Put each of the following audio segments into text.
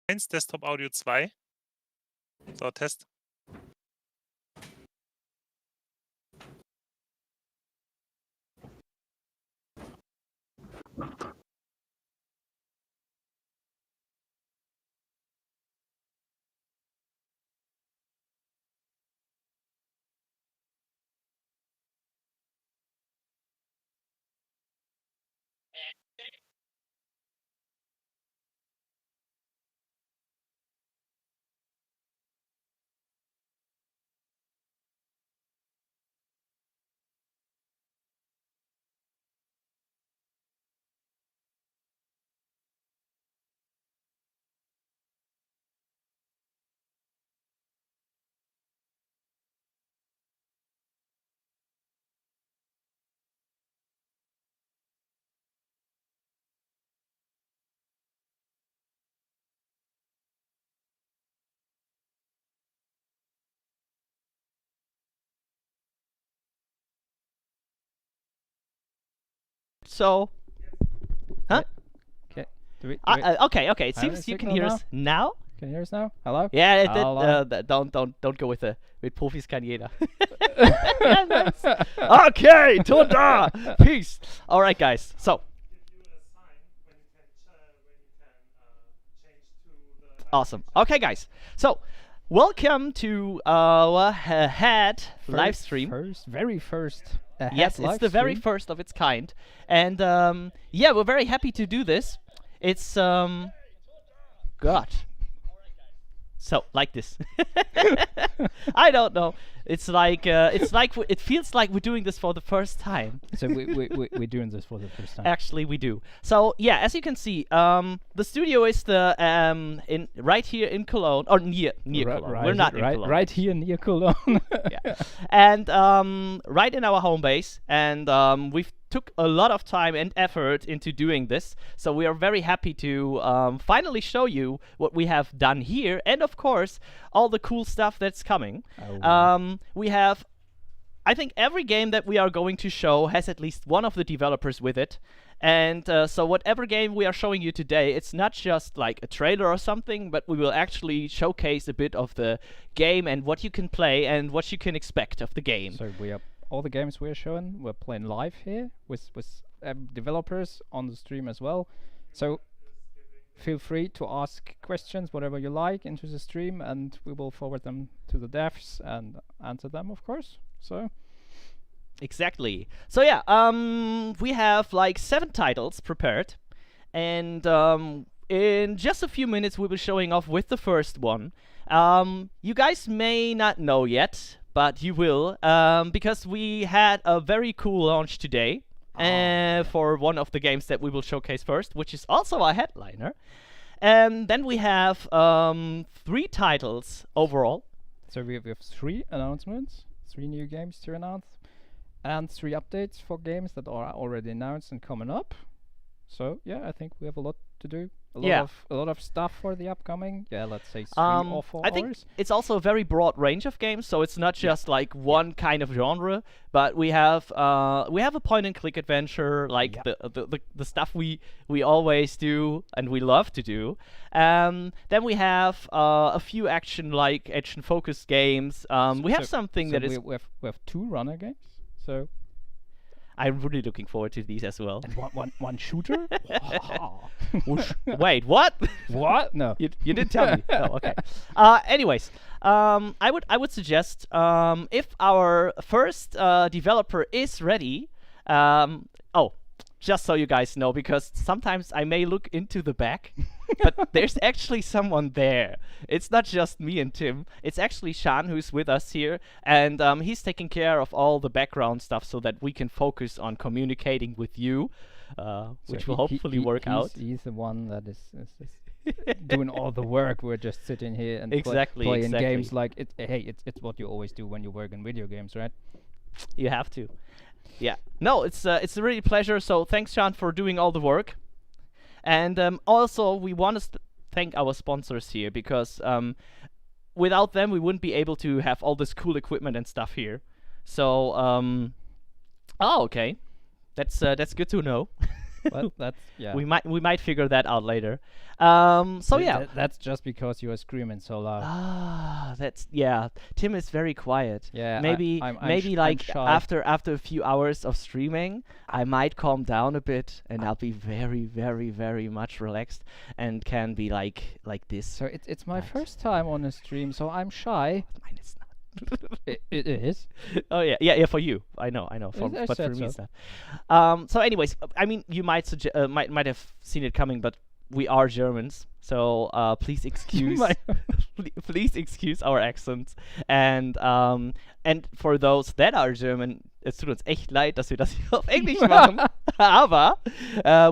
1, Desktop Audio 2. So, Test. So, huh? Okay. Okay. It seems you can hear us now. Can you hear us now? Hello? Yeah, Hello? don't go with Profis kann jeder. Yeah, nice. Okay, Tunda! Peace! Alright, guys, so. Awesome. Okay, guys, so welcome to our Head live stream. Very first. Yes, it's the very first of its kind. And yeah, we're very happy to do this. It's God. So like this. I don't know. It feels like we're doing this for the first time. So we're doing this for the first time. Actually, we do. So yeah, as you can see, the studio is in right here in Cologne, or near Cologne. We're not in Cologne. Right here near Cologne. Yeah. And right in our home base, and we've took a lot of time and effort into doing this, so we are very happy to finally show you what we have done here, and of course all the cool stuff that's coming. We have, I think every game that we are going to show has at least one of the developers with it, and so whatever game we are showing you today, it's not just like a trailer or something, but we will actually showcase a bit of the game and what you can play and what you can expect of the game. So all the games we're showing, we're playing live here with developers on the stream as well. So feel free to ask questions, whatever you like, into the stream, and we will forward them to the devs and answer them, of course. So exactly. So yeah, we have like 7 titles prepared, and in just a few minutes we'll be showing off with the first one. You guys may not know yet, but you will, because we had a very cool launch today for one of the games that we will showcase first, which is also a headliner. And then we have 3 titles overall. So we have 3 announcements, 3 new games to announce, and 3 updates for games that are already announced and coming up. So yeah, I think we have a lot to do. A lot of stuff for the upcoming. Yeah, let's say 3 or 4 I think it's also a very broad range of games, so it's not just like one kind of genre, but we have a point-and-click adventure, like the stuff we always do and we love to do. Then we have a few action-focused games. We have something that is we have 2 runner games. So I'm really looking forward to these as well. And one shooter? Wait, what? What? No. You didn't tell me. Oh, okay. Anyways, I would suggest if our first developer is ready. Just so you guys know, because sometimes I may look into the back, but there's actually someone there. It's not just me and Tim. It's actually Shan who's with us here, and he's taking care of all the background stuff so that we can focus on communicating with you, which will hopefully work out. He's the one that is doing all the work. We're just sitting here and playing games like it. Hey, it's what you always do when you work in video games, right? You have to. Yeah. No, it's a really pleasure. So thanks, Sean, for doing all the work. And also, we want to thank our sponsors here, because without them, we wouldn't be able to have all this cool equipment and stuff here. So, okay. That's good to know. Well, that's yeah. We might figure that out later. That's just because you are screaming so loud. Tim is very quiet. Yeah, Maybe I'm like shy. after a few hours of streaming, I might calm down a bit and I'll be very, very, very much relaxed and can be like this. So it's my But- first time on a stream, so I'm shy. Mine is not. It is. Oh yeah, for you. I know. I But for said me, it's so. not. So, anyways, I mean, you might might have seen it coming, but we are Germans, so please excuse, please excuse our accents. And for those that are German, es tut uns echt leid, dass wir das hier auf Englisch machen. Aber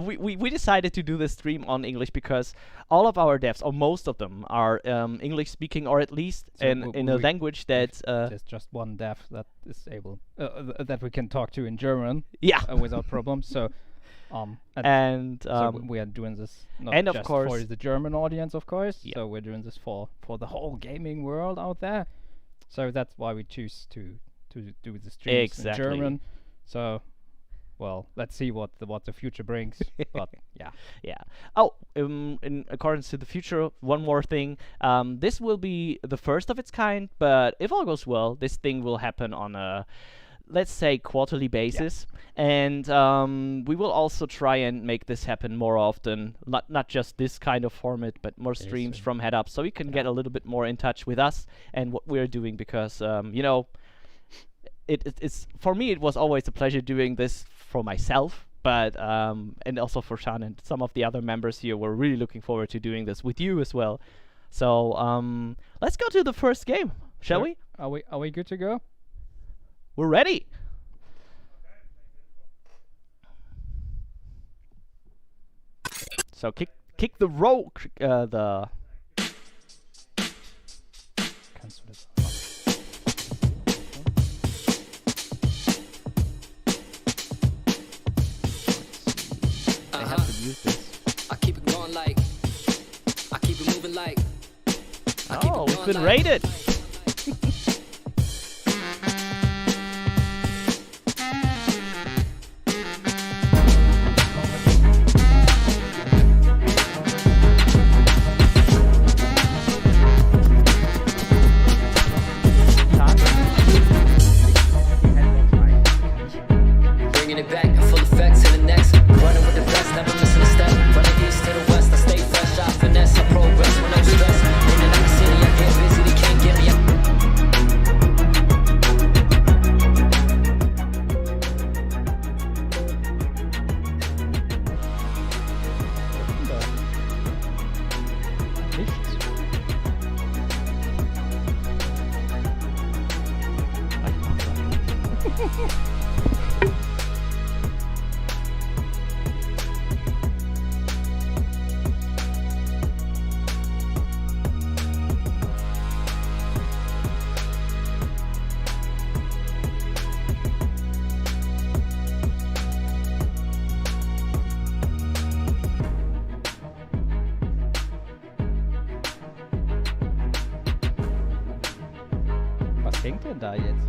we decided to do this stream on English because all of our devs, or most of them, are English speaking, or at least So in a language that There's just one dev that is able that we can talk to in German yeah. without problems. So And so we are doing this not and of just course- for the German audience, of course. Yeah. So we're doing this for the whole gaming world out there. So that's why we choose to do the streams Exactly. in German. So, well, let's see what the future brings. But yeah, Yeah. Oh, in accordance to the future, one more thing. This will be the first of its kind, but if all goes well, this thing will happen on a, let's say, quarterly basis. And we will also try and make this happen more often. Not just this kind of format, but more streams from Headup, so you can get a little bit more in touch with us and what we're doing, because it's for me, it was always a pleasure doing this for myself, but and also for Sean and some of the other members here. We're really looking forward to doing this with you as well. So let's go to the first game, shall Sure. we? Are we good to go? We're ready. So kick the row, the Kannst du das? I have to use this. I keep it going like, I keep it moving like. I keep Oh, it we've going been like- raided. Bringing it back in full effect to the next. Running with the best, never missing a step. From the east to the west, I stay fresh, I finesse, I progress with no stress. In the city, I get busy, they can't get me. Nichts. Was hängt denn da jetzt?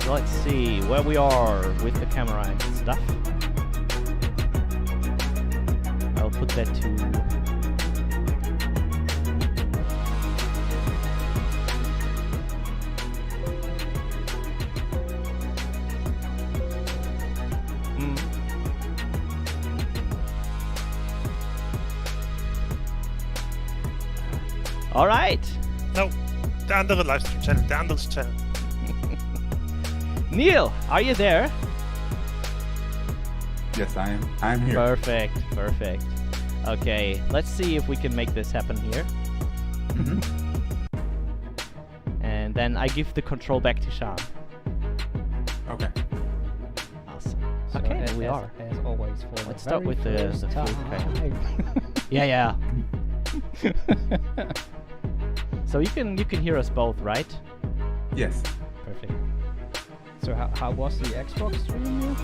So let's see where we are with the camera and stuff. I'll put that to All right. No, der andere Livestream-Channel, der andere Channel. Neil, are you there? Yes, I am. I'm here. Perfect. Okay, let's see if we can make this happen here. Mhm. And then I give the control back to Sean. Okay. Awesome. So Okay, as, there we as- are. As always, for Let's the start very with the first food kind time. Yeah. So you can hear us both, right? Yes. Perfect. So how was the Xbox stream? Neil?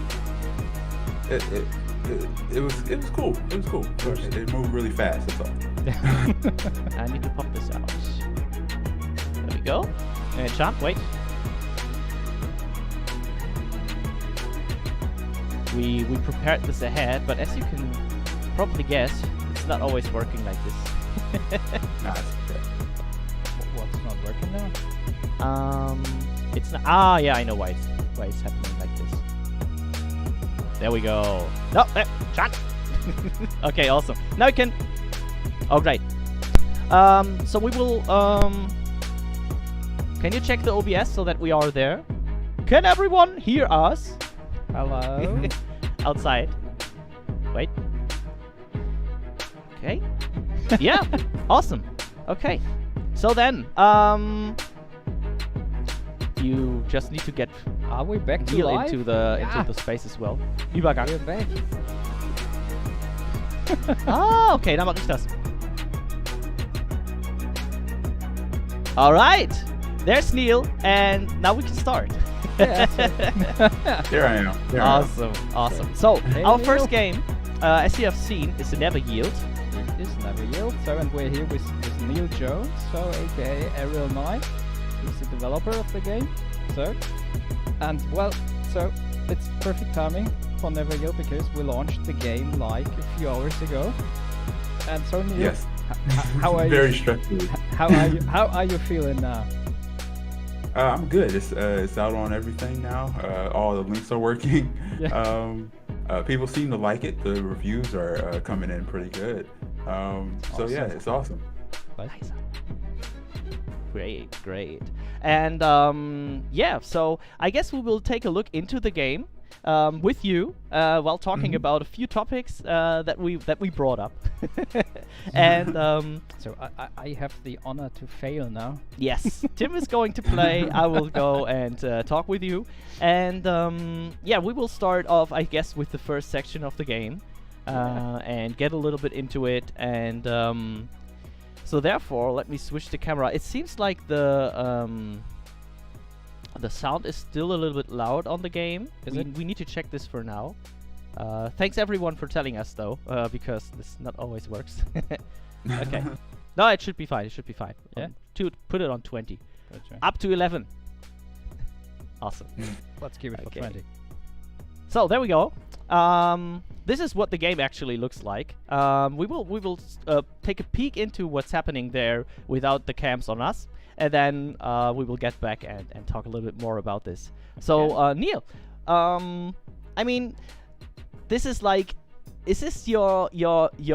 it was cool. It was cool. It moved really fast. That's all. I need to pop this out. There we go. Chan, wait. We prepared this ahead, but as you can probably guess, it's not always working like this. Nah, it's okay. What's not working now? It's not. Ah, yeah, I know why it's happening like this. There we go. No, Chan. Okay, awesome. Now you can. Oh, great. So we will. Can you check the OBS so that we are there? Can everyone hear us? Hello. Outside. Wait. Okay. Yeah. Awesome. Okay. So then, you just need to get Are we back to Neil live? into the Yeah. space as well. Übergang. We're back. Ah, okay, dann mach ich das. Alright, there's Neil, and now we can start. Yeah, There I am. There I am. Awesome, awesome. So, Hey, our Neil. first game, as you have seen, is the Never Yield. It is Never Yield. So, and we're here with Neil Jones, so aka Ariel 9. He's the developer of the game. So, and well, so it's perfect timing for Never Yield because we launched the game like a few hours ago. And so, Neil, Yes. how are Very you? stressful. How are you feeling now? I'm good. It's out on everything now. All the links are working. Yeah. People seem to like it. The reviews are coming in pretty good. So yeah, Awesome. it's awesome. Nice. Great, great. And yeah, so I guess we will take a look into the game with you while talking about a few topics that we brought up. And So I have the honor to fail now. yes, Tim is going to play. I will go and talk with you. And yeah, we will start off, I guess, with the first section of the game and get a little bit into it. And so therefore, let me switch the camera. It seems like the sound is still a little bit loud on the game. Is it? We need to check this for now. Thanks everyone for telling us though, because this not always works. Okay. No, it should be fine. It should be fine. Yeah? Put it on 20. Gotcha. Up to 11. Awesome. Let's give it Okay. for 20. So there we go. This is what the game actually looks like. We will take a peek into what's happening there without the cams on us, and then we will get back and talk a little bit more about this. So Neil, I mean, this is like, is this your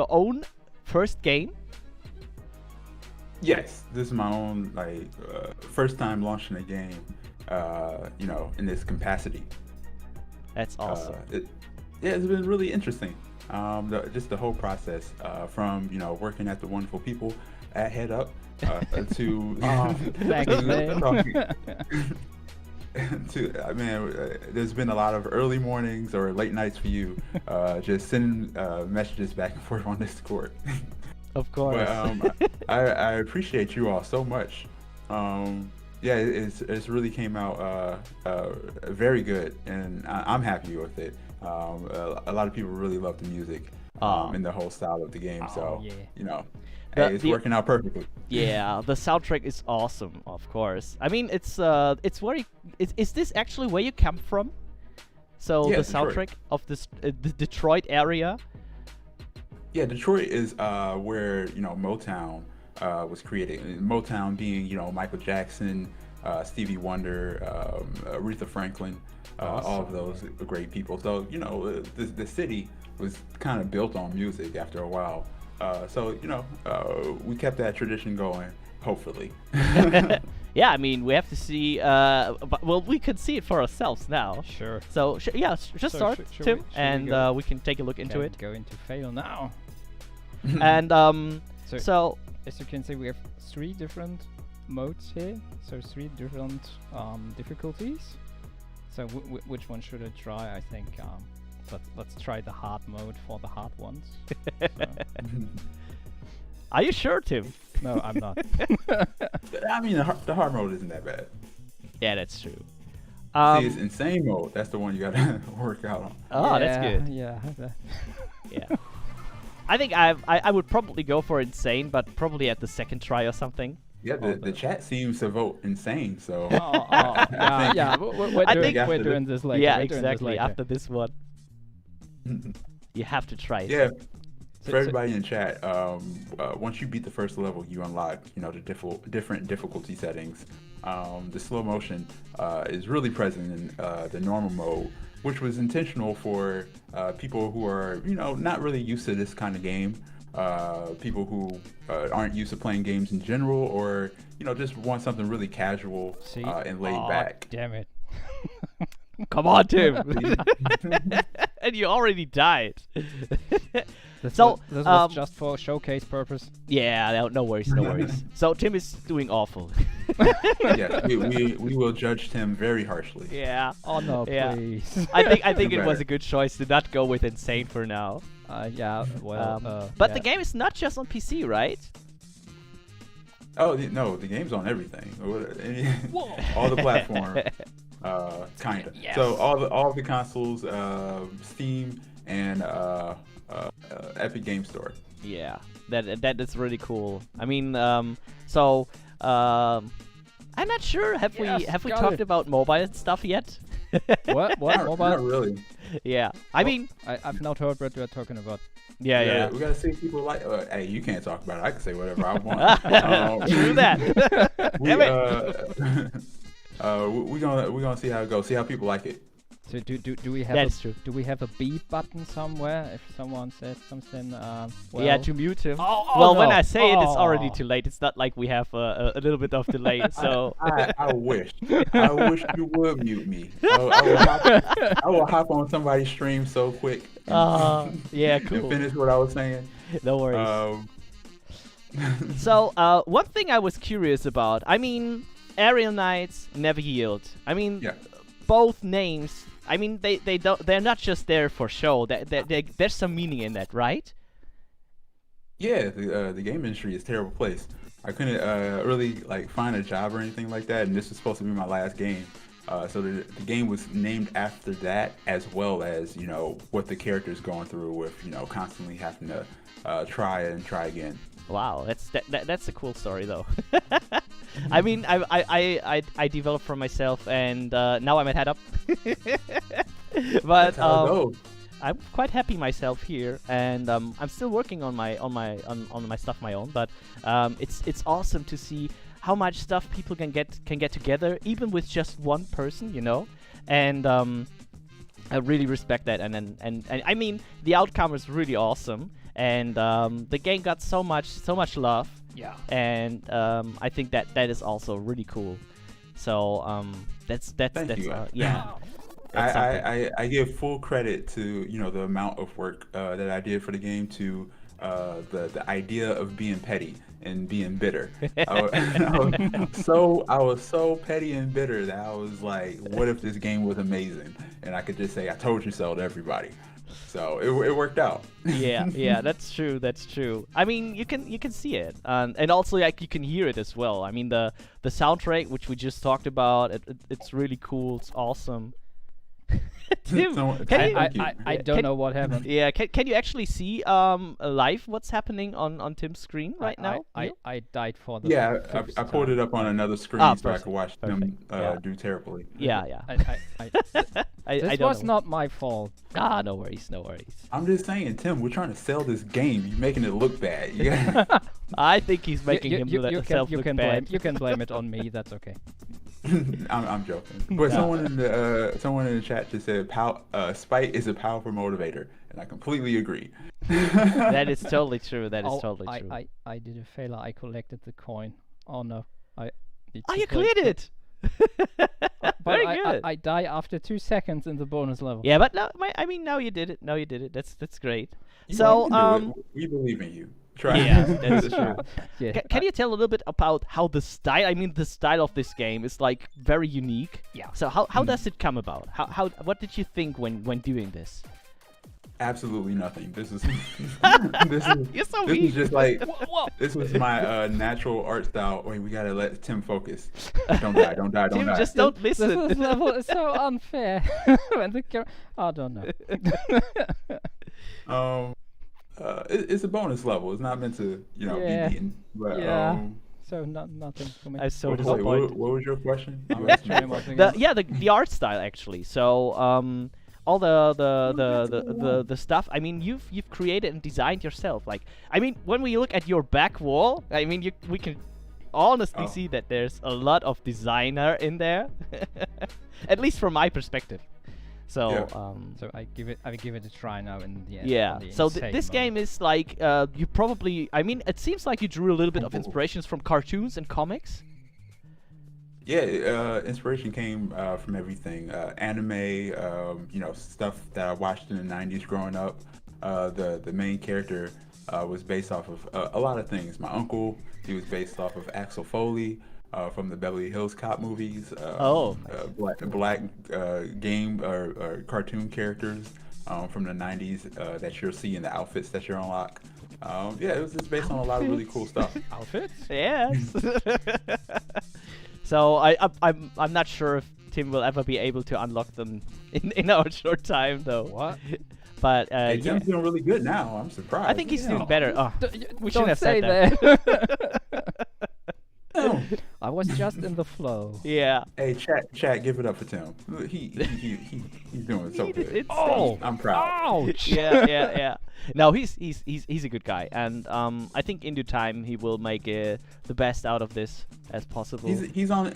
own first game? Yes, this is my own first time launching a game. In this capacity. That's awesome. It's been really interesting. Just the whole process from working at the wonderful people at Headup to Thanks, man. there's been a lot of early mornings or late nights for you, just sending messages back and forth on Discord. Of course. But I appreciate you all so much. Yeah, it's really came out very good, and I'm happy with it. A lot of people really love the music and the whole style of the game. So yeah. It's working out perfectly. Yeah, the soundtrack is awesome. Of course. I mean, it's where is this actually where you come from? So Yeah, the soundtrack Detroit. of this the Detroit area. Yeah, Detroit is where Motown was created. And Motown being Michael Jackson, Stevie Wonder, Aretha Franklin, all of those great people. So the city was kind of built on music after a while. So we kept that tradition going. Hopefully. Yeah, I mean, we have to see. But, well, we can see it for ourselves now. Sure. So just So start, should Tim, we and go? we can take a look into Can it. go into fail now. And So- As you can see, we have 3 different modes here. So 3 different difficulties. So which one should I try? I think let's try the hard mode for the hard ones. Are you sure, Tim? No, I'm not. I mean, the hard mode isn't that bad. Yeah, that's true. See, it's insane mode. That's the one you gotta work out on. Oh, that's good. Yeah. Yeah. I think I would probably go for insane, but probably at the second try or something. Yeah, the chat seems to vote insane. So Yeah. We're doing this later. Yeah, We're doing this exactly. later. After this one, you have to try it. yeah. So- For everybody in chat, once you beat the first level, you unlock, the different difficulty settings. The slow motion is really present in the normal mode, which was intentional for people who are, not really used to this kind of game. People who aren't used to playing games in general, or just want something really casual See? and laid Aw, back. Damn it. Come on, Tim. And you already died. This So, was just for showcase purpose. Yeah, no worries, no worries. So Tim is doing awful. Yes, we will judge Tim very harshly. Yeah. Oh no, Yeah. please. I think You it was better. a good choice to not go with insane for now. Yeah. Well. But yeah. the game is not just on PC, right? Oh no, the game's on everything. All the platforms, kinda. Yes. So all the consoles, Steam and Epic Game Store. Yeah, that is really cool. I mean, I'm not sure. Have Yes, we got talked it. about mobile stuff yet? What? Not Mobile? really. Yeah. I mean, I've not heard what you're talking about. yeah. We gotta see if people like. Hey, you can't talk about it. I can say whatever I want. True that. We, Damn it. we're gonna see how it goes. See how people like it. So do we have That's true. do we have a beep button somewhere if someone says something? Well, Yeah, to mute him. Oh, well, when no. I say it, it's already Oh. too late. It's not like we have a little bit of delay. So I wish you would mute me. I will hop on somebody's stream so quick. yeah, And cool. finish what I was saying. No worries. So, one thing I was curious about. I mean, Aerial Knights, Never Yield. I mean, Yeah. both names. I mean, they're not just there for show. There's some meaning in that, right? Yeah, the game industry is a terrible place. I couldn't really find a job or anything like that, and this was supposed to be my last game. So the game was named after that, as well as what the character's going through with constantly having to try and try again. Wow, that's a cool story though. I mean, I developed for myself, and now I'm at Headup. But That's how it goes. I'm quite happy myself here, and I'm still working on my stuff my own. But it's awesome to see how much stuff people can get together, even with just one person, And I really respect that, and I mean the outcome is really awesome, and the game got so much love. Yeah. And I think that is also really cool. So that's Thank you. yeah. That's something. I give full credit to the amount of work that I did for the game, to the idea of being petty and being bitter. I was so petty and bitter that I was like, what if this game was amazing and I could just say I told you so to everybody. So it worked out. yeah, that's true. I mean, you can see it, and also you can hear it as well. I mean, the soundtrack, which we just talked about, it's really cool. It's awesome. Tim, I don't know what happened. Yeah, can you actually see live what's happening on Tim's screen right now? I died for the Yeah, first I pulled it up on another screen so I perfect, could watch them do terribly. Yeah. I This don't was know. not my fault. No worries. I'm just saying, Tim, we're trying to sell this game. You're making it look bad. You gotta- I think he's making you himself look bad. You can blame it on me. That's okay. I'm joking. But someone in the chat just said, "Spite is a powerful motivator," and I completely agree. That is totally true. That is Oh, totally true. I did a failure. I collected the coin. Oh no. I need Oh, to you collect cleared it! But Very I good. die after 2 seconds in the bonus level. Yeah, but now you did it. Now you did it. That's great. You So can do it. We believe in you. Try. yeah, that's true. Yeah. Can you tell a little bit about how the style of this game is very unique? Yeah. So how does it come about? What did you think when doing this? Absolutely nothing. This is You're so this weak. is just like Whoa. this was my natural art style. Wait, we gotta let Tim focus. Don't die, don't die, don't Tim, die. just don't This listen. level is so unfair. When the I don't know. It's a bonus level. It's not meant to, Yeah. be beaten. But Yeah. So nothing for me. I'm so wait, disappointed. what was your question? I'm You asked me a extremely question. The art style actually. So all the stuff. I mean, you've created and designed yourself. Like, I mean, when we look at your back wall, I mean, we can honestly Oh. see that there's a lot of designer in there. At least from my perspective. So Yeah. So I will give it a try now in the end. yeah. on the So insane this mode. game is like you probably. I mean, it seems like you drew a little bit of inspirations from cartoons and comics. Yeah, inspiration came from everything. Anime, stuff that I watched in the 90s growing up. The main character was based off of a lot of things. My uncle, he was based off of Axel Foley from the Beverly Hills Cop movies. Black game or cartoon characters from the 90s that you'll see in the outfits that you unlock. Yeah, it was just based on a lot of really cool stuff. Outfits? Yes. So I'm not sure if Tim will ever be able to unlock them in our short time though. What? But Hey, yeah, Tim's doing really good now. I'm surprised. I think he's Yeah. doing better. Oh, we shouldn't Don't have say said that. Oh. I was just in the flow. Yeah. Hey, chat, give it up for Tim. He's doing so good. It's- Oh! I'm proud. Ouch! Yeah. No, he's a good guy, and I think in due time he will make the best out of this as possible. He's on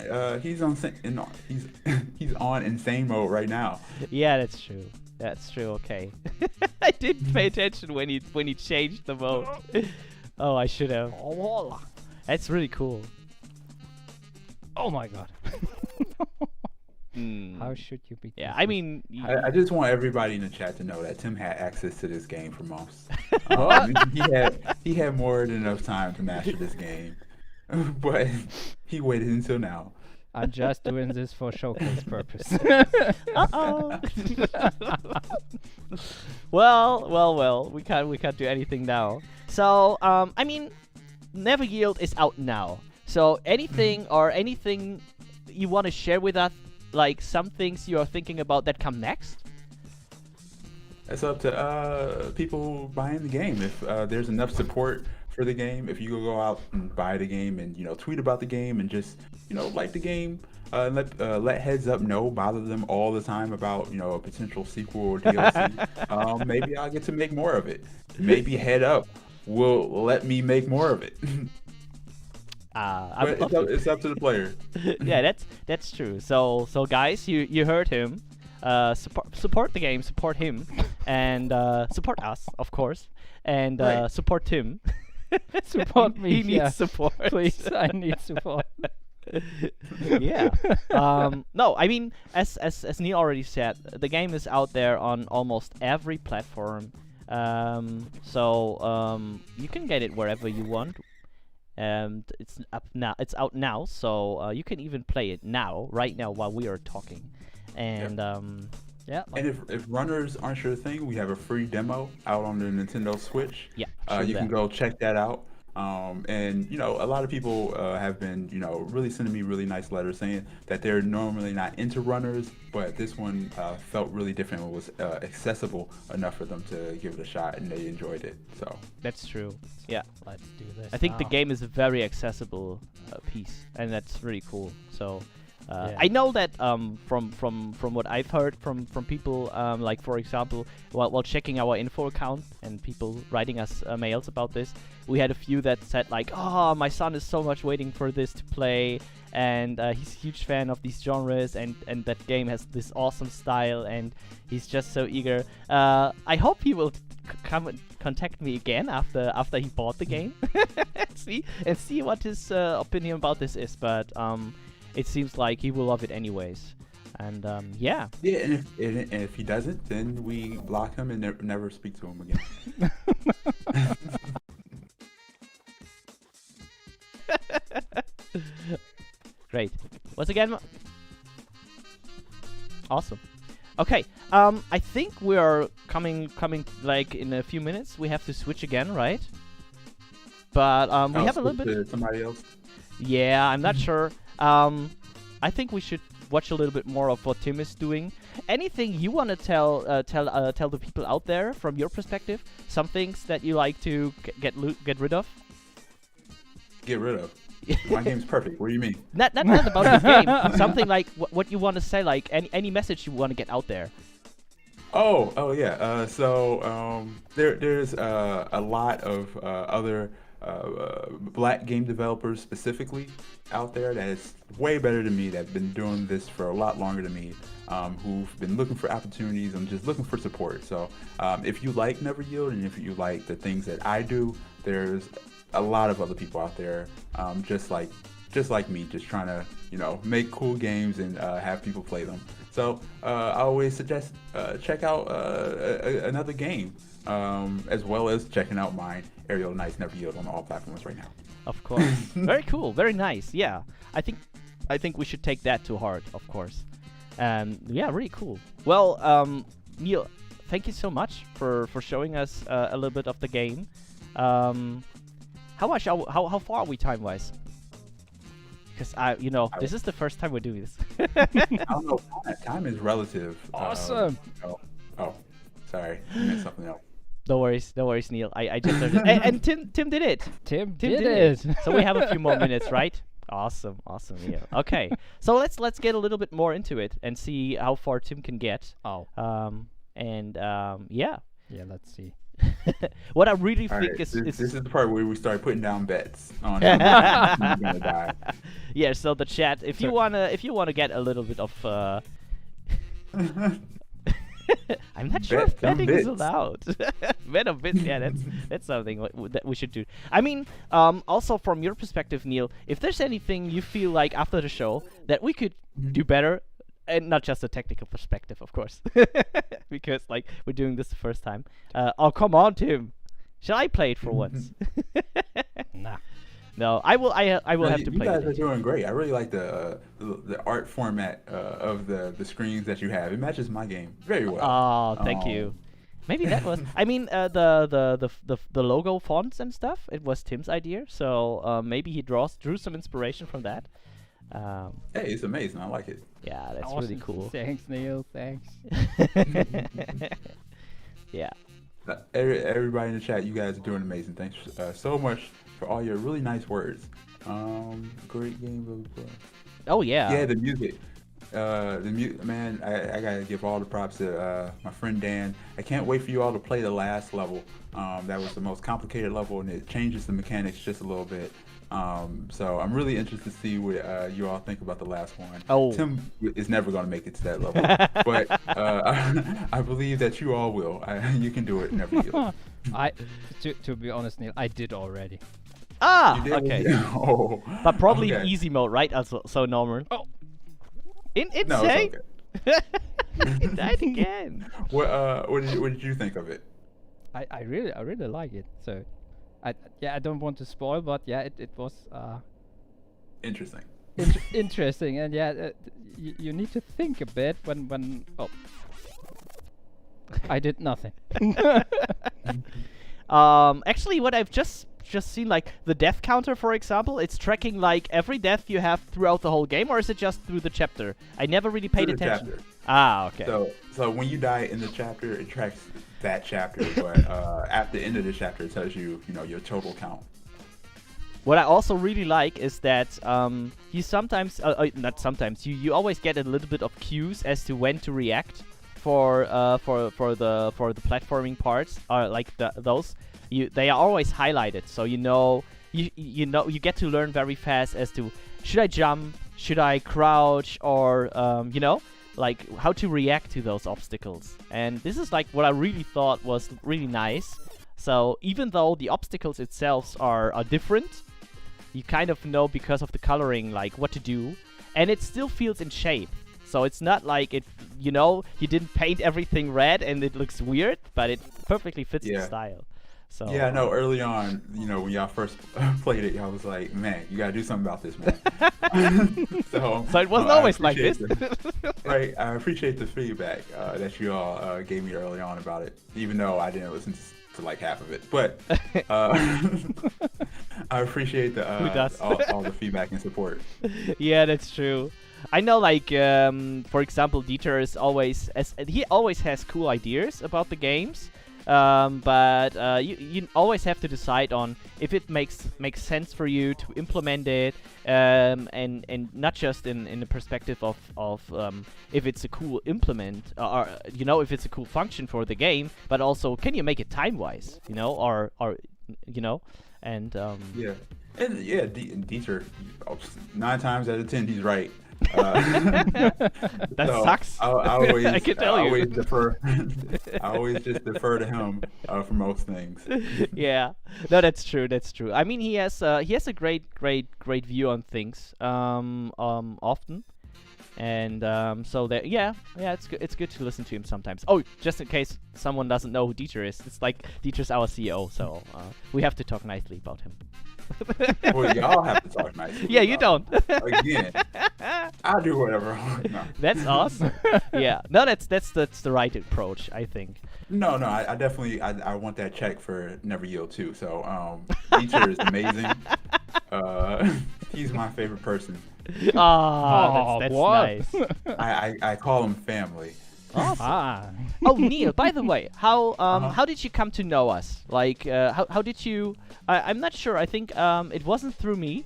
insane mode right now. Yeah, that's true. That's true. Okay. I didn't pay attention when he changed the mode. Oh, I should have. Oh, That's really cool. oh my god. Hmm. How should you be? Yeah, I mean, I just want everybody in the chat to know that Tim had access to this game for months. He had more than enough time to master this game, but he waited until now. I'm just doing this for showcase purpose. uh-oh. well, we can't do anything now. So, I mean, Never Yield is out now. So anything you want to share with us, like some things you are thinking about that come next? It's up to people buying the game. If there's enough support for the game, if you go out and buy the game and tweet about the game and just like the game, let Heads Up know, bother them all the time about a potential sequel or DLC. Maybe I'll get to make more of it. Maybe Head Up will let me make more of it. But it's up to the player. Yeah, that's true. So guys, you heard him. Support the game, support him, and support us, of course, and Right. support Tim. Support me, He needs yeah. support. Please, I need support. Yeah. No, I mean, as Neil already said, the game is out there on almost every platform. So you can get it wherever you want. And it's up now. It's out now, so you can even play it now, right now, while we are talking. And yeah. And if runners aren't your thing, we have a free demo out on the Nintendo Switch. Yeah. You can go check that out. And a lot of people have been really sending me really nice letters saying that they're normally not into runners, but this one felt really different and was accessible enough for them to give it a shot, and they enjoyed it. So That's true. Yeah. Let's do this. I think the now. game is a very accessible piece, and that's really cool. So Yeah. I know that from what I've heard from people, like for example, while checking our info account and people writing us mails about this, we had a few that said like, "Oh, my son is so much waiting for this to play, and he's a huge fan of these genres, and that game has this awesome style, and he's just so eager." I hope he will come and contact me again after he bought the game and see what his opinion about this is. But it seems like he will love it anyways. And yeah. yeah, and if he doesn't, then we block him and never speak to him again. Great. Once again, awesome. Okay. I think we are coming like in a few minutes. We have to switch again, right? But we I'll have a little switch bit. to somebody else. Yeah, I'm not sure. I think we should watch a little bit more of what Tim is doing. Anything you want to tell the people out there from your perspective? Some things that you like to get rid of? Get rid of. My game's perfect. What do you mean? Not about the game. Something like what you want to say, like any message you want to get out there. Oh yeah. There's a lot of other black game developers specifically out there that is way better than me, that have been doing this for a lot longer than me, who've been looking for opportunities and just looking for support. So if you like Never Yield and if you like the things that I do, there's a lot of other people out there just like me, just trying to make cool games and have people play them. So I always suggest check out another game, as well as checking out mine, Aerial Knights Never Yield, on all platforms right now. Of course. Very cool. Very nice. Yeah. I think we should take that to heart, of course. Yeah, really cool. Well, Neil, thank you so much for showing us a little bit of the game. How far are we time-wise? Because this is the first time we're doing this. I don't know. Time is relative. Awesome. Oh, sorry. I meant something else. No worries, Neil. I just heard it. And Tim did it. Tim did it. So we have a few more minutes, right? Awesome, Neil. Okay, so let's get a little bit more into it and see how far Tim can get. Oh. Yeah. Yeah, let's see. What I really All think right, is this is the part where we start putting down bets on who's gonna die. Yeah. So the chat, if you wanna get a little bit of. I'm not sure if betting is allowed. Bet of bits, yeah, that's something that we should do. I mean, also from your perspective, Neil, if there's anything you feel like after the show that we could do better, and not just a technical perspective, of course, because like we're doing this the first time. Oh, come on, Tim. Shall I play it for once? Nah. No, I will. I will have to play You guys it. are doing great. I really like the art format of the screens that you have. It matches my game very well. Oh, thank you. Maybe that was. I mean, the logo fonts and stuff. It was Tim's idea, so maybe he drew some inspiration from that. Hey, it's amazing. I like it. Yeah, that's Awesome. really cool. Thanks, Neil. Thanks. Yeah. Everybody in the chat, you guys are doing amazing. Thanks so much for all your really nice words. Great game, really cool. Oh yeah. Yeah, the music. Man, I gotta give all the props to my friend Dan. I can't wait for you all to play the last level. That was the most complicated level, and it changes the mechanics just a little bit. So I'm really interested to see what you all think about the last one. Oh. Tim is never going to make it to that level, but I believe that you all will. You can do it. Never yield. To be honest, Neil, I did already. Ah, You did? okay. Oh. But probably in Okay. easy mode, right? Also, so normal. Oh. Insane. No, it's okay. He died again. What did you think of it? I really like it. So, I don't want to spoil, but yeah, it was Interesting. interesting, and yeah, you need to think a bit when I did nothing. Actually, what I've just seen, like the death counter, for example, it's tracking like every death you have throughout the whole game, or is it just through the chapter? I never really paid Through the attention. chapter. Ah, okay. So when you die in the chapter, it tracks that chapter, but at the end of the chapter, it tells you, your total count. What I also really like is that you sometimes, not sometimes, you always get a little bit of cues as to when to react for the platforming parts, like those. They are always highlighted, so you get to learn very fast as to should I jump, should I crouch, or like how to react to those obstacles. And this is like what I really thought was really nice. So even though the obstacles itself are different, you kind of know because of the coloring like what to do, and it still feels in shape. So it's not like it, you didn't paint everything red and it looks weird, but it perfectly fits the style. So Yeah, I know. Early on, when y'all first played it, I was like, "Man, you gotta do something about this, man." So it wasn't I always like appreciate this. Right, I appreciate the feedback that you all gave me early on about it, even though I didn't listen to like half of it. But I appreciate the Who does? all the feedback and support. Yeah, that's true. I know, like, for example, Dieter is he always has cool ideas about the games, but you always have to decide on if it makes sense for you to implement it, and not just in the perspective of if it's a cool implement or if it's a cool function for the game, but also can you make it time-wise, or and Yeah, and yeah, Dieter, 9 times out of 10, he's right. That sucks. I always, I can tell I you. always defer. I always just defer to him for most things. Yeah, no, that's true. That's true. I mean, he has a great view on things often, and so that it's good to listen to him sometimes. Oh, just in case someone doesn't know who Dieter is, it's like Dieter's our CEO, so we have to talk nicely about him. Well, y'all have to talk nicely. Yeah, you don't. Again, I do whatever I want. No. That's awesome. Yeah, no, that's the right approach, I think. No, I definitely I want that check for Never Yield too. So Dieter is amazing. He's my favorite person. Oh, that's what? nice. I call him family. Oh, Neil, by the way, how did you come to know us? Like, how did you? I'm not sure. I think it wasn't through me.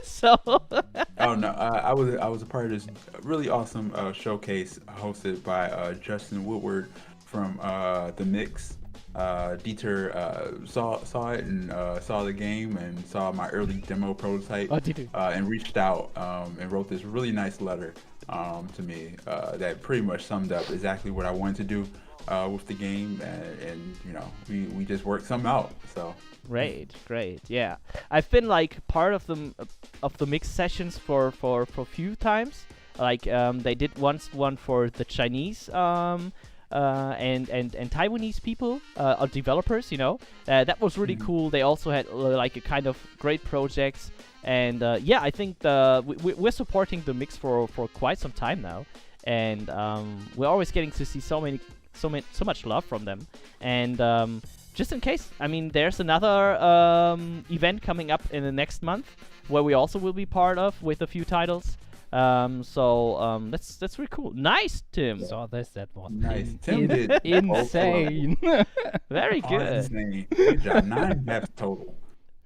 So. Oh no, I was a part of this really awesome showcase hosted by Justin Woodward from The Mix. Dieter saw it and saw the game and saw my early demo prototype. Oh, did you? And reached out and wrote this really nice letter to me that pretty much summed up exactly what I wanted to do with the game, and we just worked something out. So Great, yeah. I've been like part of the mix sessions for a few times. Like they did once one for the Chinese and Taiwanese people or developers. That was really cool. They also had like a kind of great projects, and I think we're supporting the mix for quite some time now, and we're always getting to see so much love from them, and just in case, I mean, there's another event coming up in the next month where we also will be part of with a few titles. So that's really cool. Nice, Tim. So that was nice. Tim did insane. Very good. Insane. Good job. 9 maps total.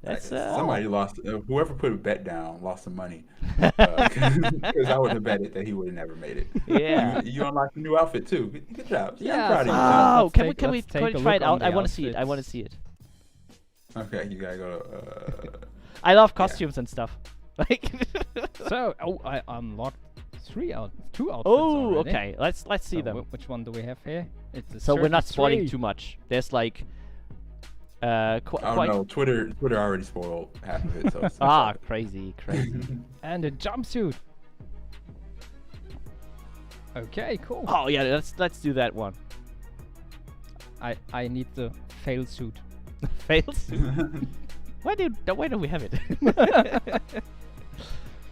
That's somebody lost. Whoever put a bet down lost some money. Because I would have betted that he would have never made it. Yeah. You unlocked a new outfit too. Good job. Yeah, I'm proud of you. Oh, Let's can we take a try it look on out? I the want to see it. I outfits. want to see it. Okay, you gotta go to. I love costumes and stuff. Like. So, I unlocked 2 outfits. Oh, already. okay. Let's see So them. which one do we have here? It's the So we're not spoiling 33. too much. There's like. Oh Quite. no, Twitter already spoiled half of it. So it's Crazy. And a jumpsuit. Okay, cool. Oh yeah, let's do that one. I need the fail suit. Fails. Why don't we have it?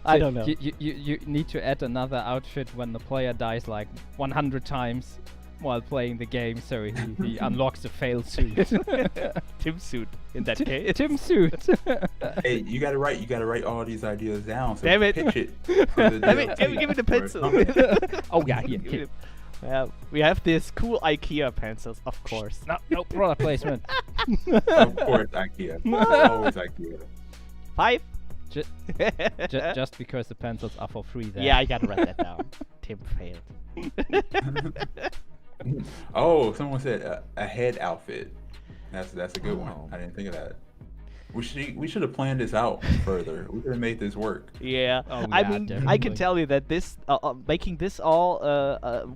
I don't know. You need to add another outfit when the player dies like 100 times while playing the game, so he unlocks a fail suit. Tim suit in that case. Tim suit. Hey, you gotta write all these ideas down. So Damn you it. Pitch it. for the Let me DLC give me the or pencil. something. Oh yeah, here. Yeah, we have this cool IKEA pencils, of course. No product placement. Of course, IKEA. It's always IKEA. 5. Just because the pencils are for free there. Yeah, I gotta write that down. Tim failed. Oh, someone said a head outfit. That's a good one. Oh. I didn't think of that. We should have planned this out further. We could have made this work. Yeah, Oh, I yeah, mean, I definitely. can tell you that this making this all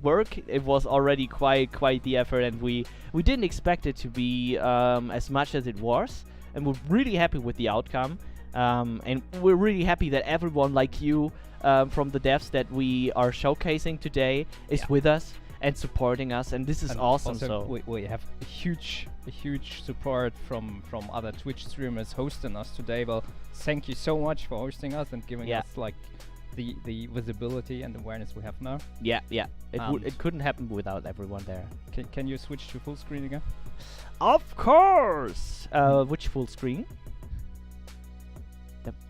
work, it was already quite the effort, and we didn't expect it to be as much as it was, and we're really happy with the outcome, and we're really happy that everyone like you from the devs that we are showcasing today is with us, and supporting us, and this is And awesome. also So we have a huge support from other Twitch streamers hosting us today. Well, thank you so much for hosting us and giving Yeah. us like the visibility and awareness we have now. yeah, And- it couldn't happen without everyone there. Can you switch to full screen again? Of course. Which full screen?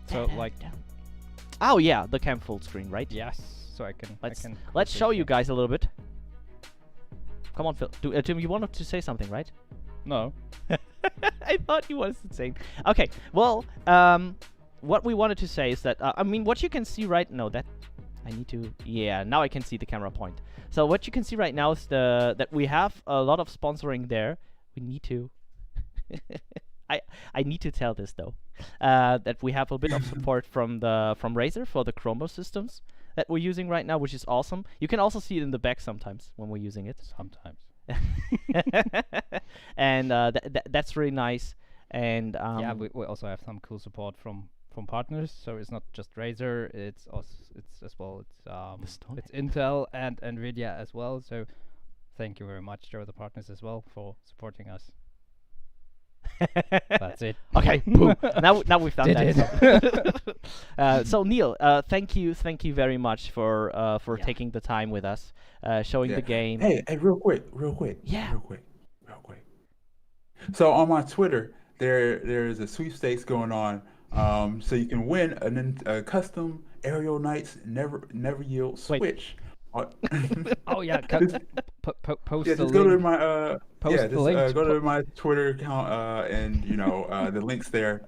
So, like- Oh yeah, the cam full screen, right? Yes. So I can. Let's I can let's show you guys. guys a little bit. Come on, Phil. Tim, you wanted to say something, right? No. I thought you wanted to say. Okay. Well, what we wanted to say is that I mean, what you can see right now that I need to. Yeah, now I can see the camera point. So what you can see right now is that we have a lot of sponsoring there. We need to. I need to tell this though, that we have a bit of support from Razer for the Chromos systems that we're using right now, which is awesome. You can also see it in the back sometimes when we're using it. Sometimes. And that's really nice. And Yeah, we also have some cool support from partners. So it's not just Razer. It's as well. It's Intel and Nvidia as well. So thank you very much to the partners as well for supporting us. That's it. Okay, boom. Now we've done Did that. So Neil, thank you very much for Yeah. taking the time with us, showing the game. Hey, real quick. Yeah. Real quick. So on my Twitter, there's a sweepstakes going on. So you can win a custom Aerial Knights Never Yield Wait. Switch. Oh yeah. Post Yeah, the just go to link. my Post the link. go to my Twitter account and the links there,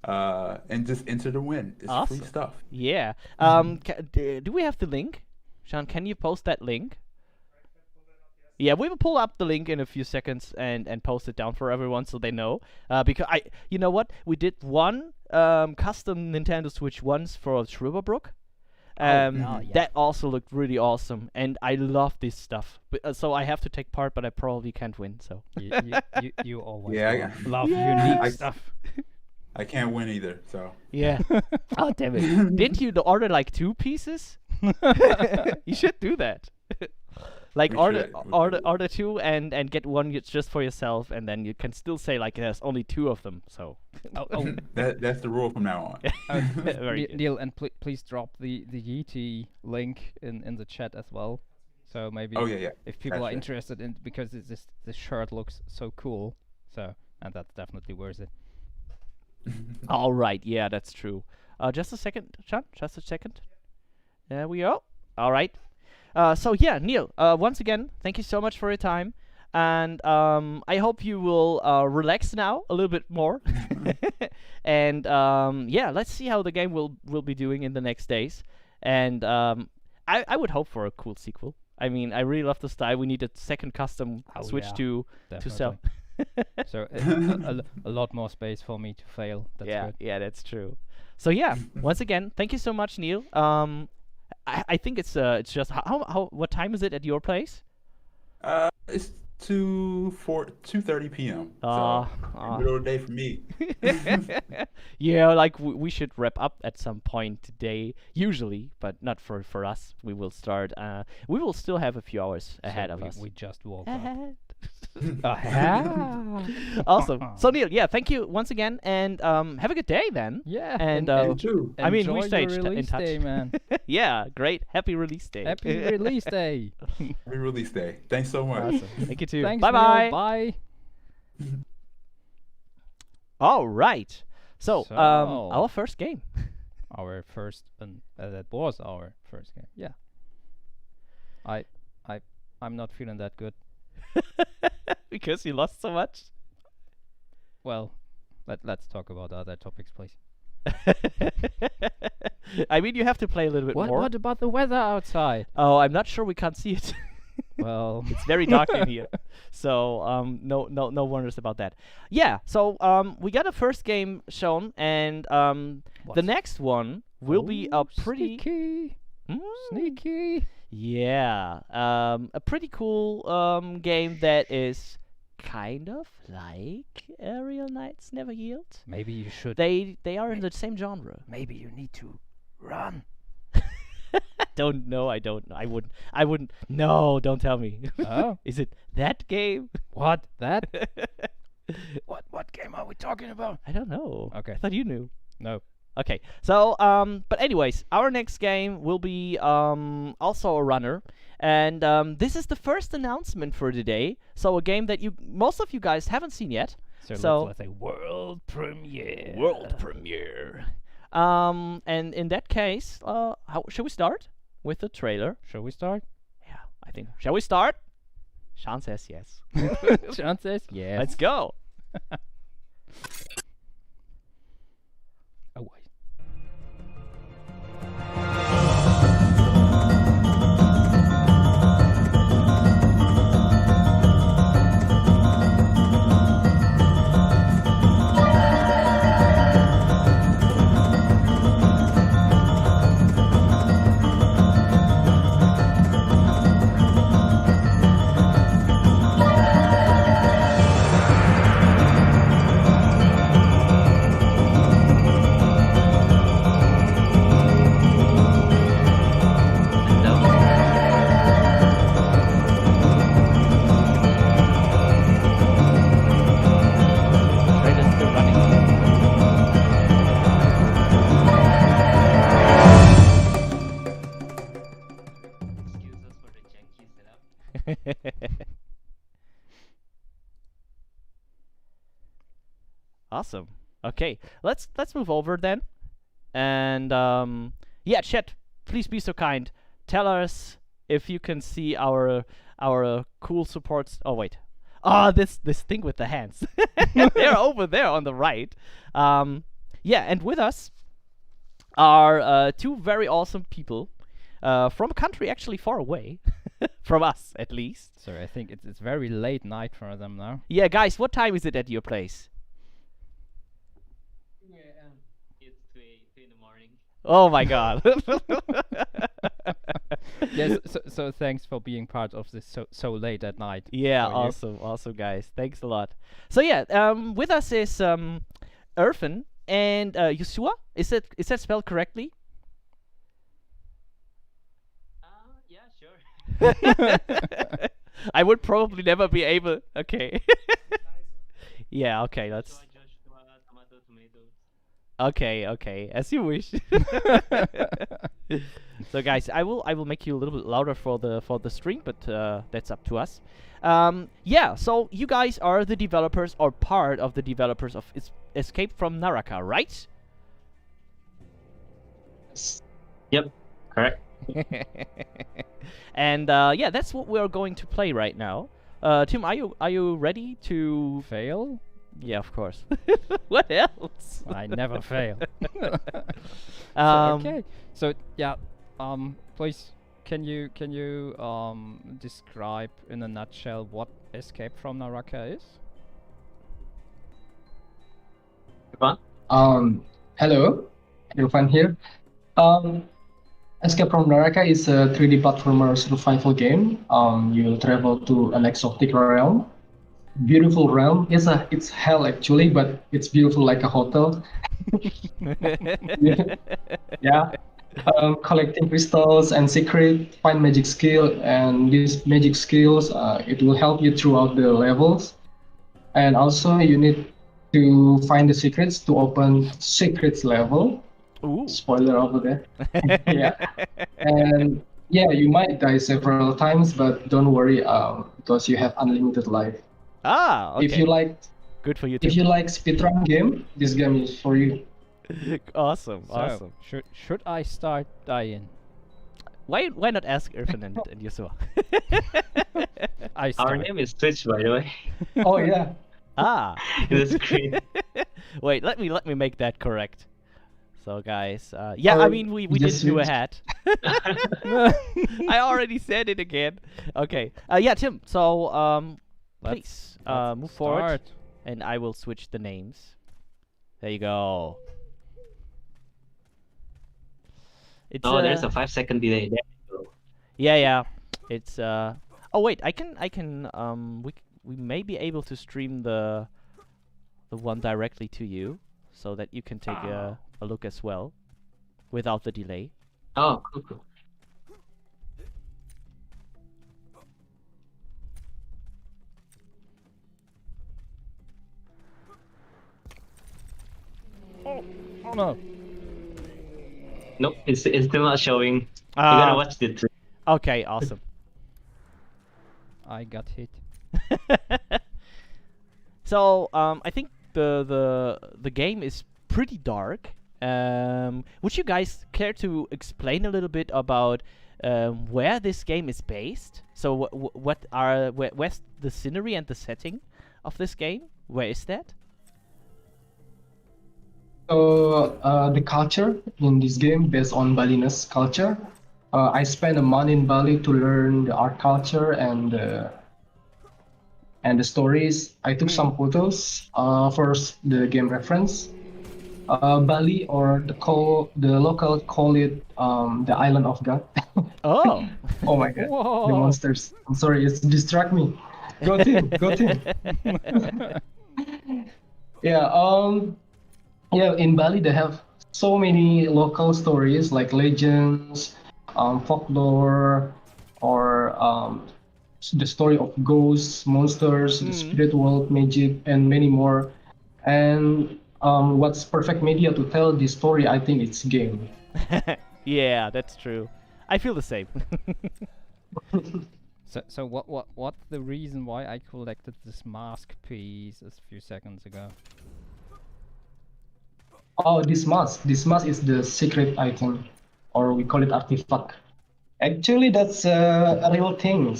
and just enter to win. It's Awesome. free stuff. Yeah. Do we have the link? Sean, can you post that link? Yeah, we will pull up the link in a few seconds and post it down for everyone so they know. Because you know what? We did one custom Nintendo Switch once for Schruberbrook. yeah. That also looked really awesome, and I love this stuff. So I have to take part, but I probably can't win. So You always Yeah, love Yeah. unique I- stuff. I can't win either. So yeah. Oh damn it! Didn't you order like 2 pieces? You should do that. Like We order should. We order should. order 2 and get one just for yourself, and then you can still say like there's only 2 of them. So Oh, that's the rule from now on. very good. Neil, and please drop the Yeti link in the chat as well. So maybe Oh yeah. if people are Gotcha. interested in, because this shirt looks so cool. So, and that's definitely worth it. All right, yeah, that's true. Just a second, Sean. Just a second. There we go. All right. So yeah, Neil. Once again, thank you so much for your time, and I hope you will relax now a little bit more. And yeah, let's see how the game will be doing in the next days. And I would hope for a cool sequel. I mean, I really love the style. We need a second custom Oh, Switch yeah, to sell. So a lot more space for me to fail. That's yeah, good. yeah, that's true. So yeah, once again, thank you so much, Neil. I think it's just how what time is it at your place? It's 2:30 p.m. Ah, So middle of the day for me. Yeah, like we should wrap up at some point today, usually, but not for us. We will start. We will still have a few hours ahead So of us. we just woke up. Ahead. Ahead. Awesome. So Neil, yeah, thank you once again, and have a good day then. Yeah. And, You too. I mean, we enjoy stay your in release touch. day, man. Yeah, great. Happy release day. Happy release day. Happy release day. Thanks so much. Awesome. Thank you too. Thanks, Bye Neil. bye. Bye. All right. So, So- our first game. Our first, that was our first game. Yeah. I'm not feeling that good. Because you lost so much. Well, let's talk about other topics, please. I mean, you have to play a little bit more. What about the weather outside? Oh, I'm not sure. We can't see it. Well, It's very dark in here. So no wonders about that. Yeah. So we got a first game shown, and the What's- next one will be a Oh, pretty sneaky. Mm, Sneaky. yeah, a pretty cool game that is kind of like Aerial Knights Never Yield. Maybe you should. They are in the same genre. Maybe you need to run. don't know. I don't know. I wouldn't. No, don't tell me. Oh, Is it that game? what? That? What game are we talking about? I don't know. Okay. I thought you knew. No. Okay, so but anyways, our next game will be also a runner, and this is the first announcement for today. So a game that most of you guys haven't seen yet. So let's say world premiere. World premiere. And in that case, how should we start with the trailer? Shall we start? Yeah, I think. Shall we start? Sean says yes. Sean says yes. Let's go. Oh wait. Trailer's still running. Excuse us for the janky setup. Awesome. Okay, let's move over then, and yeah, chat, please be so kind. Tell us if you can see our cool supports. Oh wait, this thing with the hands. They're over there on the right. Yeah, and with us are two very awesome people from a country actually far away from us, at least. So I think it's very late night for them now. Yeah, guys, what time is it at your place? It's 2 in the morning. Oh my god. Yes. So thanks for being part of this so late at night. Yeah, for you. awesome, guys. Thanks a lot. So yeah, with us is Irfan and Yusua. Is that spelled correctly? Yeah, sure. I would probably never be able. Okay. Yeah. Okay. Let's. Joshua, tomato, tomatoes. Okay. As you wish. So guys, I will make you a little bit louder for the stream, but that's up to us. Yeah. So you guys are the developers or part of the developers of Escape from Naraka, right? Yep, correct. And yeah, that's what we're going to play right now. Tim, are you ready to? Fail? Yeah, of course. What else? I never fail. Um, Okay. So yeah, please can you describe in a nutshell what Escape from Naraka is? Hello, Irfan here. Escape from Naraka is a 3D platformer survival game. You'll travel to an exotic realm. Beautiful realm. It's hell actually, but it's beautiful like a hotel. Yeah. Collecting crystals and secret, find magic skill, and these magic skills, it will help you throughout the levels. And also you need to find the secrets to open secrets level. Ooh. Spoiler over there. Yeah. And yeah, you might die several times, but don't worry, because you have unlimited life. Ah, okay. If you like, Good for you, if Tim. you like speedrun game, this game is for you. Awesome. So should I start dying? Why not ask Irfan and Yusua? I Our start. name is Twitch, by the way. Oh yeah. Ah. In the screen. Wait, let me make that correct. So guys, yeah, I Or mean we just didn't do a switch. hat. I already said it again. Okay. Yeah, Tim. So please Let's move forward, start. and I will switch the names. There you go. It's Oh, there's a 5-second delay. There you go. yeah. It's oh wait, I can we may be able to stream the one directly to you so that you can take a look as well without the delay. Oh, cool. no. Nope, it's still not showing. You Ah. gotta watch the tree. Okay, awesome. I got hit. So I think the game is pretty dark. Would you guys care to explain a little bit about where this game is based? So where's the scenery and the setting of this game? Where is that? So the culture in this game based on Balinese culture. I spent a month in Bali to learn the art culture and the stories. I took some photos. First, the game reference. Bali, or the local call it the island of God. Oh. Oh my God, Whoa. the monsters. I'm sorry, it's distract me. Go team, go team. Yeah. Yeah. In Bali, they have so many local stories like legends, folklore, or the story of ghosts, monsters, the spirit world, magic, and many more. And what's perfect media to tell this story? I think it's game. Yeah, that's true. I feel the same. So what's the reason why I collected this mask piece a few seconds ago? Oh, this mask. This mask is the secret item, or we call it artifact. Actually, that's a real thing.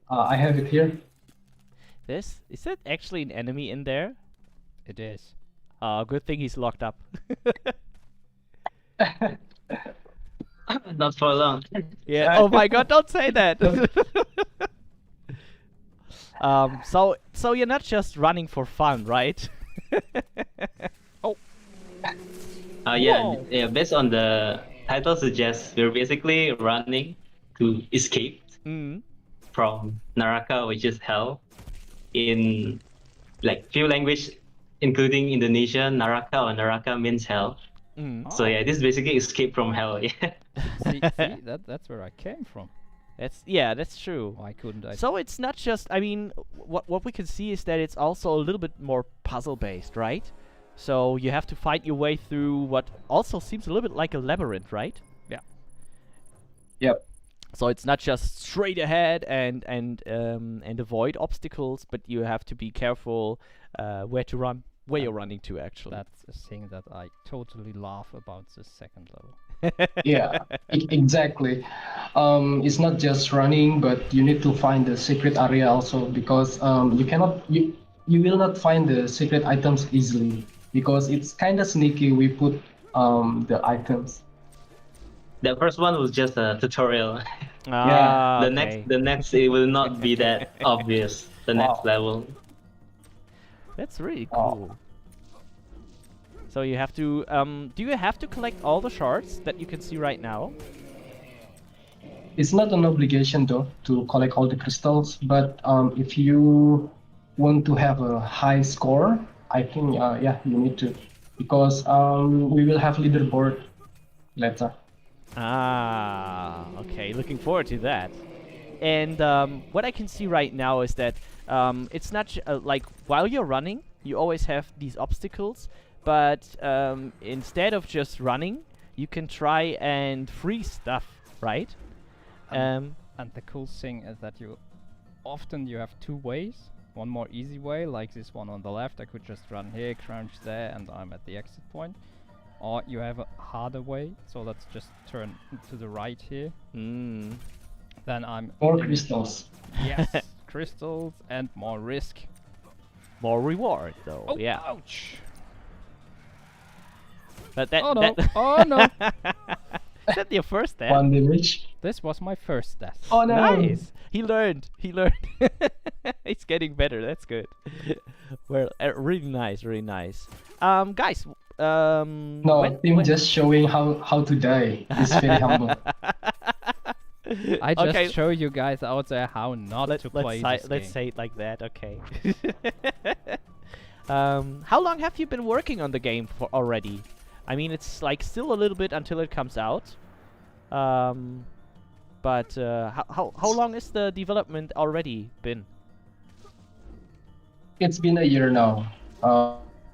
I have it here. Is that actually an enemy in there? It is. Good thing he's locked up. Not for long. Yeah. Oh my God! Don't say that. So you're not just running for fun, right? Yeah, Whoa. yeah. Based on the title suggests, we're basically running to escape Mm. from Naraka, which is hell. In like few language, including Indonesian, Naraka or Naraka means hell. Mm. So yeah, this is basically escape from hell. Yeah. See, that's where I came from. That's true. Why couldn't I? So it's not just. I mean, what we can see is that it's also a little bit more puzzle based, right? So you have to fight your way through what also seems a little bit like a labyrinth, right? Yep. So it's not just straight ahead and avoid obstacles, but you have to be careful where to run, where you're running to actually. That's a thing that I totally laugh about the second level. Yeah, exactly. It's not just running, but you need to find the secret area also, because you will not find the secret items easily, because it's kind of sneaky. We put the items. The first one was just a tutorial. Ah, The okay. next it will not be that obvious. The next level. That's really Oh. cool. So you have to. Do you have to collect all the shards that you can see right now? It's not an obligation though to collect all the crystals, but if you want to have a high score, I think yeah, you need to, because we will have leaderboard later. Ah, okay. Looking forward to that. And what I can see right now is that it's not like while you're running, you always have these obstacles, but instead of just running, you can try and freeze stuff, right? And the cool thing is that you have two ways. One more easy way, like this one on the left. I could just run here, crouch there, and I'm at the exit point. Or you have a harder way, so let's just turn to the right here. Mm. Then I'm More in- crystals. Yes, crystals and more risk. More reward, though. Oh, Yeah. ouch! But that. Oh no! that Oh no! Is that your first death? 1 damage. This was my first death. Oh no! Nice. He learned. He learned. He's getting better. That's good. Well, really nice. Really nice. Guys. No, when- team when- just showing how to die. It's very humble. I just Okay. show you guys out there how not to play this let's game. say it like that. Okay. How long have you been working on the game for already? I mean, it's like still a little bit until it comes out. But how long is the development already been? It's been a year now.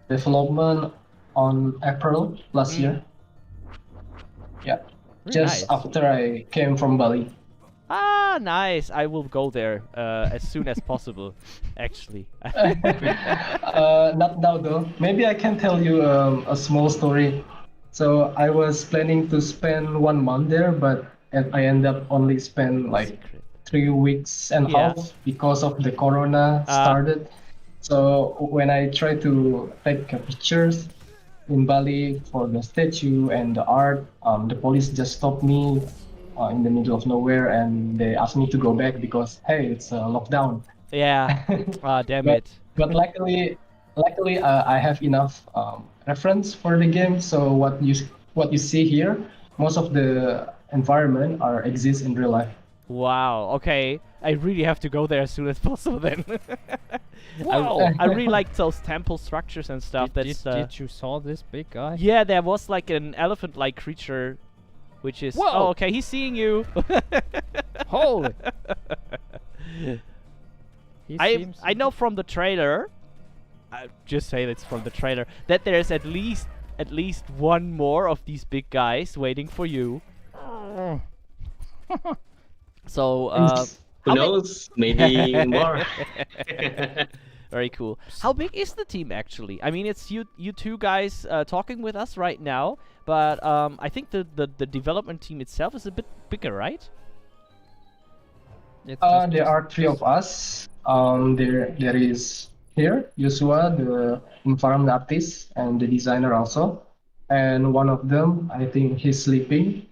Development on April last year. Yeah, Very just nice. after I came from Bali. Ah, nice. I will go there as soon as possible, actually. Not now though. Maybe I can tell you a small story. So I was planning to spend 1 month there, but I end up only spend like Secret. 3 weeks and a Yeah. half because of the corona started. So when I try to take pictures in Bali for the statue and the art, the police just stopped me in the middle of nowhere and they asked me to go back because hey, it's a lockdown. Yeah. Ah, damn But, it. but luckily, I have enough reference for the game. So what you see here, most of the environment are exists in real life. Wow. Okay. I really have to go there as soon as possible then. Wow. I really like those temple structures and stuff. Did you saw this big guy? Yeah, there was like an elephant-like creature, which is. Whoa. Oh, okay. He's seeing you. Holy. He I seems know from the trailer. I just say it's from the trailer that there's at least one more of these big guys waiting for you. So Who how big- knows? Maybe more. Very cool. How big is the team actually? I mean, it's you two guys talking with us right now, but I think the development team itself is a bit bigger, right? It's There are three of us. There is here Joshua, the environment artist, and the designer also. And one of them, I think he's sleeping.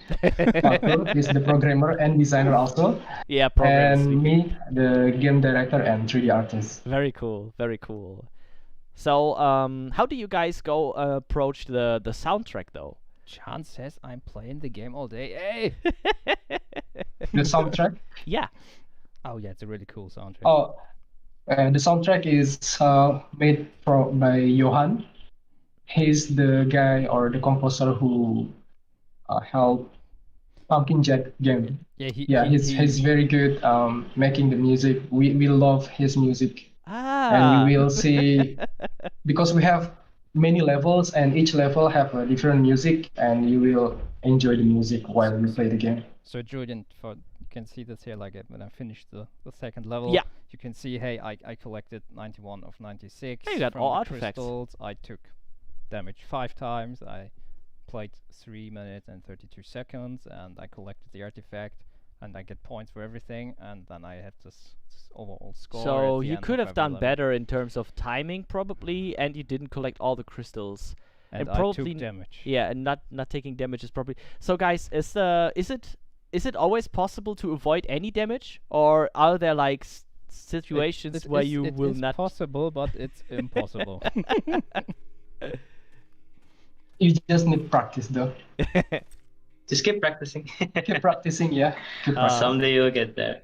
Arthur is the programmer and designer also. Yeah, program And sleeping. me, the game director and 3D artist. Very cool, very cool. So, how do you guys go approach the soundtrack though? Chan says I'm playing the game all day. Hey. The soundtrack. Yeah. Oh yeah, it's a really cool soundtrack. Oh, the soundtrack is made by Johan. He's the guy or the composer who helped Pumpkin Jack game. Yeah, He's very good making the music. We love his music, and we will see because we have many levels, and each level have a different music, and you will enjoy the music while you play the game. So Julian, you can see this here, like when I finished the second level. Yeah. You can see, hey, I collected 91 of 96. Hey, you got from all the artifacts. crystals. I took damage 5 times. I played 3 minutes and 32 seconds, and I collected the artifact, and I get points for everything, and then I have this overall score. So at the you end could of have every done level. better in terms of timing probably, and you didn't collect all the crystals. And and I probably took damage. Yeah, and not taking damage is probably. So guys, is it always possible to avoid any damage, or are there like situations where you will not? It's possible, but it's impossible. You just need practice though. Just keep practicing. Keep practicing, yeah. Keep practicing. Someday you'll get there.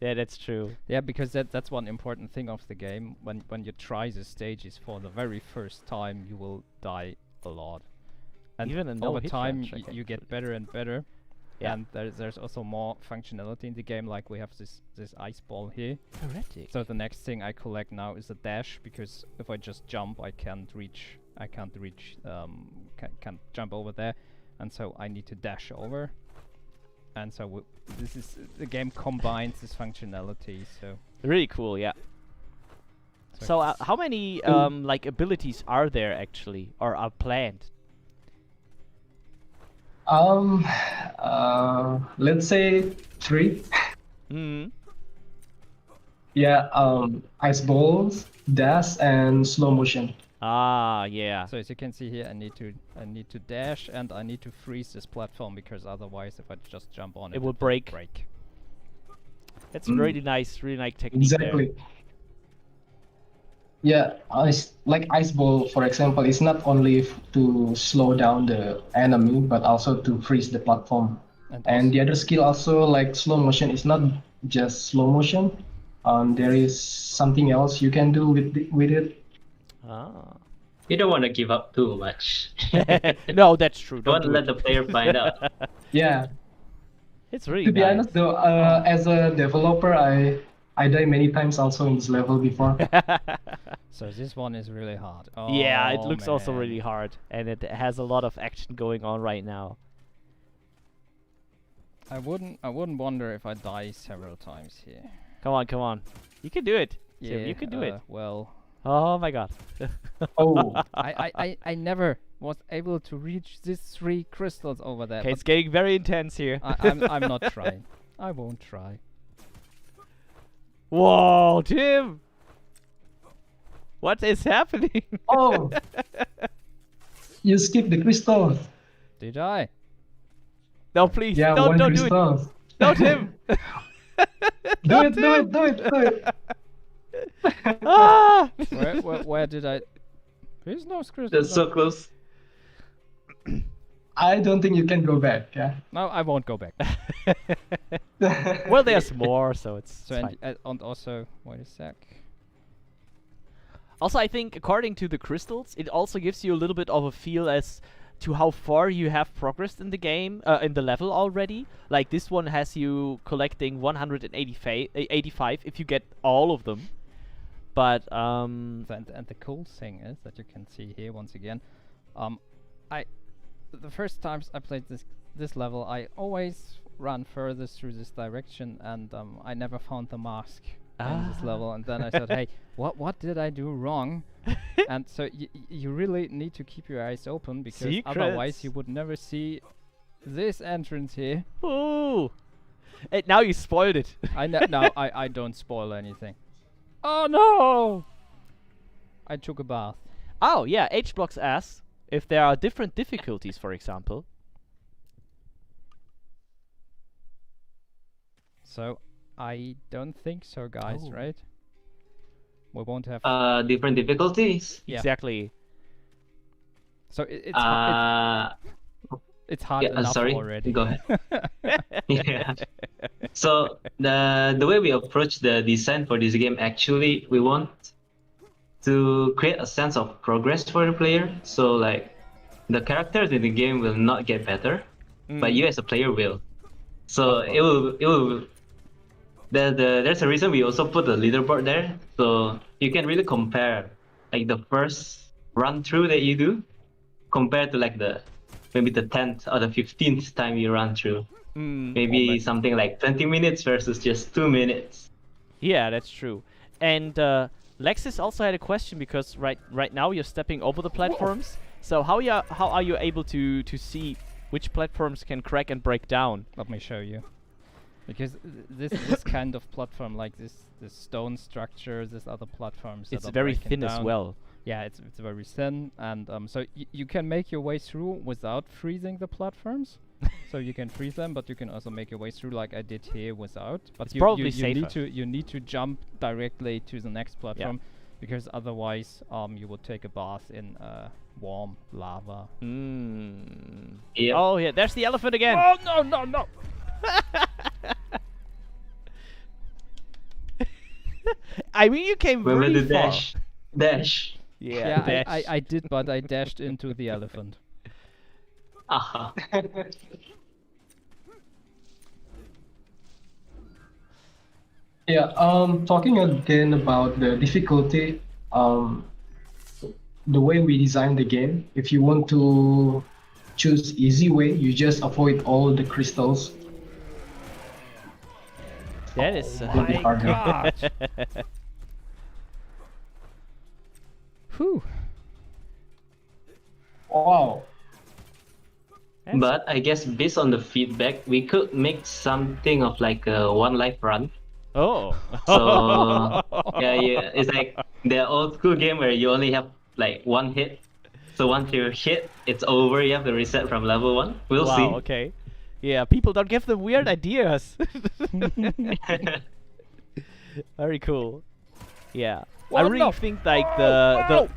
Yeah, that's true. Yeah, because that's one important thing of the game. When you try the stages for the very first time, you will die a lot. And Even a no over hit time, range, I can you get put it. better and better. Yeah. And there's also more functionality in the game. Like we have this ice ball here. Heretic. So the next thing I collect now is a dash, because if I just jump, I can't reach. Can't jump over there, and so I need to dash over. And so this is the game combines this functionality. So Really cool, yeah. So how many like abilities are there actually, or are planned? Let's say 3. Hmm. Yeah, ice balls, dash, and slow motion. Ah, yeah. So as you can see here, I need to dash, and I need to freeze this platform, because otherwise, if I just jump on it, It will break. That's really nice technique Exactly. there. Yeah, ice ball, for example, is not only to slow down the enemy, but also to freeze the platform. And the other skill also, like slow motion, is not just slow motion. There is something else you can do with it. Ah. You don't want to give up too much. No, that's true. Don't do let it. the player find out. Yeah. It's really To be nice. honest, though, as a developer, I die many times also in this level before. So this one is really hard. Yeah, it Oh, looks also man. really hard, and it has a lot of action going on right now. I wouldn't wonder if I die several times here. Come on, come on. You can do it. Yeah, Tim, you can do it. Well, Oh my god. Oh, I never was able to reach these 3 crystals over there. Okay, but it's getting very intense here. I'm not trying. I won't try. Whoa, Tim! What is happening? oh! You skipped the crystals. Did I? No, please, Yeah, don't one do it. crystal. No, Tim! Do it, do it, do it, do it. Ah! Where did I? There's no crystal. That's so close. I don't think you can go back. Yeah. No, I won't go back. Well, there's more, so it's So fine. and also, wait a sec. Also, I think according to the crystals, it also gives you a little bit of a feel as to how far you have progressed in the game, in the level already. Like this one has you collecting 185 if you get all of them. But And the cool thing is that you can see here once again, the first times I played this level, I always ran furthest through this direction, and I never found the mask in this level. And then I said, hey, what did I do wrong? And so you really need to keep your eyes open, because otherwise Secrets. you would never see this entrance here. ooh, and now you spoiled it. No, I don't spoil anything. Oh no! I took a bath. Oh yeah, H blocks asks if there are different difficulties, for example. So I don't think so, guys. Oh. Right? We won't have. Different difficulties. Yeah. Exactly. So it's Uh, hard yeah, enough sorry. already. Go ahead. Yeah. So the way we approach the design for this game, actually, we want to create a sense of progress for the player. So like, the characters in the game will not get better, but you as a player will. So it will. There's a reason we also put the leaderboard there, so you can really compare like the first run through that you do compared to like maybe the 10th or the 15th time you run through. Maybe something like 20 minutes versus just 2 minutes. Yeah, that's true. And Lexis also had a question, because right now you're stepping over the platforms. So how are you able to see which platforms can crack and break down? Let me show you. Because this kind of platform, like this stone structure, this other platforms, that It's are very breaking thin as down. well. Yeah, it's very thin, and so you can make your way through without freezing the platforms. So you can freeze them, but you can also make your way through, like I did here, without. But It's you probably you need to jump directly to the next platform, because otherwise you would take a bath in warm lava. Yep. Oh yeah, there's the elephant again. Oh no no no! I mean, you came Remember really the far. dash. Yeah, Yeah, dash. I did, but I dashed into the elephant. Aha. Yeah, talking again about the difficulty, the way we design the game, if you want to choose easy way, you just avoid all the crystals. That is Will be harder. God. Whew. Wow. But I guess based on the feedback, we could make something of like a one life run. Oh. So yeah, it's like the old school game where you only have like one hit. So once you hit, it's over. You have to reset from level 1. We'll Wow, see. okay. Yeah, people don't give them weird ideas. Very cool. Yeah. I Well, really no. think like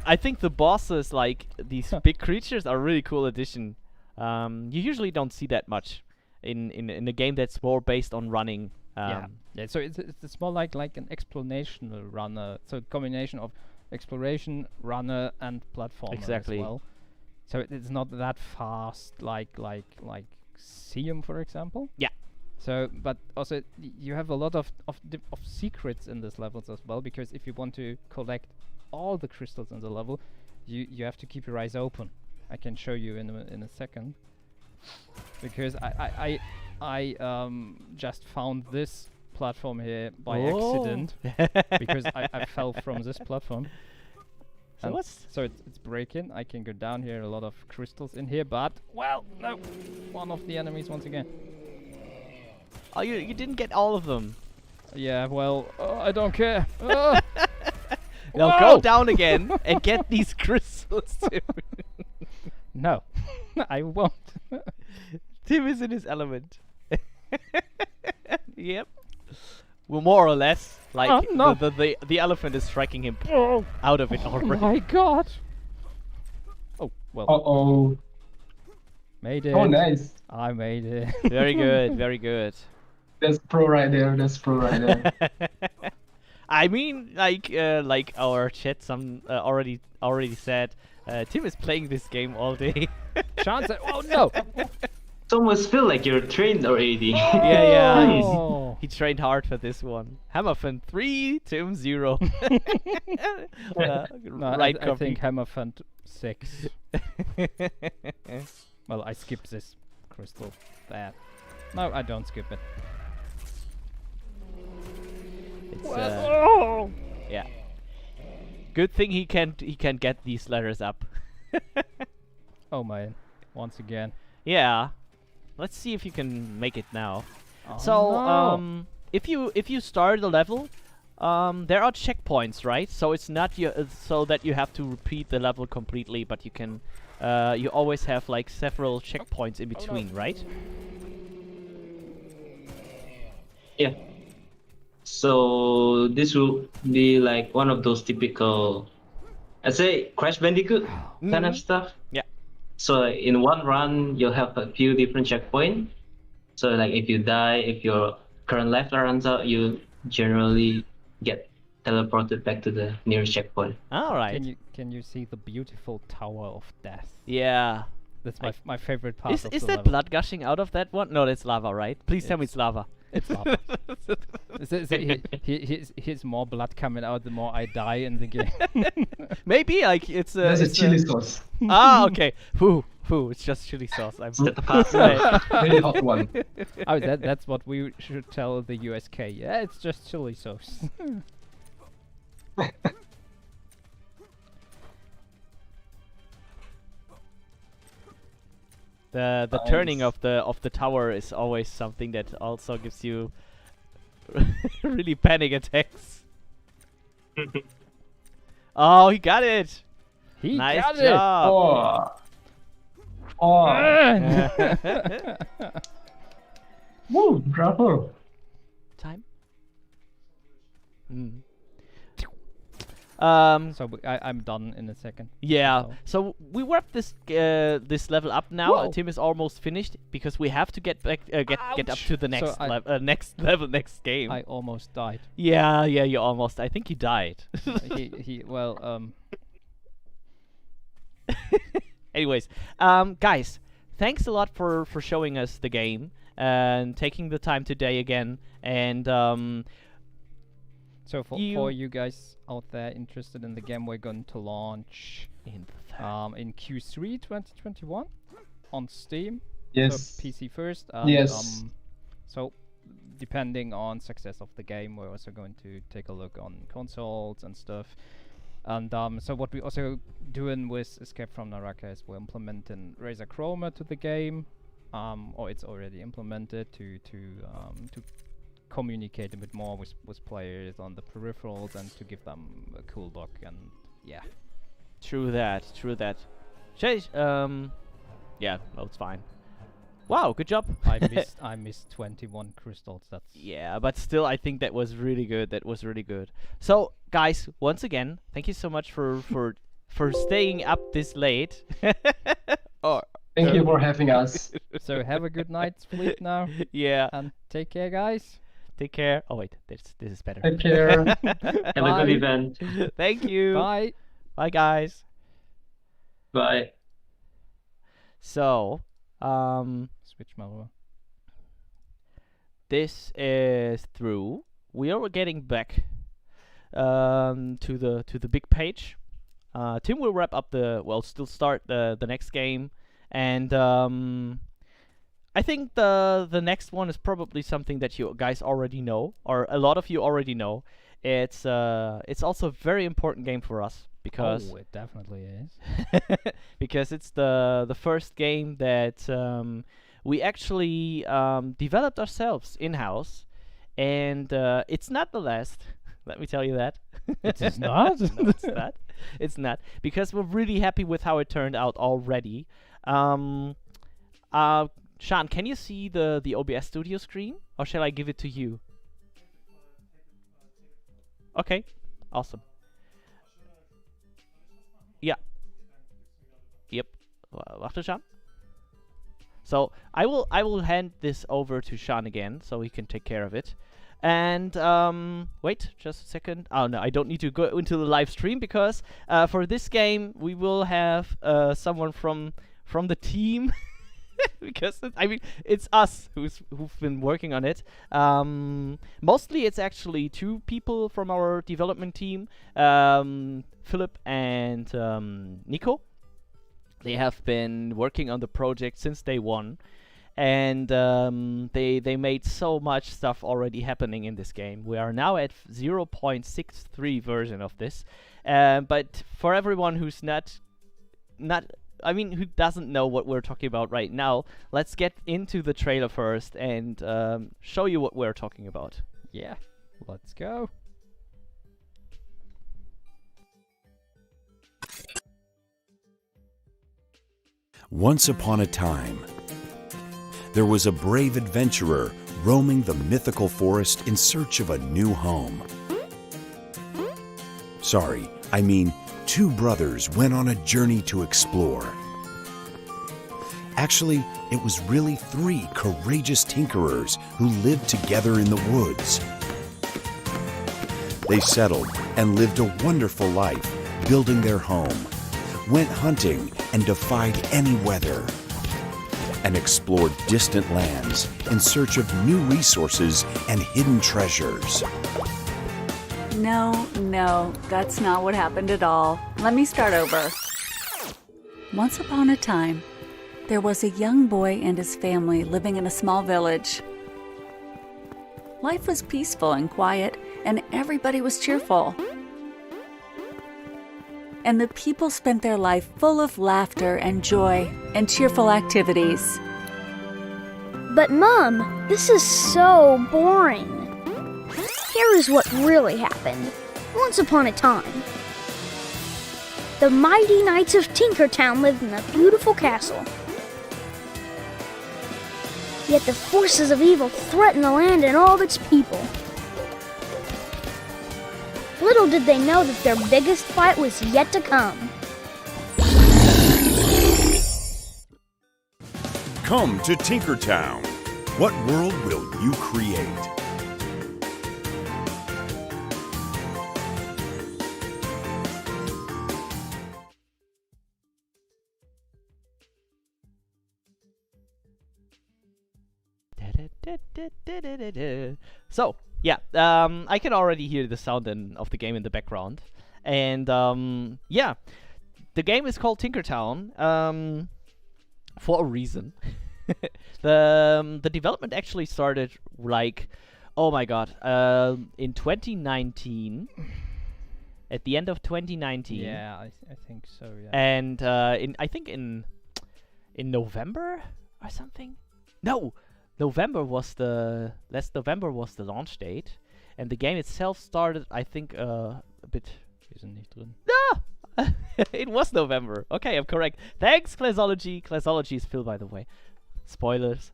I think the bosses, like these big creatures, are really cool addition. You usually don't see that much in a game that's more based on running. Yeah. So it's more like an explorational runner. So combination of exploration, runner, and platformer Exactly. as well. So it's not that fast like Seum, for example. Yeah. So, but also you have a lot of secrets in this levels as well, because if you want to collect all the crystals in the level, you have to keep your eyes open. I can show you in a second, because I just found this platform here by accident, because I fell from this platform. So And what's so it's breaking. I can go down here. A lot of crystals in here, but well, no, one of the enemies once again. Oh, you didn't get all of them. Yeah, well, I don't care. Now Whoa! go down again and get these crystals, Tim. No, I won't. Tim is in his element. Yep. Well, more or less. Like no. the elephant is striking him Oh, out of it oh already. my god. Oh, well, Uh-oh. made it. Oh, nice. I made it. Very good, very good. That's pro right there. That's pro right there. I mean, like our chat already said, Tim is playing this game all day. Chance. Oh no. It almost feel like you're trained already. Yeah. Oh. He trained hard for this one. Hammerfan 3, Tim 0. No, Right I think Hammerfant 6. Well, I skipped this crystal. There. No, I don't skip it. It's, Oh. yeah. Good thing he can get these letters up. Oh man, once again. Yeah. Let's see if you can make it now. Oh, So, no. if you start the level, there are checkpoints, right? So it's not so that you have to repeat the level completely, but you can you always have like several checkpoints in between, right? Yeah. So this will be like one of those typical, I'd say, Crash Bandicoot kind of stuff. Yeah. So like, in one run, you'll have a few different checkpoints. So like if you die, if your current life runs out, you generally get teleported back to the nearest checkpoint. All right. Can you see the beautiful Tower of Death? Yeah. That's my favorite part Is of is the that level. blood gushing out of that one? No, that's lava, right? Please tell me it's lava. It's lava. Here's more blood coming out the more I die in the game. Maybe like it's There's a it's chili sauce. Ah, okay. Whew, it's just chili sauce. I'm Set the pass. right. Very hot one. Oh, that's what we should tell the USK. Yeah, it's just chili sauce. The turning of the tower is always something that also gives you really panic attacks. Oh, he got it! He Nice got job! Oh. it. Woo, bravo. Time. So I'm done in a second. Yeah. So- So we wrap this this level up now. Whoa. Tim is almost finished because we have to get back get up Ouch. to the So next I- next level, next game. I almost died. Yeah, you almost. I think you died. Well, Anyways, guys, thanks a lot for showing us the game and taking the time today again. And so for you guys out there interested in the game, we're going to launch in Q3 2021 on Steam. Yes. So PC first. And, Yes. So depending on success of the game, we're also going to take a look on consoles and stuff. And so what we're also doing with Escape from Naraka is we're implementing Razer Chroma to the game, or it's already implemented to communicate a bit more with players on the peripherals and to give them a cool look. And yeah, true that. Yeah, no, it's fine. Wow, good job. I missed 21 crystals. That's Yeah, but still, I think that was really good. So, guys, once again, thank you so much for staying up this late. Thank you for having us. so. Have a good night's sleep now, Yeah, and take care, guys. take care. Oh wait, this is better. Take care. Have a Bye. good event. Thank you. Bye. Bye, guys. Bye. So, Switch my over. this is through, we are getting back to the big page. Tim will wrap up still start the next game, and I think the next one is probably something that you guys already know, or a lot of you already know. It's also a very important game for us because it definitely is. because it's the first game that we actually developed ourselves in-house, and it's not the last. Let me tell you that. It is not? No, it's not. It's not, because we're really happy with how it turned out already. Sean, can you see the OBS Studio screen, or shall I give it to you? Okay, awesome. Yeah. Yep. Warte, Sean. So I will hand this over to Sean again, so he can take care of it. And wait, just a second. Oh no, I don't need to go into the live stream, because for this game we will have someone from the team. Because it's us who've been working on it. Mostly it's actually two people from our development team, Philip and Nico. They have been working on the project since day one, and they made so much stuff already happening in this game. We are now at 0.63 version of this, but for everyone who's who doesn't know what we're talking about right now, let's get into the trailer first and show you what we're talking about. Yeah, let's go. Once upon a time, there was a brave adventurer roaming the mythical forest in search of a new home. Sorry, I mean, two brothers went on a journey to explore. Actually, it was really three courageous tinkerers who lived together in the woods. They settled and lived a wonderful life, building their home, went hunting and defied any weather, and explored distant lands in search of new resources and hidden treasures. No, that's not what happened at all. Let me start over. Once upon a time, there was a young boy and his family living in a small village. Life was peaceful and quiet, and everybody was cheerful. And the people spent their life full of laughter and joy and cheerful activities. But Mom, this is so boring. Here is what really happened. Once upon a time, the mighty knights of Tinkertown lived in a beautiful castle. Yet the forces of evil threatened the land and all of its people. Little did they know that their biggest fight was yet to come. Come to Tinkertown. What world will you create? So, yeah, I can already hear the sound of the game in the background. And, yeah, the game is called Tinkertown for a reason. The development actually started, like, oh my god, in 2019. At the end of 2019. Yeah, I think so, yeah. And I think in November or something? No! last November was the launch date, and the game itself started, I think, a bit. No, it was November. Okay, I'm correct. Thanks, Classology. Classology is Phil, by the way. Spoilers.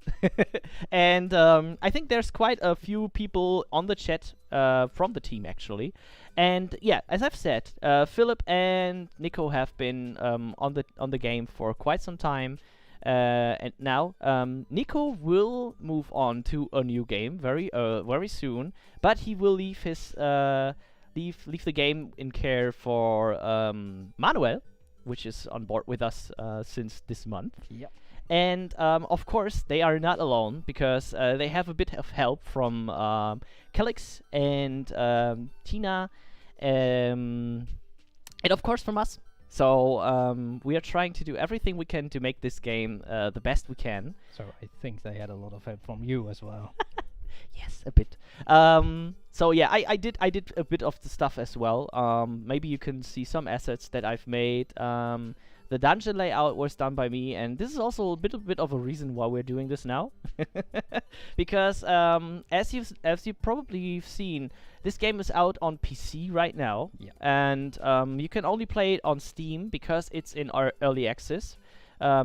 And I think there's quite a few people on the chat from the team, actually. And yeah, as I've said, Philip and Nico have been on the game for quite some time. And now Nico will move on to a new game very soon, but he will leave his leave the game in care for Manuel, which is on board with us since this month. Yep. And of course, they are not alone because they have a bit of help from Kelix and Tina, and of course from us. So we are trying to do everything we can to make this game the best we can. So I think they had a lot of help from you as well. Yes, a bit. So yeah, I did a bit of the stuff as well. Maybe you can see some assets that I've made. The dungeon layout was done by me, and this is also a bit of a reason why we're doing this now. Because as you probably seen, this game is out on PC right now, Yeah. and you can only play it on Steam because it's in our early access.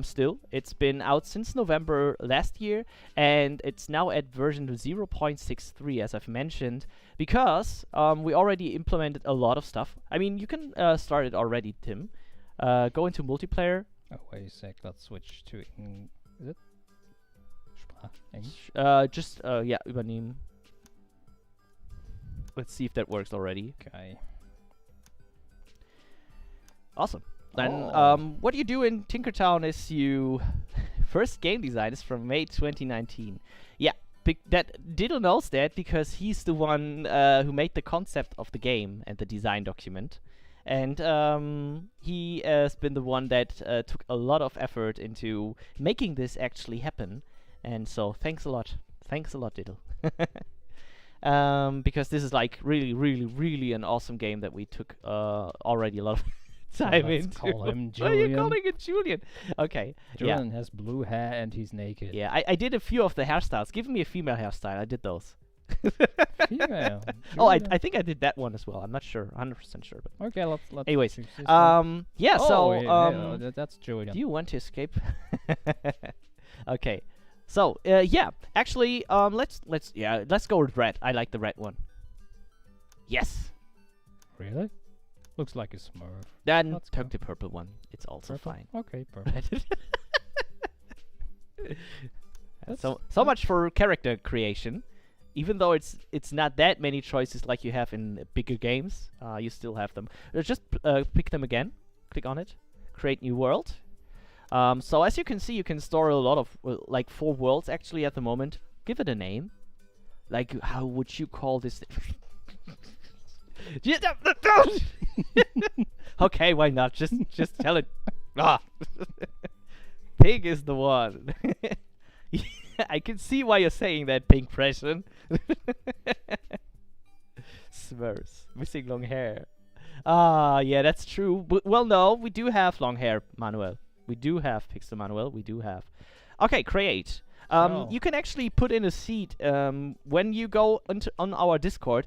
Still, it's been out since November last year, and it's now at version 0.63, as I've mentioned, because we already implemented a lot of stuff. I mean, you can start it already, Tim. Go into multiplayer. Oh, wait a sec, let's switch to is it? English? Yeah, übernehmen. Let's see if that works already. Okay. Awesome. Then, Oh. what you do in Tinkertown is you... First game design is from May 2019. Yeah, that Diddle knows that because he's the one who made the concept of the game and the design document. And he has been the one that took a lot of effort into making this actually happen. And so, thanks a lot. Thanks a lot, Diddle. Because this is like really an awesome game that we took already a lot of time Let's into. call him Why are you Julian. calling it Julian? Okay. Julian has blue hair and he's naked. Yeah, I did a few of the hairstyles. Give me a female hairstyle. I did those. Female. Oh, I Julian. think I did that one as well. I'm not sure, 100% sure. But Okay, let's anyways, choose this one. yeah. Oh, So yeah, that's Julian. do you want to escape? Okay. So yeah, actually, let's go with red. I like the red one. Yes. Really? Looks like a Smurf. Then Let's take go. the purple one. It's also Purple? fine. Okay, perfect. So much for character creation. Even though it's not that many choices like you have in bigger games, you still have them. Just pick them again. Click on it. Create new world. So as you can see, you can store a lot of like 4 worlds actually at the moment. Give it a name. Like, how would you call this? Okay, why not? Just tell it. Ah, Pig is the one. I can see why you're saying that, Pink Pression. Smurfs. Missing long hair. Ah, yeah, that's true. Well, no, we do have long hair, Manuel. We do have Pixel Manuel. We do have. Okay, create. You can actually put in a seed when you go on our Discord.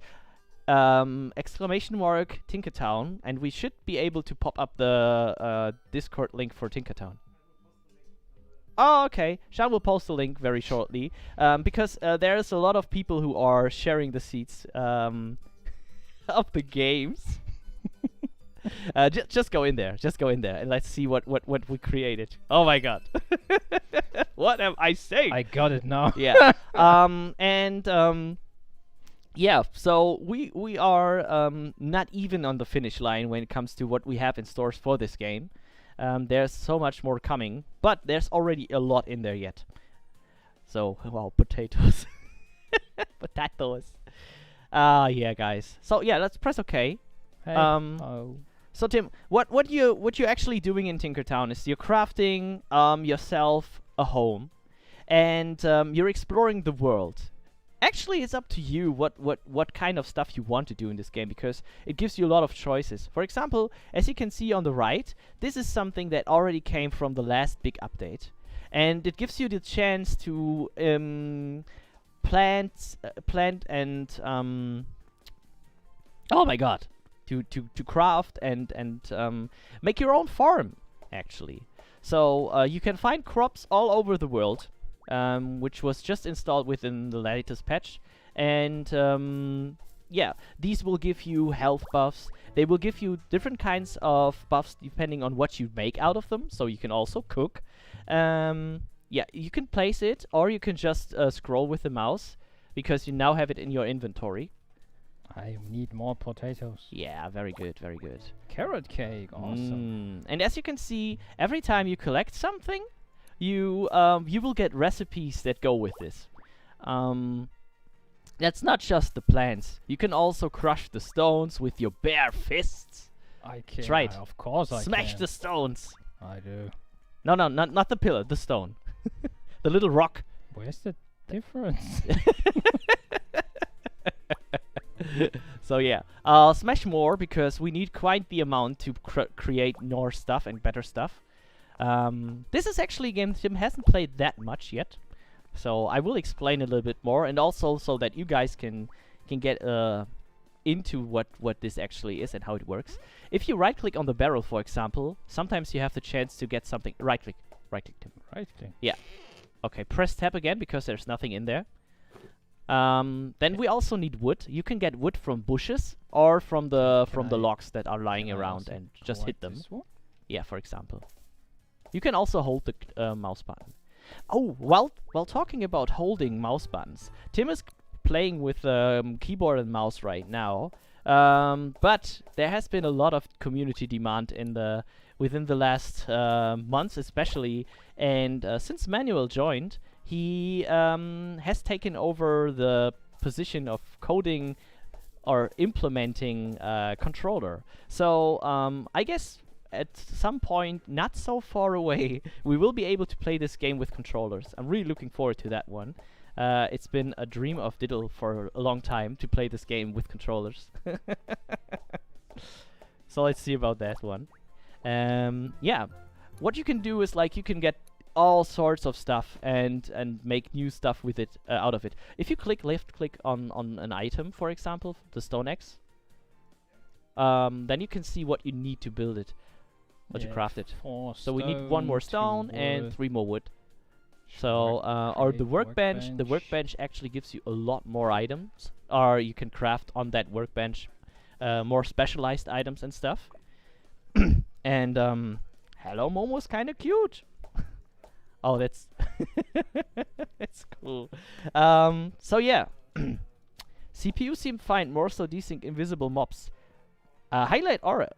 Exclamation mark Tinkertown, and we should be able to pop up the Discord link for Tinkertown. Oh, okay. Sean will post the link very shortly, because there's a lot of people who are sharing the seeds of the games. Just go in there. Just go in there, and let's see what we created. Oh my god. What am I saying? I got it now. Yeah. Yeah, so we are not even on the finish line when it comes to what we have in stores for this game. There's so much more coming, but there's already a lot in there yet. So, wow, potatoes. Potatoes. Yeah, guys. So yeah, let's press OK. Hey. So Tim, what you're actually doing in Tinkertown is you're crafting yourself a home, and you're exploring the world. Actually, it's up to you what kind of stuff you want to do in this game, because it gives you a lot of choices. For example, as you can see on the right, this is something that already came from the last big update, and it gives you the chance to plant and oh my god, to craft and make your own farm actually. So you can find crops all over the world. Which was just installed within the latest patch, and yeah, these will give you health buffs. They will give you different kinds of buffs depending on what you make out of them, so you can also cook. Yeah, you can place it, or you can just scroll with the mouse, because you now have it in your inventory. I need more potatoes. Yeah, very good, very good. Carrot cake, awesome. And as you can see, every time you collect something, you will get recipes that go with this. That's not just the plants. You can also crush the stones with your bare fists. I can. That's right. Of course I Smash can. the stones. I do. No, not the pillar, the stone. The little rock. Where's the difference? So yeah, smash more because we need quite the amount to create more stuff and better stuff. This is actually a game Tim hasn't played that much yet, so I will explain a little bit more, and also so that you guys can get into what this actually is and how it works. If you right-click on the barrel, for example, sometimes you have the chance to get something. Right-click, Tim. Right thing. Yeah. Okay, press tab again because there's nothing in there. Then we also need wood. You can get wood from bushes or from the logs that are lying around and just hit them. This one? Yeah, for example. You can also hold the mouse button. Oh, while talking about holding mouse buttons, Tim is playing with keyboard and mouse right now. But there has been a lot of community demand within the last months, especially, and since Manuel joined, he has taken over the position of coding or implementing controller. So I guess at some point, not so far away, we will be able to play this game with controllers. I'm really looking forward to that one. It's been a dream of Diddle for a long time to play this game with controllers. So let's see about that one. Yeah, what you can do is you can get all sorts of stuff and make new stuff with it out of it. If you left click on an item, for example, the stone axe, then you can see what you need to build it, what you craft it. So we need 1 more stone and 3 more wood. So or the workbench. The workbench actually gives you a lot more items, or you can craft on that workbench more specialized items and stuff. And hello, Momo's kind of cute. Oh, that's that's cool. So yeah, CPU seem fine. More so desync invisible mobs. Highlight aura.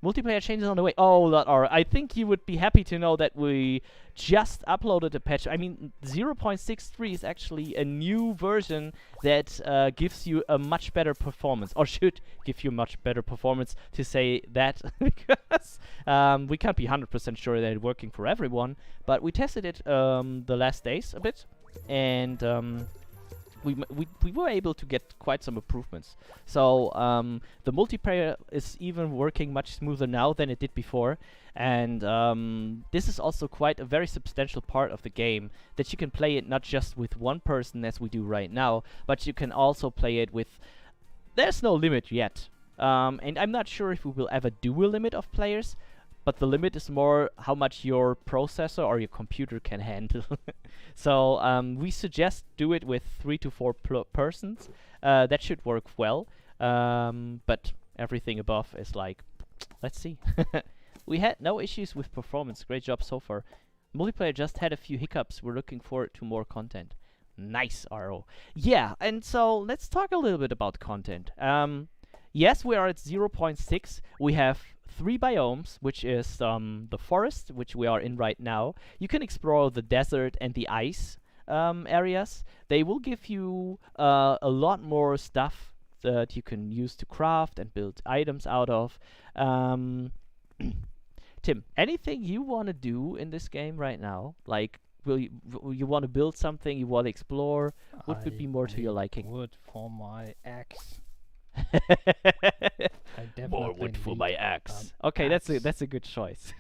Multiplayer changes on the way. Oh, that aura. I think you would be happy to know that we just uploaded a patch. I mean, 0.63 is actually a new version that gives you a much better performance, or should give you much better performance, to say that, because we can't be 100% sure that it's working for everyone, but we tested it the last days a bit, and we were able to get quite some improvements. So the multiplayer is even working much smoother now than it did before, and this is also quite a very substantial part of the game, that you can play it not just with one person as we do right now, but you can also play it with... There's no limit yet, and I'm not sure if we will ever do a limit of players, but the limit is more how much your processor or your computer can handle. So we suggest do it with 3 to 4 persons. That should work well. But everything above is let's see. We had no issues with performance. Great job so far. Multiplayer just had a few hiccups. We're looking forward to more content. Nice, RO. Yeah, and so let's talk a little bit about content. Yes, we are at 0.6. We have 3 biomes, which is the forest, which we are in right now. You can explore the desert and the ice areas. They will give you a lot more stuff that you can use to craft and build items out of. Tim, anything you want to do in this game right now? Will you want to build something? You want to explore? What would be more to your liking? Wood for my axe. More wood for my axe. Okay, axe. that's a good choice.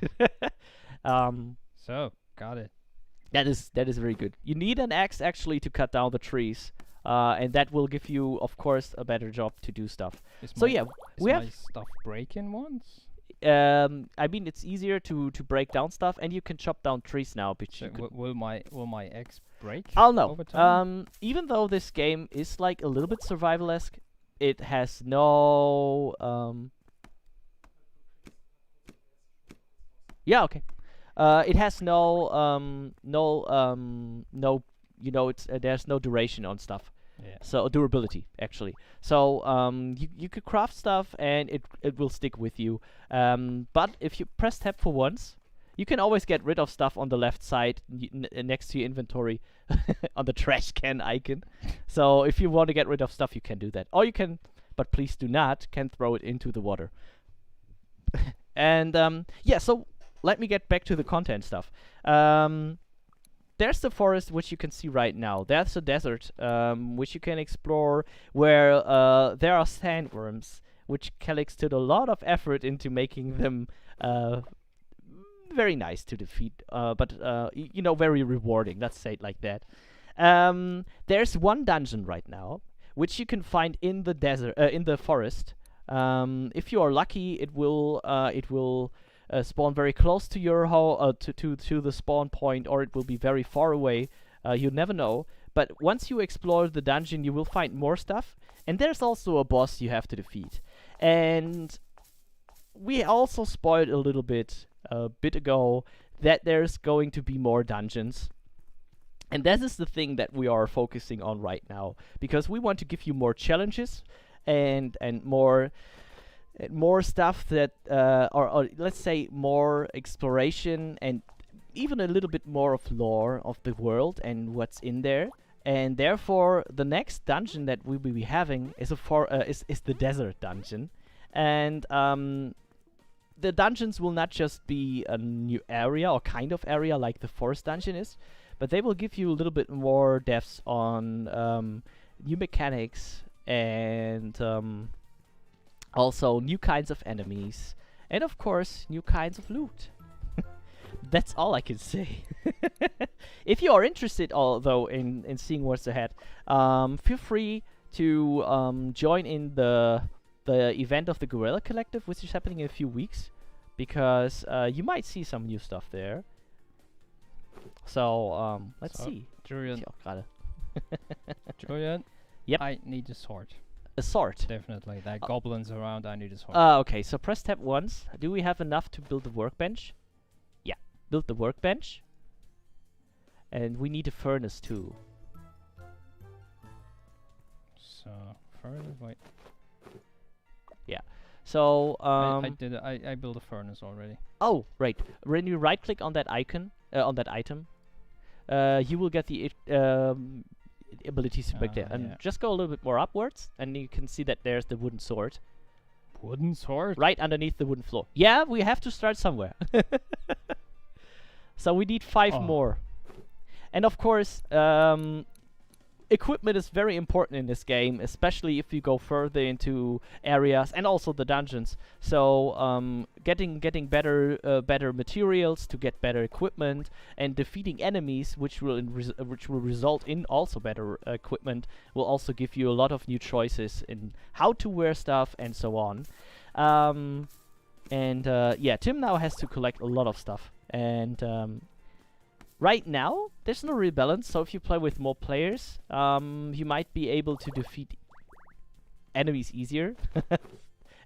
So got it. That is very good. You need an axe actually to cut down the trees, and that will give you, of course, a better job to do stuff. So yeah, we have my stuff breaking once. I mean, it's easier to break down stuff, and you can chop down trees now. But So will my axe break? I'll know. over time? Even though this game is a little bit survival-esque, it has no yeah, okay. It has no there's no duration on stuff. Yeah. So durability, actually. So you could craft stuff and it will stick with you. But if you press tab for once, You can always get rid of stuff on the left side next to your inventory on the trash can icon. So if you want to get rid of stuff, you can do that. Or you can, but please do not, can throw it into the water. And yeah, so let me get back to the content stuff. There's the forest, which you can see right now. There's a desert, which you can explore, where there are sandworms, which Calyx took a lot of effort into making them very nice to defeat, but you know, very rewarding. Let's say it like that. There's one dungeon right now, which you can find in the desert, in the forest. If you are lucky, it will spawn very close to your to the spawn point, or it will be very far away. You never know. But once you explore the dungeon, you will find more stuff. And there's also a boss you have to defeat. And we also spoiled a little bit a bit ago that there's going to be more dungeons. And this is the thing that we are focusing on right now, because we want to give you more challenges and more stuff that or let's say more exploration and even a little bit more of lore of the world and what's in there. And therefore the next dungeon that we will be having is the desert dungeon. And the dungeons will not just be a new area or kind of area like the forest dungeon is, but they will give you a little bit more depths on new mechanics and also new kinds of enemies, and of course new kinds of loot. That's all I can say. If you are interested, although, in seeing what's ahead, feel free to join in the event of the Guerrilla Collective, which is happening in a few weeks, because you might see some new stuff there. So let's see. Julian. Julian. Yep. I need a sword. A sword? Definitely. There are goblins around, I need a sword. Okay, so press tab once. Do we have enough to build the workbench? Yeah, build the workbench. And we need a furnace too. So, furnace, wait. Yeah. So, I built a furnace already. Oh, right. When you right click on that icon, on that item, you will get the abilities back there. And yeah. just go a little bit more upwards, and you can see that there's the wooden sword. Wooden sword? Right underneath the wooden floor. Yeah, we have to start somewhere. So we need 5 more. And of course, equipment is very important in this game, especially if you go further into areas and also the dungeons. So getting better materials to get better equipment, and defeating enemies, which will result in also better equipment, will also give you a lot of new choices in how to wear stuff and so on. Yeah, Tim now has to collect a lot of stuff, and right now, there's no real balance, so if you play with more players, you might be able to defeat enemies easier.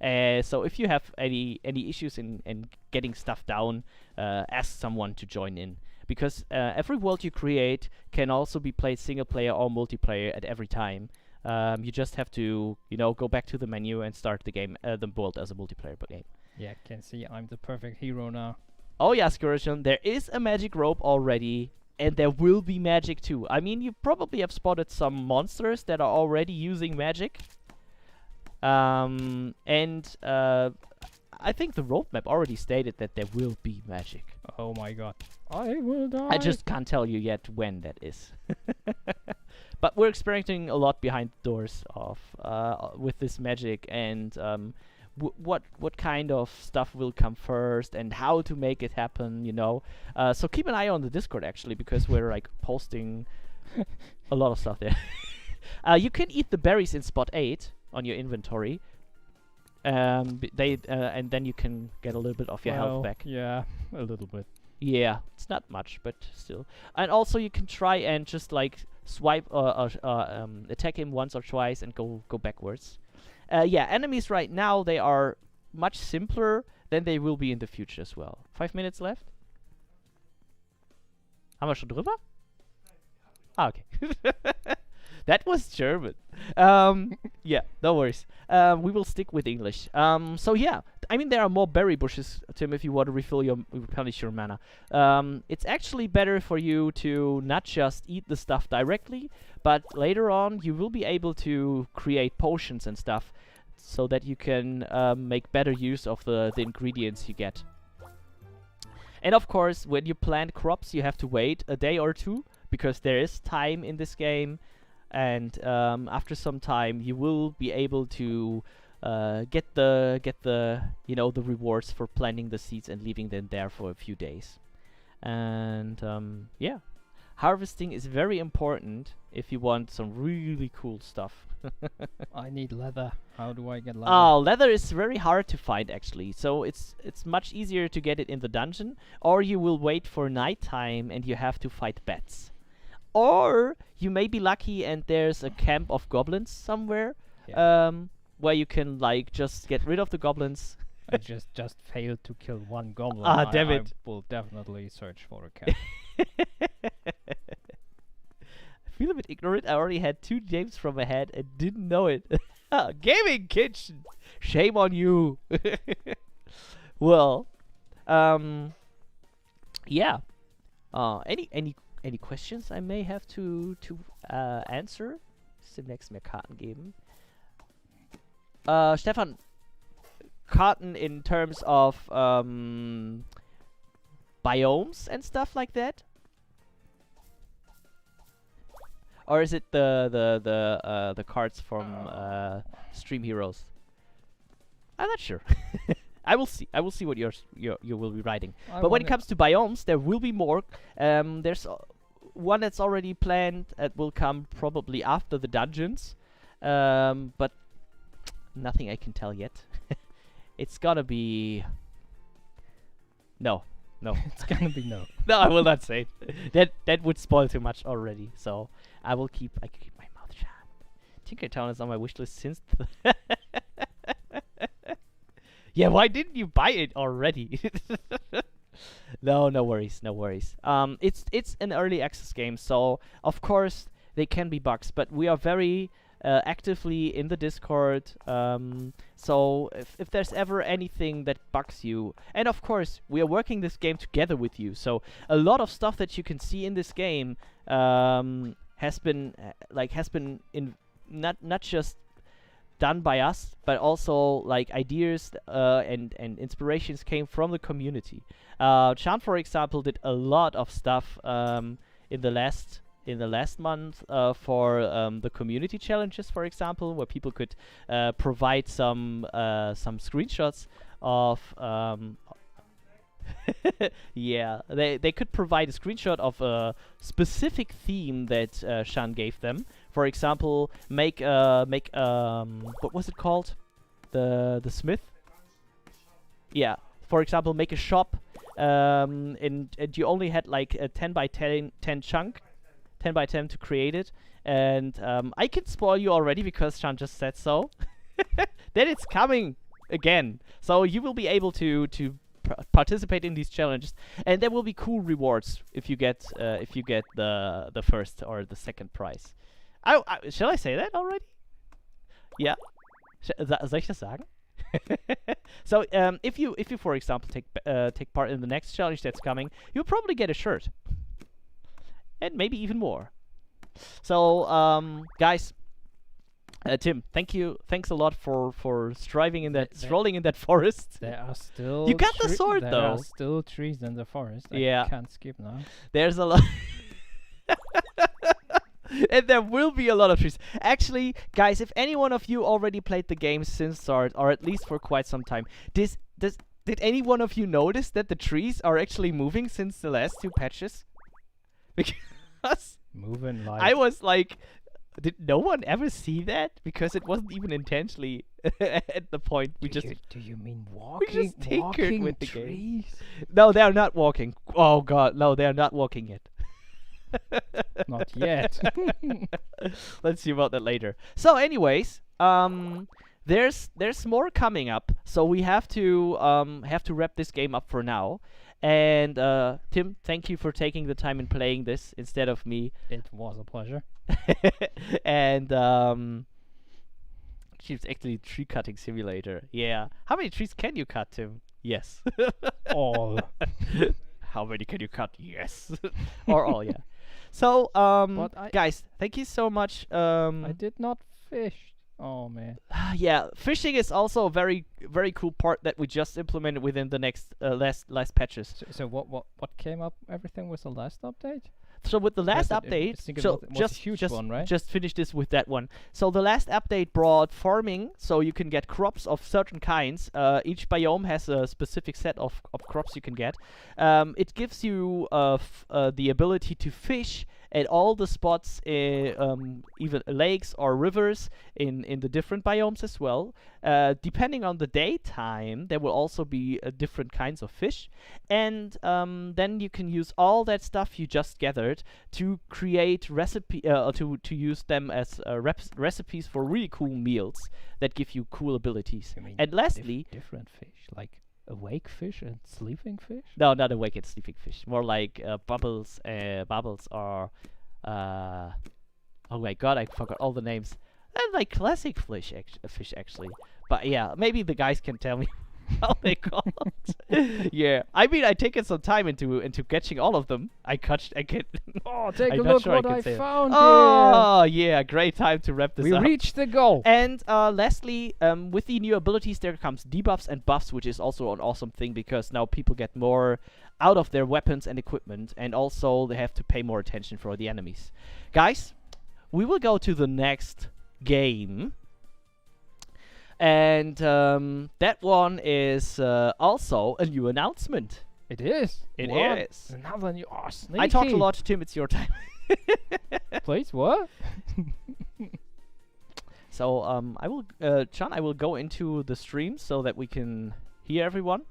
So if you have any issues in getting stuff down, ask someone to join in. Because every world you create can also be played single player or multiplayer at every time. You just have to, go back to the menu and start the game, the world as a multiplayer game. Yeah, can see I'm the perfect hero now. Oh yeah, Scourgeon, there is a magic rope already, and there will be magic too. I mean, you probably have spotted some monsters that are already using magic. I think the roadmap already stated that there will be magic. Oh my god. I will die. I just can't tell you yet when that is. But we're experimenting a lot behind the doors of with this magic, and what kind of stuff will come first and how to make it happen, so keep an eye on the Discord actually, because we're like posting a lot of stuff there. You can eat the berries in spot 8 on your inventory, and then you can get a little bit of your health back. Yeah, a little bit. Yeah, it's not much, but still. And also you can try and just like swipe attack him once or twice and go backwards. Yeah, enemies right now, they are much simpler than they will be in the future as well. 5 minutes left? Haben wir schon drüber? Ah, okay. That was German. Yeah, no worries. We will stick with English. So yeah, I mean there are more berry bushes, Tim, if you want to replenish your mana. It's actually better for you to not just eat the stuff directly, but later on you will be able to create potions and stuff, so that you can make better use of the ingredients you get. And of course, when you plant crops, you have to wait a day or two, because there is time in this game. And after some time, you will be able to get the the rewards for planting the seeds and leaving them there for a few days. And yeah, harvesting is very important if you want some really cool stuff. I need leather. How do I get leather? Oh, leather is very hard to find actually. So it's much easier to get it in the dungeon, or you will wait for nighttime and you have to fight bats. Or you may be lucky and there's a camp of goblins somewhere, where you can like just get rid of the goblins. I just failed to kill one goblin. Ah, damn it. I will definitely search for a camp. I feel a bit ignorant. I already had 2 games from ahead and didn't know it. Gaming kitchen! Shame on you! Well, yeah. Any questions I may have to answer? Demnächst mehr Karten geben. Stefan, Karten in terms of biomes and stuff like that? Or is it the cards from Stream Heroes? I'm not sure. I will see. I will see what you will be writing. But when it comes to biomes, there will be more. There's one that's already planned. It will come probably after the dungeons. But nothing I can tell yet. It's gonna be no. It's gonna be no. No, I will not say it. That would spoil too much already. So I can keep my mouth shut. Tinkertown is on my wish list since. Yeah, why didn't you buy it already? No worries. It's an early access game, so of course they can be bugs, but we are very actively in the Discord. So if there's ever anything that bugs you, and of course we are working this game together with you, so a lot of stuff that you can see in this game has been not just done by us, but also like ideas and inspirations came from the community. Chan, for example, did a lot of stuff in the last month for the community challenges, for example, where people could provide some screenshots of yeah, they could provide a screenshot of a specific theme that Shan gave them. For example, make what was it called? The smith? Yeah. For example, make a shop, and you only had like a 10 by 10 chunk, 10 by 10 to create it. And I can spoil you already because Shan just said so. Then it's coming again. So you will be able to participate in these challenges, and there will be cool rewards if you get the first or the second prize. Shall I say that already? Yeah. Soll ich das sagen? So if you for example take part in the next challenge that's coming, you'll probably get a shirt, and maybe even more. So guys, Tim, thanks a lot for strolling in that forest. There are still you got the sword though. There are still trees in the forest. Yeah, I can't skip now. There's a lot. And there will be a lot of trees. Actually, guys, if any one of you already played the game since start, or at least for quite some time, did any one of you notice that the trees are actually moving since the last 2 patches? Because moving like I was like, did no one ever see that? Because it wasn't even intentionally at the point. Do you mean walking? We just tinkered with the trees? game. No, they are not walking. Oh god, no, they are not walking yet. Not yet. Let's see about that later. So anyways, there's more coming up, so we have to wrap this game up for now. And Tim, thank you for taking the time and playing this instead of me. It was a pleasure. And it's actually tree cutting simulator. Yeah. How many trees can you cut, Tim? Yes. All. How many can you cut? Yes. Or all, yeah. So, guys, thank you so much. I did not fish. Oh man. Yeah, fishing is also a very, very cool part that we just implemented within the next last patches. So what came up? Everything was the last update. So with the last I update, think it so was a huge one, right? just finish this with that one. So the last update brought farming, so you can get crops of certain kinds. Each biome has a specific set of crops you can get. It gives you the ability to fish at all the spots, even lakes or rivers in the different biomes as well. Depending on the daytime, there will also be different kinds of fish, and then you can use all that stuff you just gathered to create to use them as recipes for really cool meals that give you cool abilities. I mean, And lastly, different fish, like awake fish and sleeping fish. no, not awake and sleeping fish, more like bubbles. Bubbles are oh my god, I forgot all the names. Like classic fish actually. But yeah, maybe the guys can tell me how they called. Yeah, I mean, I taken some time into catching all of them. I can. Oh, take I'm a not look sure I what can I say it. found here. Oh yeah, great time to wrap this We up. reached the goal. And lastly, with the new abilities, there comes debuffs and buffs, which is also an awesome thing because now people get more out of their weapons and equipment, and also they have to pay more attention for the enemies. Guys, we will go to the next game. And that one is also a new announcement. It is. It What? is. Another new. Oh, sneaky. I talked a lot, Tim. It's your time. Please, what? So I will, John. I will go into the stream so that we can hear everyone.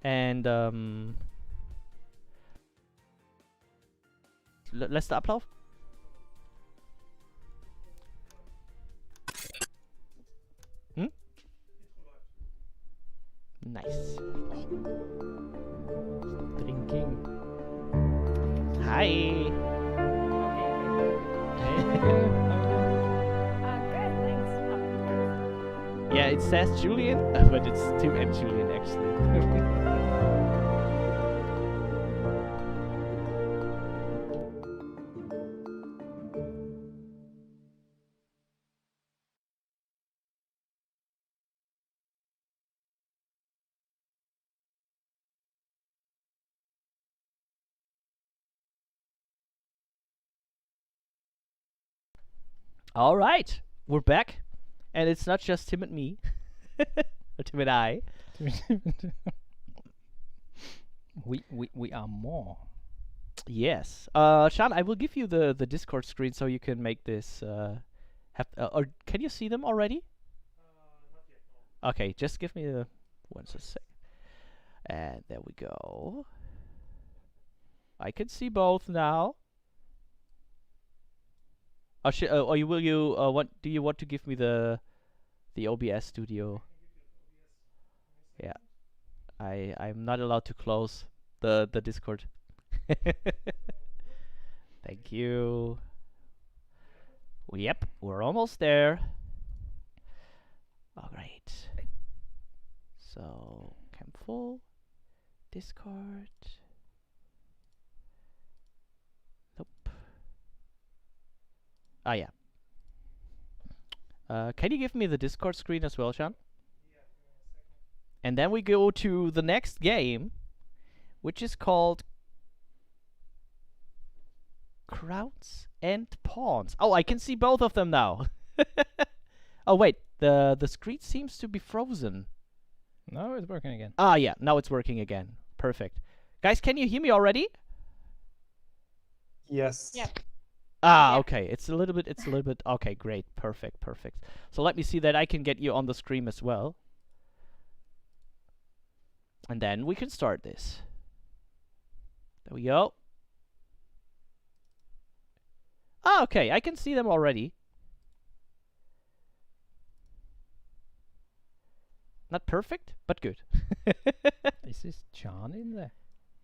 And letzter Ablauf. Nice. Drinking. Hi. Yeah, it says Julian, but it's Tim and Julian actually. All right, we're back, and it's not just Tim and me, or Tim and I. we are more. Yes. Sean, I will give you the Discord screen so you can make this. Or can you see them already? Not yet. No. Okay, just give me the 1 sec. And there we go. I can see both now. Or you will you want? Do you want to give me the OBS studio? Yeah, I'm not allowed to close the Discord. Thank you. Yep, we're almost there. All right. So cam full, Discord. Nope. Ah, yeah. Can you give me the Discord screen as well, Sean? Yeah, and then we go to the next game, which is called Crowns and Pawns. Oh, I can see both of them now. Oh, wait. The screen seems to be frozen. No, it's working again. Ah, yeah. Now it's working again. Perfect. Guys, can you hear me already? Yes. Yeah. Ah, okay. It's a little bit. Okay, great. Perfect. So let me see that I can get you on the stream as well. And then we can start this. There we go. Ah, okay. I can see them already. Not perfect, but good. Is this John in there?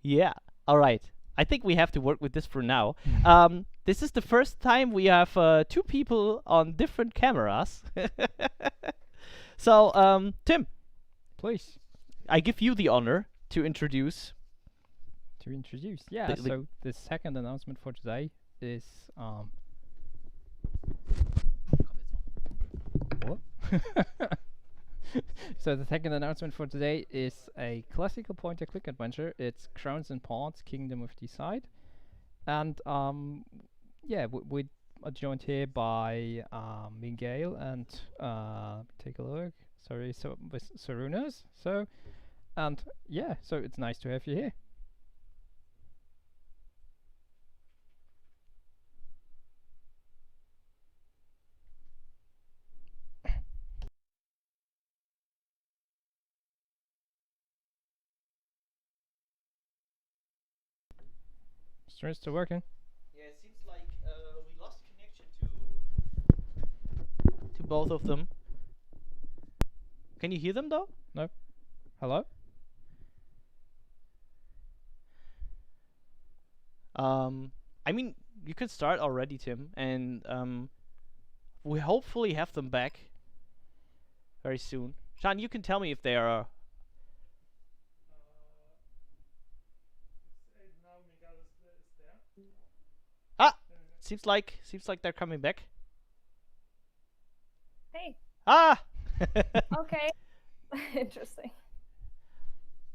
Yeah. All right. I think we have to work with this for now. This is the first time we have 2 people on different cameras. So, Tim, Please. I give you the honor to introduce. Yeah, The- so the second announcement for today is what? So the second announcement for today is a classical point-and-click adventure. It's Crowns and Pawns: Kingdom of Deceit, and yeah, we are joined here by Miguel and take a look. Sorry, so with Sarunas. So, and yeah, so it's nice to have you here. Stream's still working. Yeah, it seems like we lost connection to both of them. Can you hear them though? No. Hello. I mean, you could start already, Tim, and we hopefully have them back very soon. Sean, you can tell me if they are. Ah, seems like they're coming back. Hey. Ah. Okay. Interesting.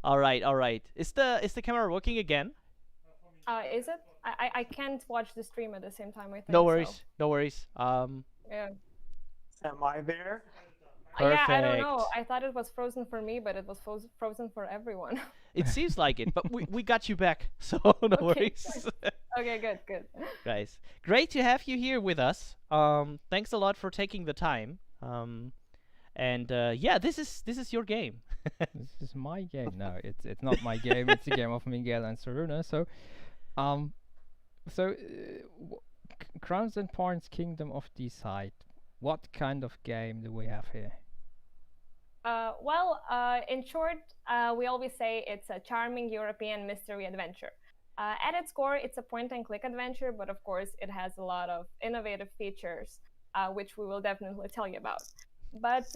All right. Is the camera working again? Is it? I can't watch the stream at the same time. I think. No worries. So. No worries. Yeah. Am I there? Yeah, I don't know. I thought it was frozen for me, but it was frozen for everyone. It seems like it, but we got you back, so no worries. Okay, good. Guys, great to have you here with us. Thanks a lot for taking the time. And yeah, this is your game. This is my game. No, it's not my game. It's the game of Miguel and Saruna. So, Crowns and Pawns: Kingdom of Deceit. What kind of game do we have here? Well, in short, we always say it's a charming European mystery adventure. At its core, it's a point-and-click adventure, but of course, it has a lot of innovative features, which we will definitely tell you about. But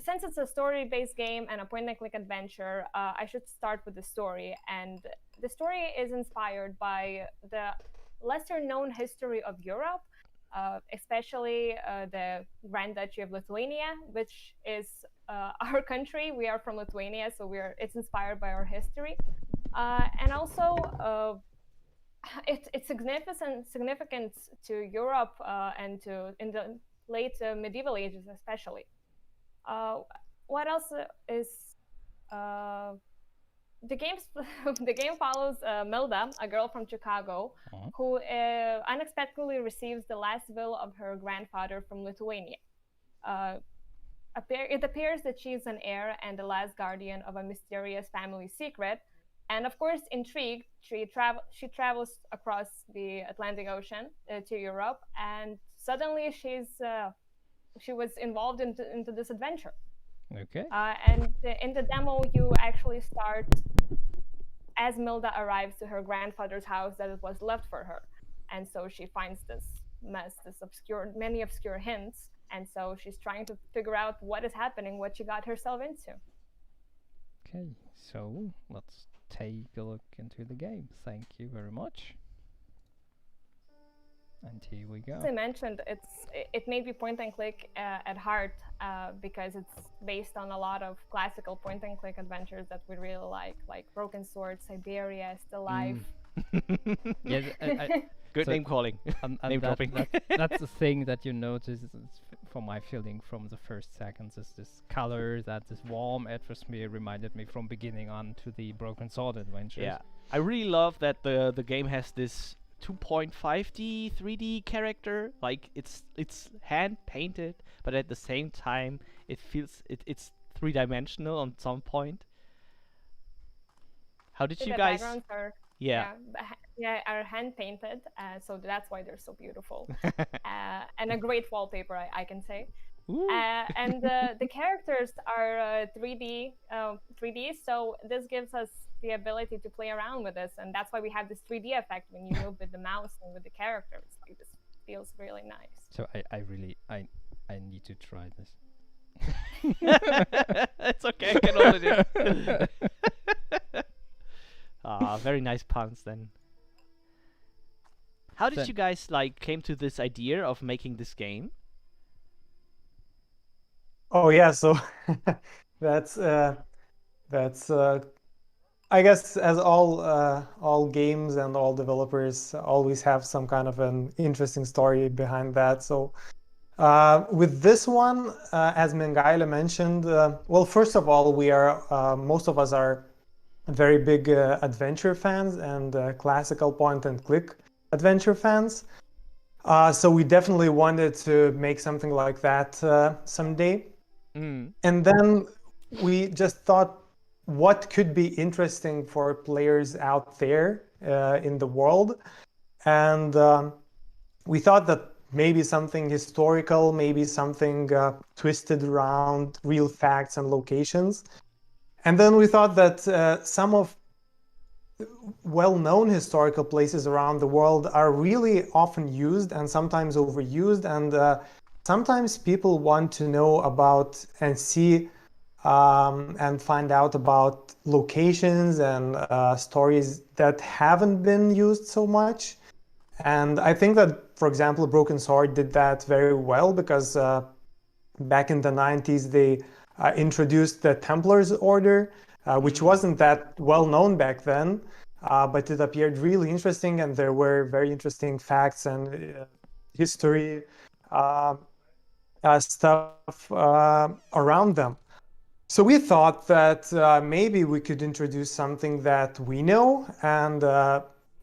since it's a story-based game and a point-and-click adventure, I should start with the story. And the story is inspired by the lesser-known history of Europe, especially the Grand Duchy of Lithuania, which is our country. We are from Lithuania, so it's inspired by our history. And also, it's significant to Europe and in the late medieval ages, especially. What else is the game follows Milda, a girl from Chicago, who unexpectedly receives the last will of her grandfather from Lithuania. It appears that she's an heir and the last guardian of a mysterious family secret. And of course, intrigued, she travels across the Atlantic Ocean to Europe, and suddenly she was involved into this adventure. Okay. And in the demo, you actually start as Milda arrives to her grandfather's house that it was left for her, and so she finds this mess, many obscure hints, and so she's trying to figure out what is happening, what she got herself into. Okay, so let's take a look into the game. Thank you very much. And here we go. As I mentioned, it may be point and click at heart because it's based on a lot of classical point and click adventures that we really like Broken Sword, Siberia, Still Life. Yeah, good name calling. Name dropping. That's the thing that you notice from my feeling from the first seconds is this color, that this warm atmosphere reminded me from beginning on to the Broken Sword adventures. Yeah, I really love that the game has this 2.5D 3D character. Like it's hand painted, but at the same time it feels it's three-dimensional on some point. How did you guys? Backgrounds are are hand painted, so that's why they're so beautiful. And a great wallpaper, I can say. And the characters are 3D, 3D. So this gives us the ability to play around with this, and that's why we have this 3D effect when you move with the mouse and with the characters. Like this feels really nice. So I need to try this. It's okay, I can hold it in. Very nice puns then. How did you guys came to this idea of making this game? Oh yeah, so that's I guess as all games and all developers always have some kind of an interesting story behind that. So with this one, as Mengaile mentioned, well, first of all, we are most of us are very big adventure fans and classical point-and-click adventure fans. So we definitely wanted to make something like that someday. And then we just thought, what could be interesting for players out there in the world? And we thought that maybe something historical, maybe something twisted around real facts and locations. And then we thought that some of well-known historical places around the world are really often used and sometimes overused, and sometimes people want to know about and see and find out about locations and stories that haven't been used so much. And I think that, for example, Broken Sword did that very well, because back in the 90s they introduced the Templars Order, which wasn't that well known back then, but it appeared really interesting, and there were very interesting facts and history stuff around them. So we thought that maybe we could introduce something that we know, and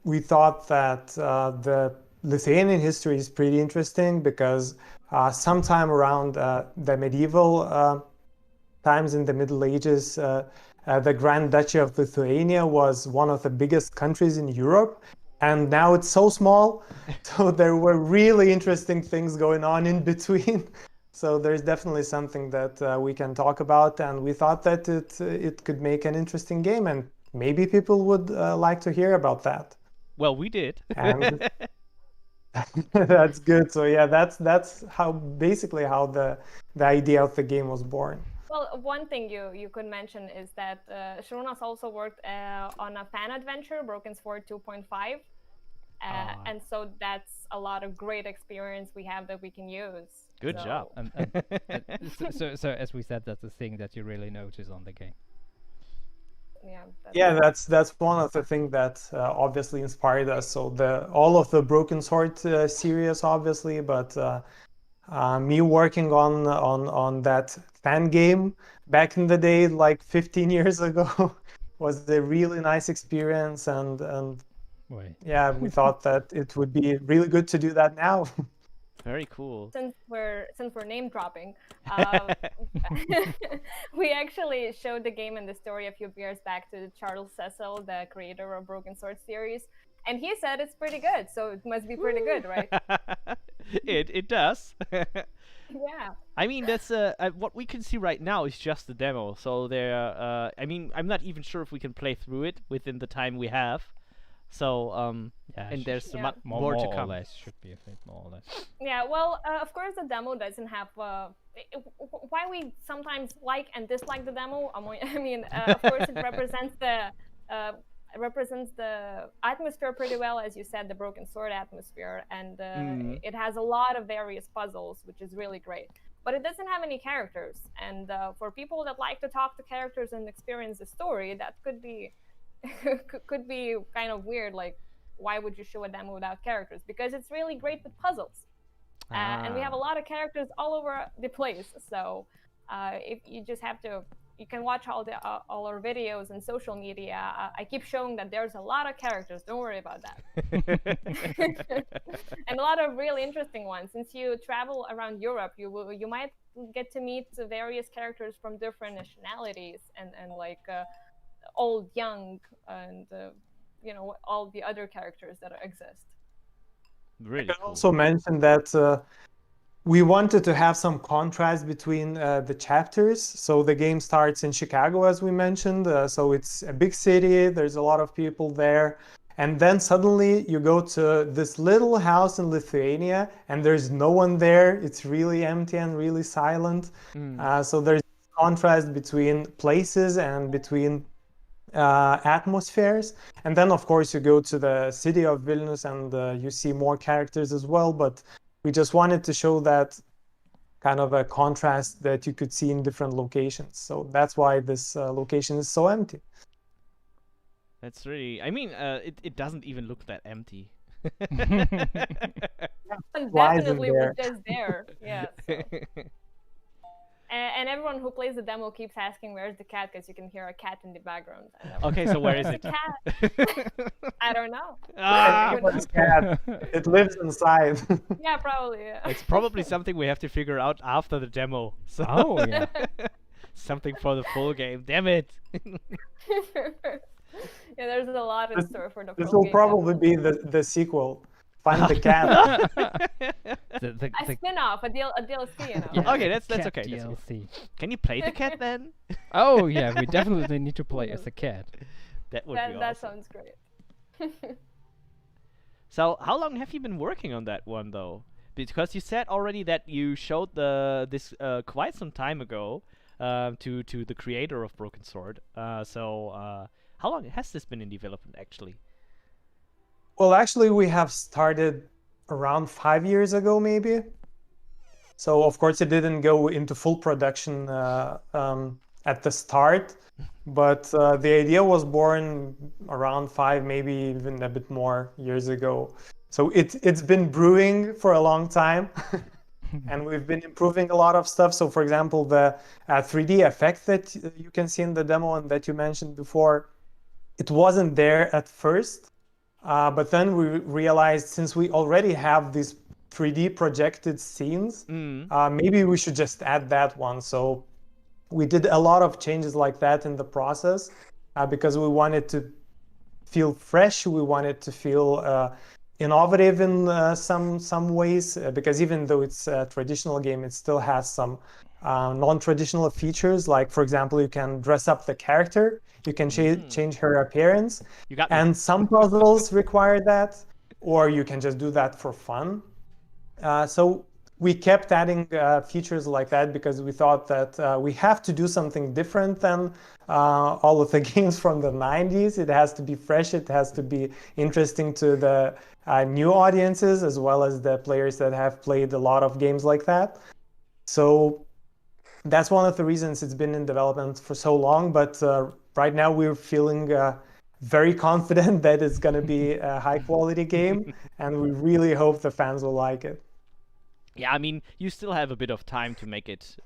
we thought that the Lithuanian history is pretty interesting, because sometime around the medieval times, in the Middle Ages, the Grand Duchy of Lithuania was one of the biggest countries in Europe, and now it's so small. So there were really interesting things going on in between. So there's definitely something that we can talk about, and we thought that it could make an interesting game, and maybe people would like to hear about that. Well, we did. And that's good. So yeah, that's how basically how the idea of the game was born. Well, one thing you could mention is that Sharunas also worked on a fan adventure, Broken Sword 2.5. And so that's a lot of great experience we have that we can use. Good job. So as we said, that's the thing that you really notice on the game. Yeah, that's one of the things that obviously inspired us. So all of the Broken Sword series, obviously, but me working on that fan game back in the day, like 15 years ago, was a really nice experience, and yeah, we thought that it would be really good to do that now. Very cool. Since we're name dropping, we actually showed the game and the story a few years back to Charles Cecil, the creator of Broken Sword series, and he said it's pretty good. So it must be pretty good, right? It does. Yeah. I mean, that's what we can see right now is just the demo. So there, I mean, I'm not even sure if we can play through it within the time we have. So yeah, and there's more to come. Or less should be a bit more or less. Yeah, well, of course the demo doesn't have why we sometimes like and dislike the demo. I mean, of course it represents the atmosphere pretty well, as you said, the Broken Sword atmosphere, and it has a lot of various puzzles, which is really great. But it doesn't have any characters, and for people that like to talk to characters and experience the story, that could be could be kind of weird. Like, why would you show a demo without characters? Because it's really great with puzzles, and we have a lot of characters all over the place. So if you just have to, you can watch all our videos and social media. I keep showing that there's a lot of characters. Don't worry about that. And a lot of really interesting ones. Since you travel around Europe, you might get to meet various characters from different nationalities, and like old, young, and you know, all the other characters that exist. Really I can cool. also mention that we wanted to have some contrast between the chapters. So the game starts in Chicago, as we mentioned. So it's a big city. There's a lot of people there. And then suddenly you go to this little house in Lithuania and there's no one there. It's really empty and really silent. So there's contrast between places and between atmospheres. And then, of course, you go to the city of Vilnius and you see more characters as well. But we just wanted to show that kind of a contrast that you could see in different locations. So that's why this location is so empty. That's really. I mean, it doesn't even look that empty. Definitely was just there. Yeah. So. And everyone who plays the demo keeps asking, "Where's the cat?" Because you can hear a cat in the background. Okay, so where is it? Cat. I don't know. Cat. It lives inside. Yeah, probably. Yeah. It's probably something we have to figure out after the demo. So Oh, yeah. something for the full game. Damn it. Yeah, there's a lot in store for the full game. This will probably be the sequel. Find the cat. A spin-off, a DLC, you know. Yeah, okay, that's Cat okay. DLC. Can you play the cat then? Oh yeah, we definitely need to play as a cat. That would be awesome. That sounds great. So, how long have you been working on that one, though? Because you said already that you showed this quite some time ago to the creator of Broken Sword. So, how long has this been in development, actually? Well, actually, we have started around 5 years ago, maybe. So, of course, it didn't go into full production at the start, but the idea was born around 5, maybe even a bit more years ago. So it's been brewing for a long time, and we've been improving a lot of stuff. So, for example, the 3D effect that you can see in the demo and that you mentioned before, it wasn't there at first. But then we realized, since we already have these 3D projected scenes, maybe we should just add that one. So we did a lot of changes like that in the process because we wanted to feel fresh. We wanted to feel innovative in some ways, because even though it's a traditional game, it still has some non-traditional features. Like, for example, you can dress up the character. You can change her appearance, and some puzzles require that, or you can just do that for fun. So we kept adding features like that because we thought that we have to do something different than all of the games from the 90s. It has to be fresh. It has to be interesting to the new audiences, as well as the players that have played a lot of games like that. So that's one of the reasons it's been in development for so long. But right now we're feeling very confident that it's going to be a high quality game, and we really hope the fans will like it. Yeah, I mean, you still have a bit of time to make it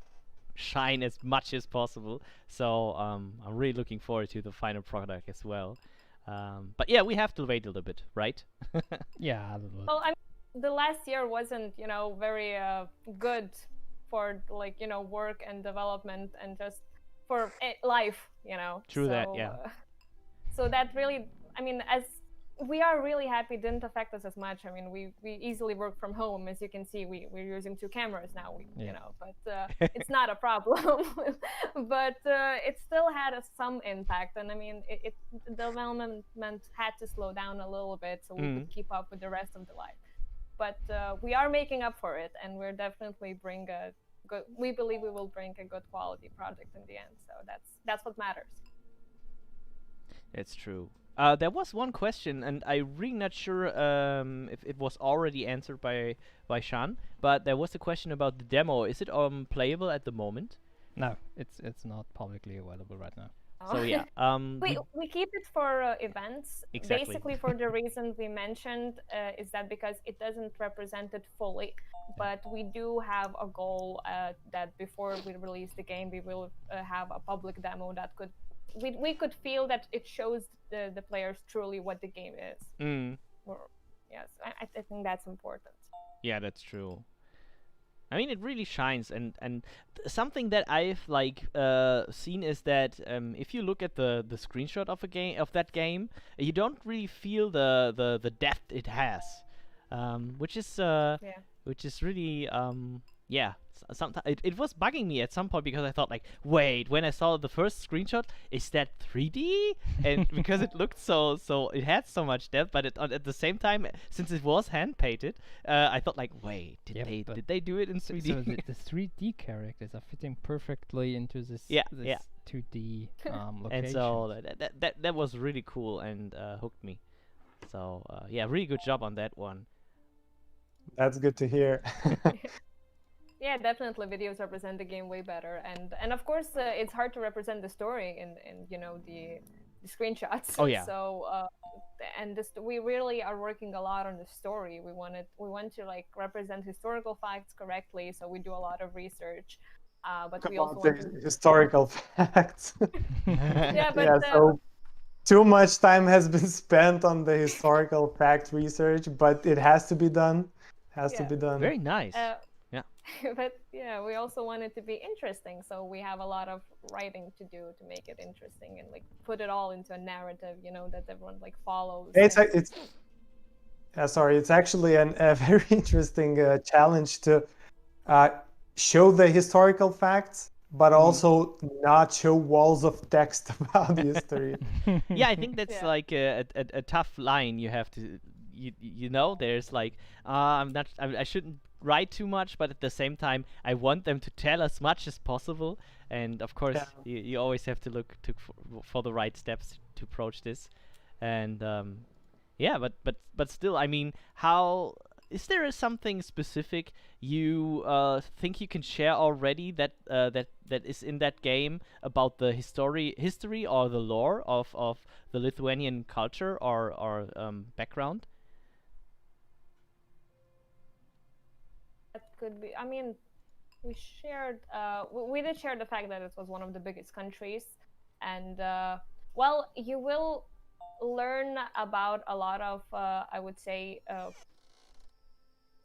shine as much as possible. So I'm really looking forward to the final product as well. But yeah, we have to wait a little bit, right? Yeah, a little bit. Well, I mean, the last year wasn't, very good for work and development and just for life, True that, yeah. So that really, I mean, as we are really happy, it didn't affect us as much. I mean, we easily work from home. As you can see, we're using 2 cameras now, but it's not a problem. But it still had some impact. And I mean, the development had to slow down a little bit so we could keep up with the rest of the life. But we are making up for it, and we're definitely we believe we will bring a good quality project in the end. So that's what matters. It's true. There was one question, and I'm really not sure if it was already answered by Sean, but there was a question about the demo. Is it playable at the moment? No, it's not publicly available right now. So yeah, we keep it for events. Exactly. Basically, for the reason we mentioned, is that because it doesn't represent it fully. But we do have a goal that before we release the game, we will have a public demo that we could feel that it shows the players truly what the game is. Yes, I think that's important. Yeah, that's true. I mean, it really shines, and something that I've seen is that if you look at the screenshot of that game, you don't really feel the depth it has, which is really yeah, sometimes it was bugging me at some point because I thought like, wait, when I saw the first screenshot, is that 3D? And because it looked so it had so much depth, but at the same time, since it was hand painted, I thought like, wait, did they do it in 3D? So the 3D characters are fitting perfectly into this, Yeah, this yeah. 2D location. And so that was really cool and hooked me. So yeah, really good job on that one. That's good to hear. Yeah, definitely videos represent the game way better, and of course it's hard to represent the story in you know the screenshots. Oh, yeah. So and we really are working a lot on the story. We want to like represent historical facts correctly, so we do a lot of research. But we also About the historical facts. yeah, but Yeah, so too much time has been spent on the historical fact research, but it has to be done. Has to Yeah. be done. Very nice. yeah. But yeah, we also want it to be interesting, so we have a lot of writing to do to make it interesting and like put it all into a narrative, you know, that everyone like follows. It's sorry, it's actually a very interesting challenge to show the historical facts, but also not show walls of text about history. Yeah, I think that's Yeah. like a tough line you have to, you know, there's like, I shouldn't write too much, but at the same time, I want them to tell as much as possible. And of course, you always have to look for the right steps to approach this. And yeah, but still, I mean, how is there something specific you think you can share already that that is in that game about the history or the lore of the Lithuanian culture or background? That could be. I mean, we shared. We did share the fact that it was one of the biggest countries, and well, you will learn about a lot of, I would say,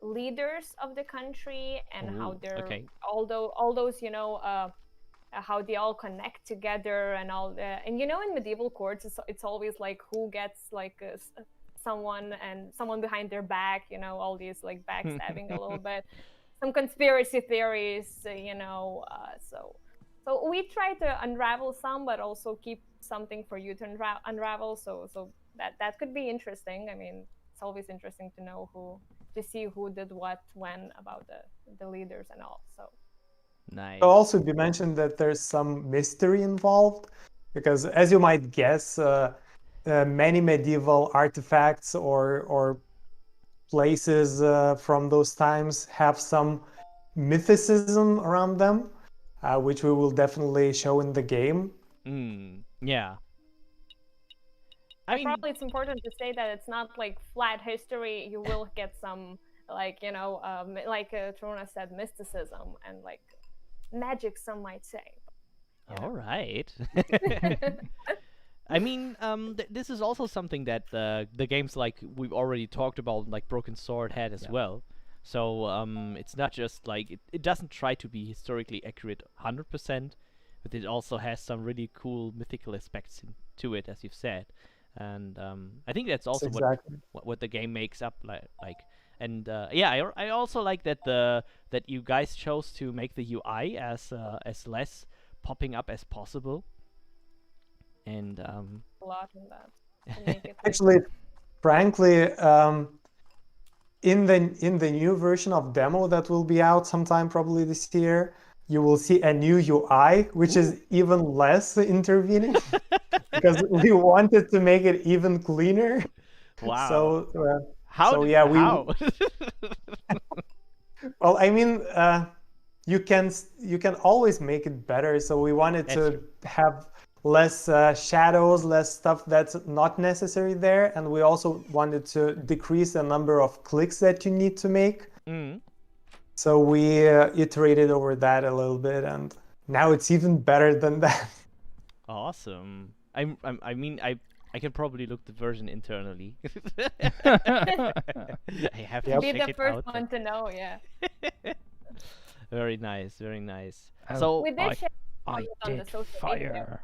leaders of the country and how they're all those, you know, how they all connect together and all the, and you know, in medieval courts, it's always like who gets like someone behind their back, you know, all these like backstabbing a little bit, some conspiracy theories, you know, so we try to unravel some, but also keep something for you to unravel, so that could be interesting. I mean, it's always interesting to know to see who did what when about the leaders and all. So nice. It'll also be mentioned that there's some mystery involved, because as you might guess, many medieval artifacts or places from those times have some mythicism around them, which we will definitely show in the game. Yeah. I mean, probably it's important to say that it's not like flat history. You will get some, like, you know, like Trona said, mysticism and like magic, some might say. All right. I mean, this is also something that the games like we've already talked about, like Broken Sword had as well. So it's not just like it doesn't try to be historically accurate 100%, but it also has some really cool mythical aspects to it, as you've said. And I think that's also what the game makes up like. And yeah, I also like that that you guys chose to make the UI as less popping up as possible. And a lot in that. To make it actually, frankly, in the new version of demo that will be out sometime probably this year, you will see a new UI, which is even less intervening, because we wanted to make it even cleaner. Wow. So how? Well, I mean, you can always make it better. So we wanted to have less shadows, less stuff that's not necessary there, and we also wanted to decrease the number of clicks that you need to make. So we iterated over that a little bit, and now it's even better than that. Awesome. I mean, I can probably look the version internally. I have to be check the it first out. one to know, yeah. Very nice, very nice. Oh, So we did share I it on the did social media.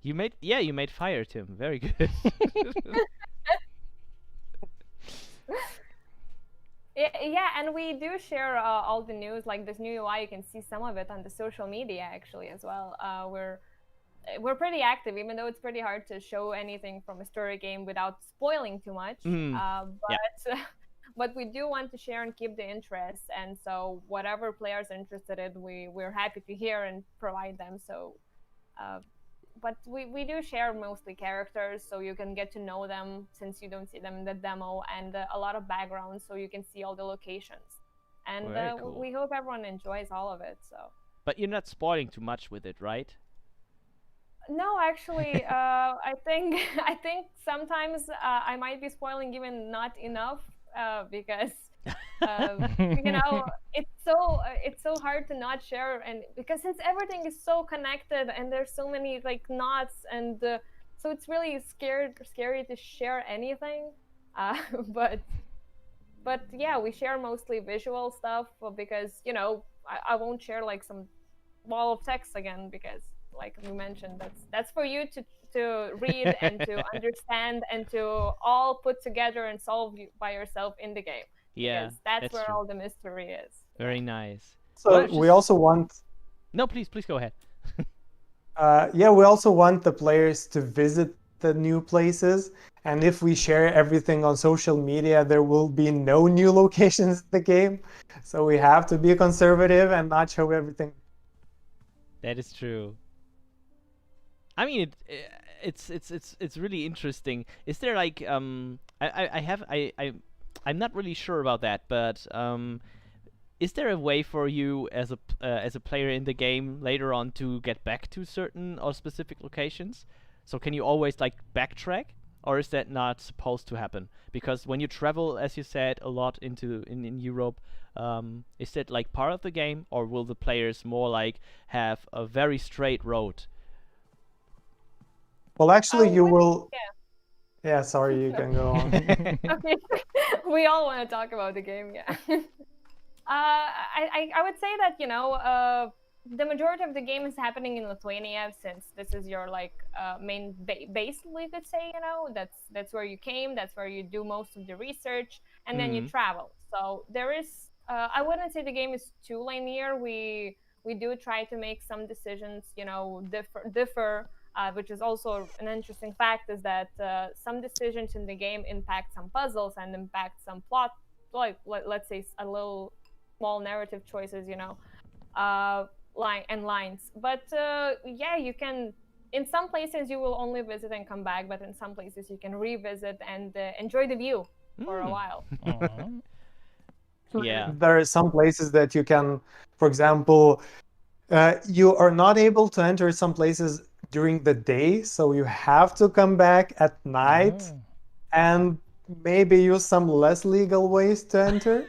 You made fire, Tim. Very good. Yeah, and we do share all the news, like this new UI. You can see some of it on the social media actually as well. We're pretty active, even though it's pretty hard to show anything from a story game without spoiling too much. But but we do want to share and keep the interest, and so whatever players are interested in, we're happy to hear and provide them. So. But we do share mostly characters, so you can get to know them since you don't see them in the demo, and a lot of background, so you can see all the locations. And Cool. we hope everyone enjoys all of it. So. But you're not spoiling too much with it, right? No, actually, I think I think sometimes I might be spoiling even not enough because you know it's so hard to not share, and because since everything is so connected and there's so many like knots, and so it's really scary to share anything. But yeah, we share mostly visual stuff because I won't share like some wall of text again, because like we mentioned, that's for you to read and to understand and to all put together and solve by yourself in the game. Yeah, because that's where true. all the mystery is. Very nice. So we also want. No, please go ahead. Yeah, we also want the players to visit the new places, and if we share everything on social media, there will be no new locations in the game. So we have to be conservative and not show everything. That is true. I mean, it's really interesting. Is there like I'm not really sure about that, but is there a way for you as a player in the game later on to get back to certain or specific locations? So can you always like backtrack, or is that not supposed to happen? Because when you travel, as you said, a lot in Europe, is that like part of the game, or will the players more like have a very straight road? Well, actually, you will. Yeah, sorry, you can go on. Okay, we all want to talk about the game, yeah. I would say that the majority of the game is happening in Lithuania, since this is your like main base, we could say. That's where you came, that's where you do most of the research, and then you travel. So there is I wouldn't say the game is too linear. We do try to make some decisions differ. Which is also an interesting fact, is that some decisions in the game impact some puzzles and impact some plot, like let's say a little small narrative choices, lines. But yeah, you can. In some places you will only visit and come back, but in some places you can revisit and enjoy the view for a while. Yeah. There are some places that you can, for example, you are not able to enter some places during the day, so you have to come back at night and maybe use some less legal ways to enter.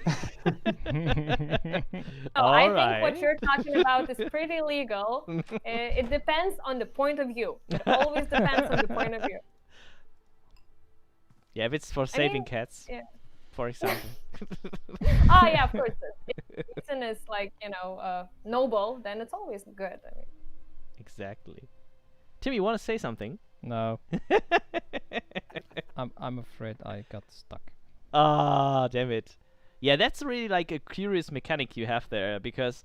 I think what you're talking about is pretty legal. It depends on the point of view. It always depends on the point of view. Yeah, if it's for saving cats, for example. Oh yeah, of course. If the reason is like noble, then it's always good. I mean. Exactly. Tim, you want to say something? No. I'm afraid I got stuck. Ah, damn it. Yeah, that's really like a curious mechanic you have there, because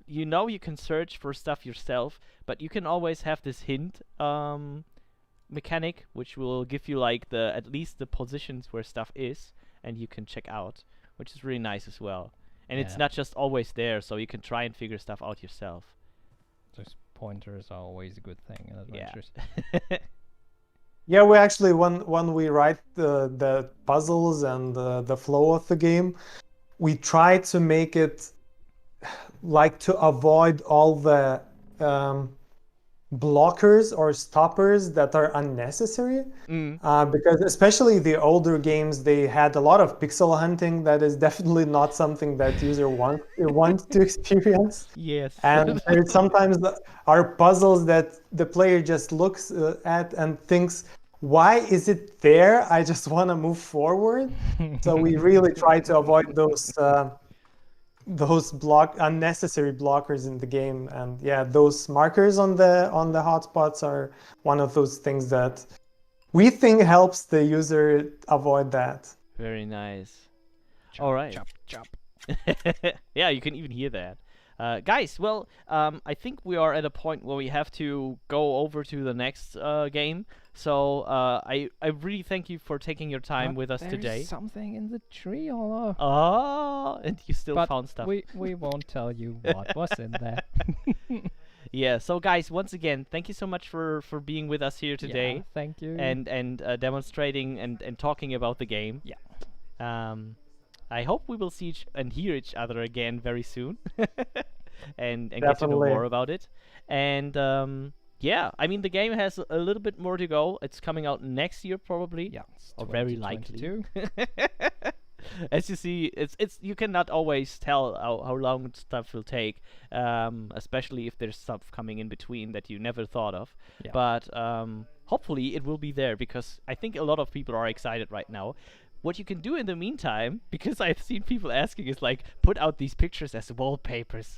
you can search for stuff yourself, but you can always have this hint mechanic, which will give you like at least the positions where stuff is, and you can check out, which is really nice as well. And it's not just always there, so you can try and figure stuff out yourself. Those pointers are always a good thing in adventures. Yeah, we actually when we write the puzzles and the flow of the game, we try to make it like to avoid all the blockers or stoppers that are unnecessary, because especially the older games, they had a lot of pixel hunting that is definitely not something that user want to experience. Yes. And sometimes are puzzles that the player just looks at and thinks, why is it there? I just want to move forward. So we really try to avoid those unnecessary blockers in the game, and yeah, those markers on the hotspots are one of those things that we think helps the user avoid that. Very nice. All right. Chop, chop. Yeah, you can even hear that. Guys, well, I think we are at a point where we have to go over to the next game. So I really thank you for taking your time with us today. There's something in the tree, or Oh, and you still but found stuff. we won't tell you what was in there. Yeah, so guys, once again, thank you so much for being with us here today. Yeah, thank you. And demonstrating and talking about the game. Yeah. I hope we will see and hear each other again very soon, and get to know Definitely. more about it. And yeah, I mean the game has a little bit more to go. It's coming out next year probably. Yeah, it's or very likely. 2022. As you see, it's you cannot always tell how long stuff will take, especially if there's stuff coming in between that you never thought of. Yeah. But hopefully it will be there, because I think a lot of people are excited right now. What you can do in the meantime, because I've seen people asking, is like put out these pictures as wallpapers.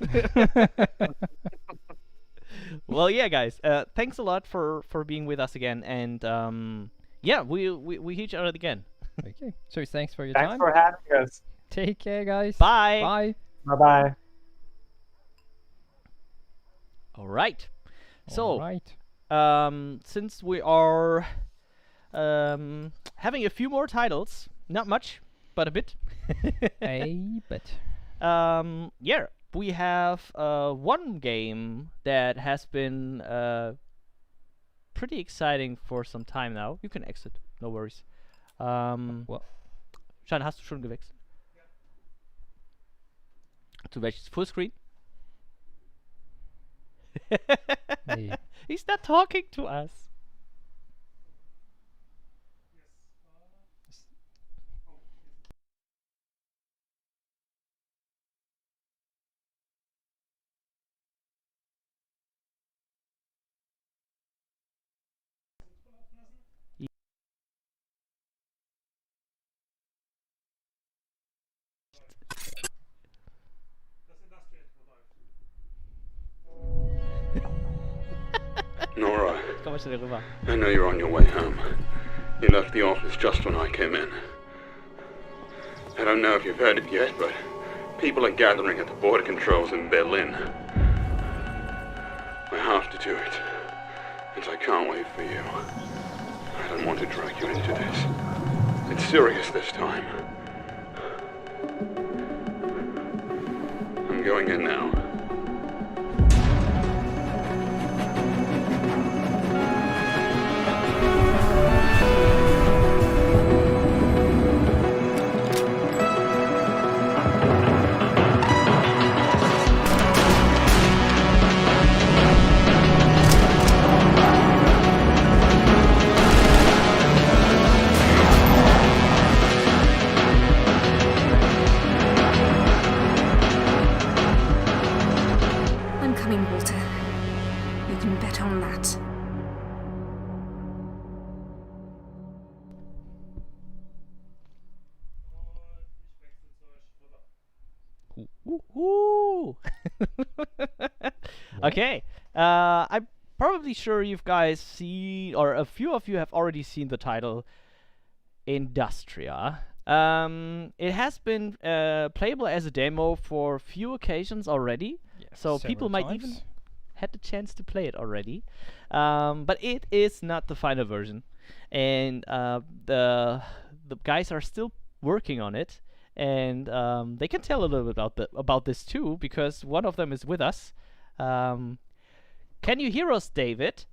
Well, yeah, guys, thanks a lot for being with us again, and yeah, we hear each other again. Okay. So thanks for your Thanks time. for having us. Take care, guys. Bye. Bye. Bye-bye. All right. So, Alright. since we are having a few more titles, not much, but a bit. A bit. Yeah, we have one game that has been pretty exciting for some time now. You can exit, no worries. Well, Schein, hast du schon gewechselt? Zu welches Fullscreen? nee. He's not talking to us. Nora, Komm mal schnell rüber. I know you're on your way home. You left the office just when I came in. I don't know if you've heard it yet, but people are gathering at the border controls in Berlin. I have to do it, and I can't wait for you. I don't want to drag you into this. It's serious this time. I'm going in now. I'm coming, Walter. You can bet on that. Woo! Okay, I'm probably sure you guys see, or a few of you have already seen the title Industria. It has been playable as a demo for a few occasions already, so people might even had the chance to play it already. But it is not the final version, and the guys are still working on it. And they can tell a little bit about this too, because one of them is with us. Can you hear us, David?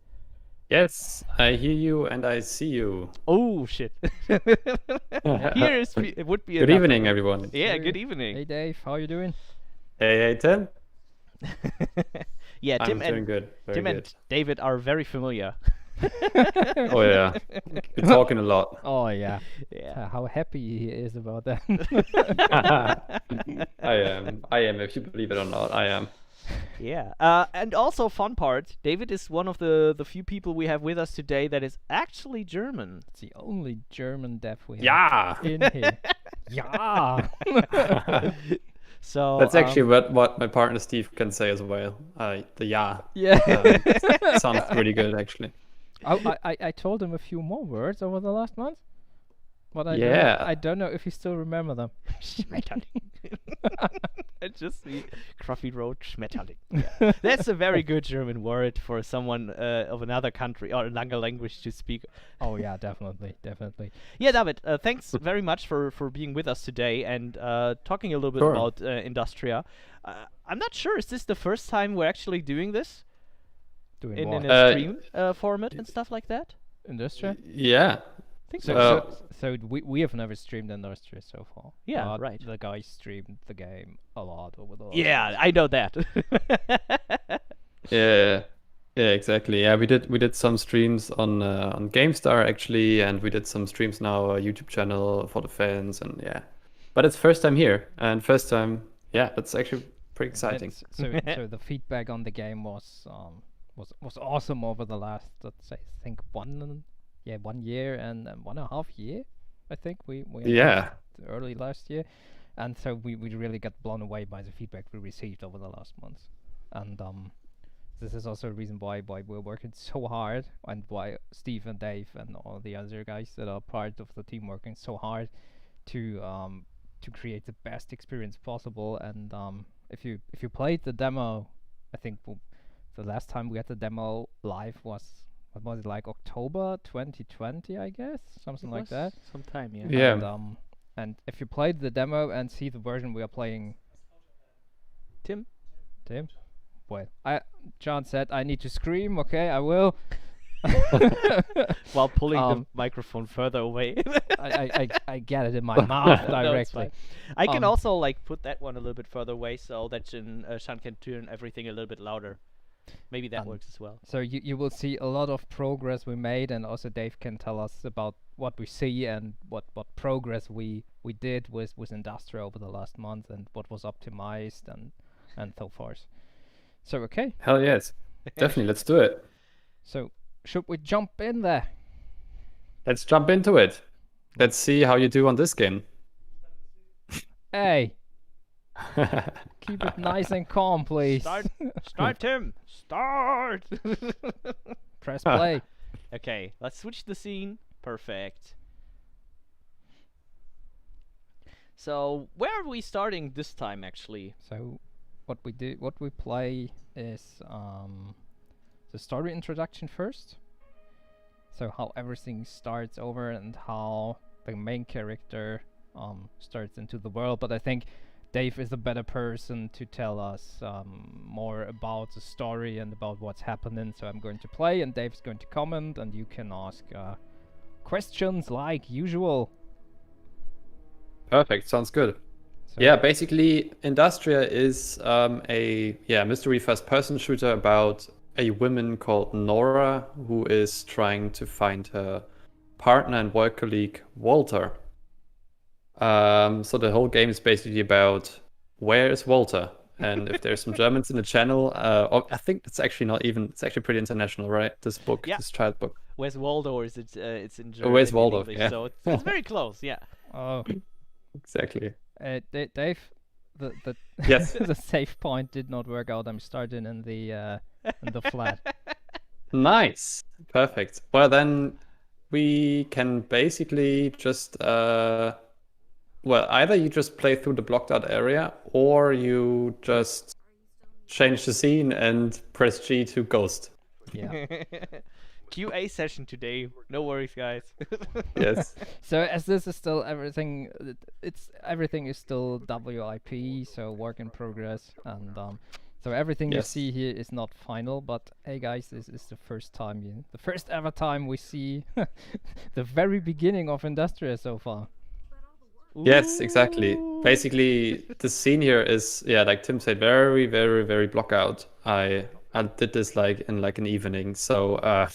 Yes, I hear you and I see you. Oh shit! Here is it would be. Good enough. evening, everyone. Yeah, good evening. Hey Dave, how you doing? Hey, Tim. Yeah, Tim I'm doing and good. Very Tim good. and David are very familiar. Oh yeah, we're talking a lot. Oh yeah. Yeah. How happy he is about that. I am. If you believe it or not, I am. Yeah. And also, fun part: David is one of the few people we have with us today that is actually German. It's the only German dev we have Yeah. in here. Yeah. So That's actually what my partner Steve can say as well. The yeah. Yeah. Sounds pretty good actually. I told him a few more words over the last month. But I Yeah. don't know if you still remember them. Schmetterling. I just see Cruffy Road Schmetterling. Yeah. That's a very good German word for someone of another country or another language to speak. Oh yeah, definitely. Yeah, David, thanks very much for being with us today and talking a little bit Sure. about Industria. I'm not sure, is this the first time we're actually doing this? Doing In what? a stream format and stuff like that? Industria? Yeah. I think So we have never streamed Industria so far. Yeah, but right. The guys streamed the game a lot over the last Yeah, months. I know that. Yeah. Yeah, exactly. Yeah, we did some streams on GameStar actually, and we did some streams now YouTube channel for the fans, and yeah. But it's first time here, and first time, yeah, that's actually pretty exciting. So the feedback on the game was awesome over the last, let's say, I think 1 year and 1.5 year. I think we Yeah. early last year, and so we really got blown away by the feedback we received over the last months, and this is also a reason why we're working so hard, and why Steve and Dave and all the other guys that are part of the team working so hard to create the best experience possible. And if you played the demo, I think the last time we had the demo live was, what was it, like October 2020, I guess, something like that. Sometime, yeah. Yeah. And if you played the demo and see the version we are playing, Tim? Well, John said I need to scream. Okay, I will. While pulling the microphone further away. I get it in my mouth No, it's directly. fine. I can also like put that one a little bit further away so that Sean can turn everything a little bit louder. Maybe that works as well. So you will see a lot of progress we made, and also Dave can tell us about what we see and what progress we did with Industria over the last month, and what was optimized and so forth. So okay. Hell yes. Definitely, let's do it. So should we jump in there? Let's jump into it. Let's see how you do on this game. Hey. Keep it nice and calm, please. Start, Tim. Start. Press play. Okay, let's switch the scene. Perfect. So where are we starting this time, actually? So what we play is the story introduction first. So how everything starts over and how the main character starts into the world. But I think Dave is a better person to tell us more about the story and about what's happening. So I'm going to play and Dave's going to comment, and you can ask questions like usual. Perfect, sounds good. So Yeah, basically Industria is a mystery first-person shooter about a woman called Nora who is trying to find her partner and work colleague Walter. So the whole game is basically about where is Walter, and if there's some Germans in the channel, I think it's actually pretty international, right? This book, this child book. Where's Waldo, or is it? It's in German. Where's in Waldo? English, Yeah. So it's very close. Yeah. Oh, Exactly. Dave, the Yes. the save point did not work out. I'm starting in the flat. Nice. Perfect. Well, then we can basically just either you just play through the blocked out area, or you just change the scene and press G to ghost. Yeah. QA session today. No worries, guys. Yes. So as this is still everything, everything is still WIP, so work in progress, and so everything you see here is not final. But hey, guys, this is the first ever time we see the very beginning of Industria so far. Yes, exactly. Basically, the scene here is, like Tim said, very, very, very block out. I did this in an evening, so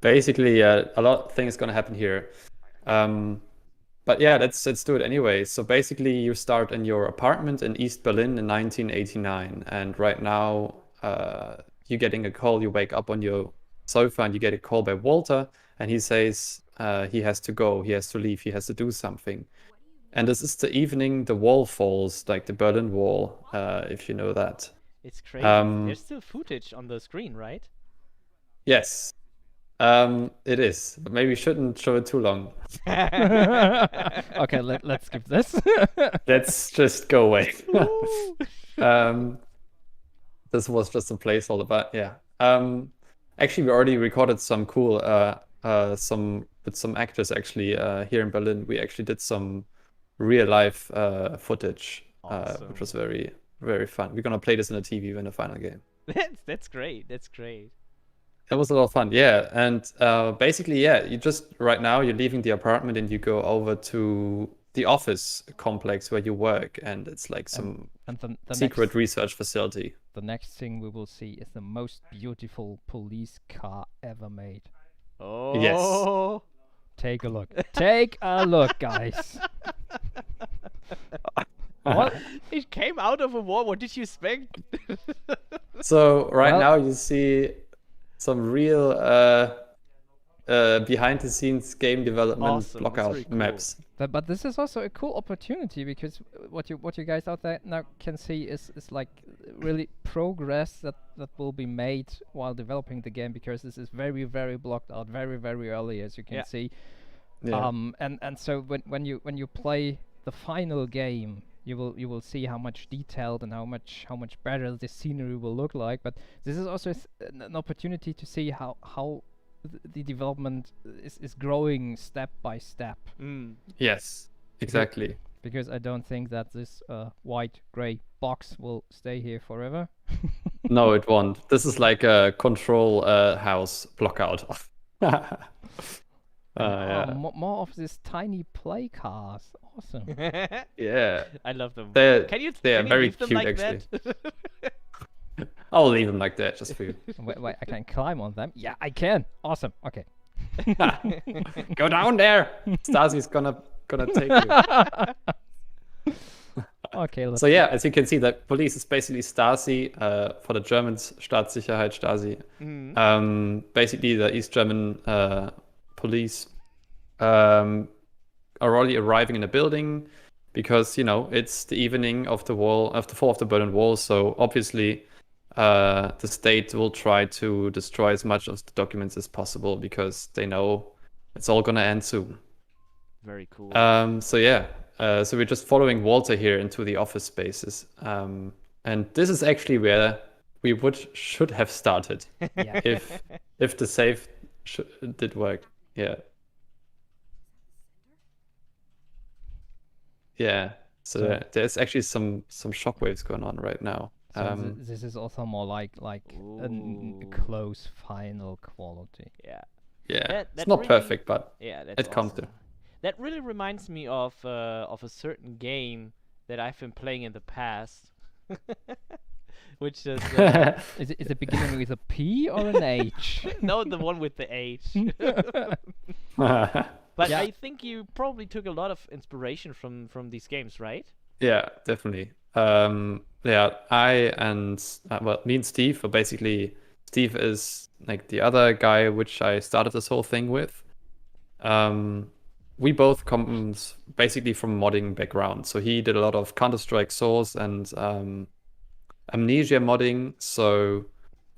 basically a lot of things gonna happen here. But yeah, let's do it anyway. So basically, you start in your apartment in East Berlin in 1989, and right now you're getting a call. You wake up on your sofa and you get a call by Walter, and he says he has to go, he has to leave, he has to do something. And this is the evening the wall falls, like the Berlin Wall, if you know that. It's crazy. There's still footage on the screen, right? Yes. It is, but maybe we shouldn't show it too long. Okay, let's skip this. Let's just go away. This was just a placeholder, but yeah. Actually, we already recorded some cool, with some actors actually here in Berlin. We actually did some real life footage, which was very, very fun. We're gonna play this in the TV in the final game. That's great. That's great. It was a lot of fun, yeah. And basically, yeah, you just right now you're leaving the apartment and you go over to the office complex where you work, and it's like some the secret research facility. The next thing we will see is the most beautiful police car ever made. Oh. Yes. Take a look. Take a look, guys. What? It came out of a war. What did you expect? So right now you see some real behind the scenes game development blockout really cool. maps. But this is also a cool opportunity, because what you guys out there now can see is like really progress that will be made while developing the game, because this is very, very blocked out very, very early, as you can see. Yeah. And so when you play the final game, you will see how much detailed and how much better the scenery will look like. But this is also an opportunity to see how the development is growing step by step. Yes, exactly. Because I don't think that this white gray box will stay here forever. No, it won't. This is like a control house blockout. Yeah. More of these tiny play cars. Awesome. Yeah. I love them. They're very leave them cute, like actually. that? I'll leave them like that just for you. Wait, I can climb on them? Yeah, I can. Awesome. Okay. Go down there. Stasi's gonna take you. Okay. So yeah, as you can see, the police is basically Stasi. For the Germans, Staatssicherheit, Stasi. Basically, the East German police are already arriving in the building because it's the evening of the fall of the Berlin Wall. So obviously, the state will try to destroy as much of the documents as possible because they know it's all gonna end soon. Very cool. So yeah, so we're just following Walter here into the office spaces, and this is actually where we should have started if the save did work. Yeah. Yeah. So there's actually some shockwaves going on right now. So this is also more like a close final quality. Yeah. Yeah. It's not perfect, but it comes to. That really reminds me of a certain game that I've been playing in the past, which is is it beginning with a P or an H? No, the one with the H. But I think you probably took a lot of inspiration from these games, right? Yeah, definitely. Yeah, me and Steve, or basically Steve is like the other guy which I started this whole thing with. We both come basically from modding background. So he did a lot of Counter-Strike Source and Amnesia modding. So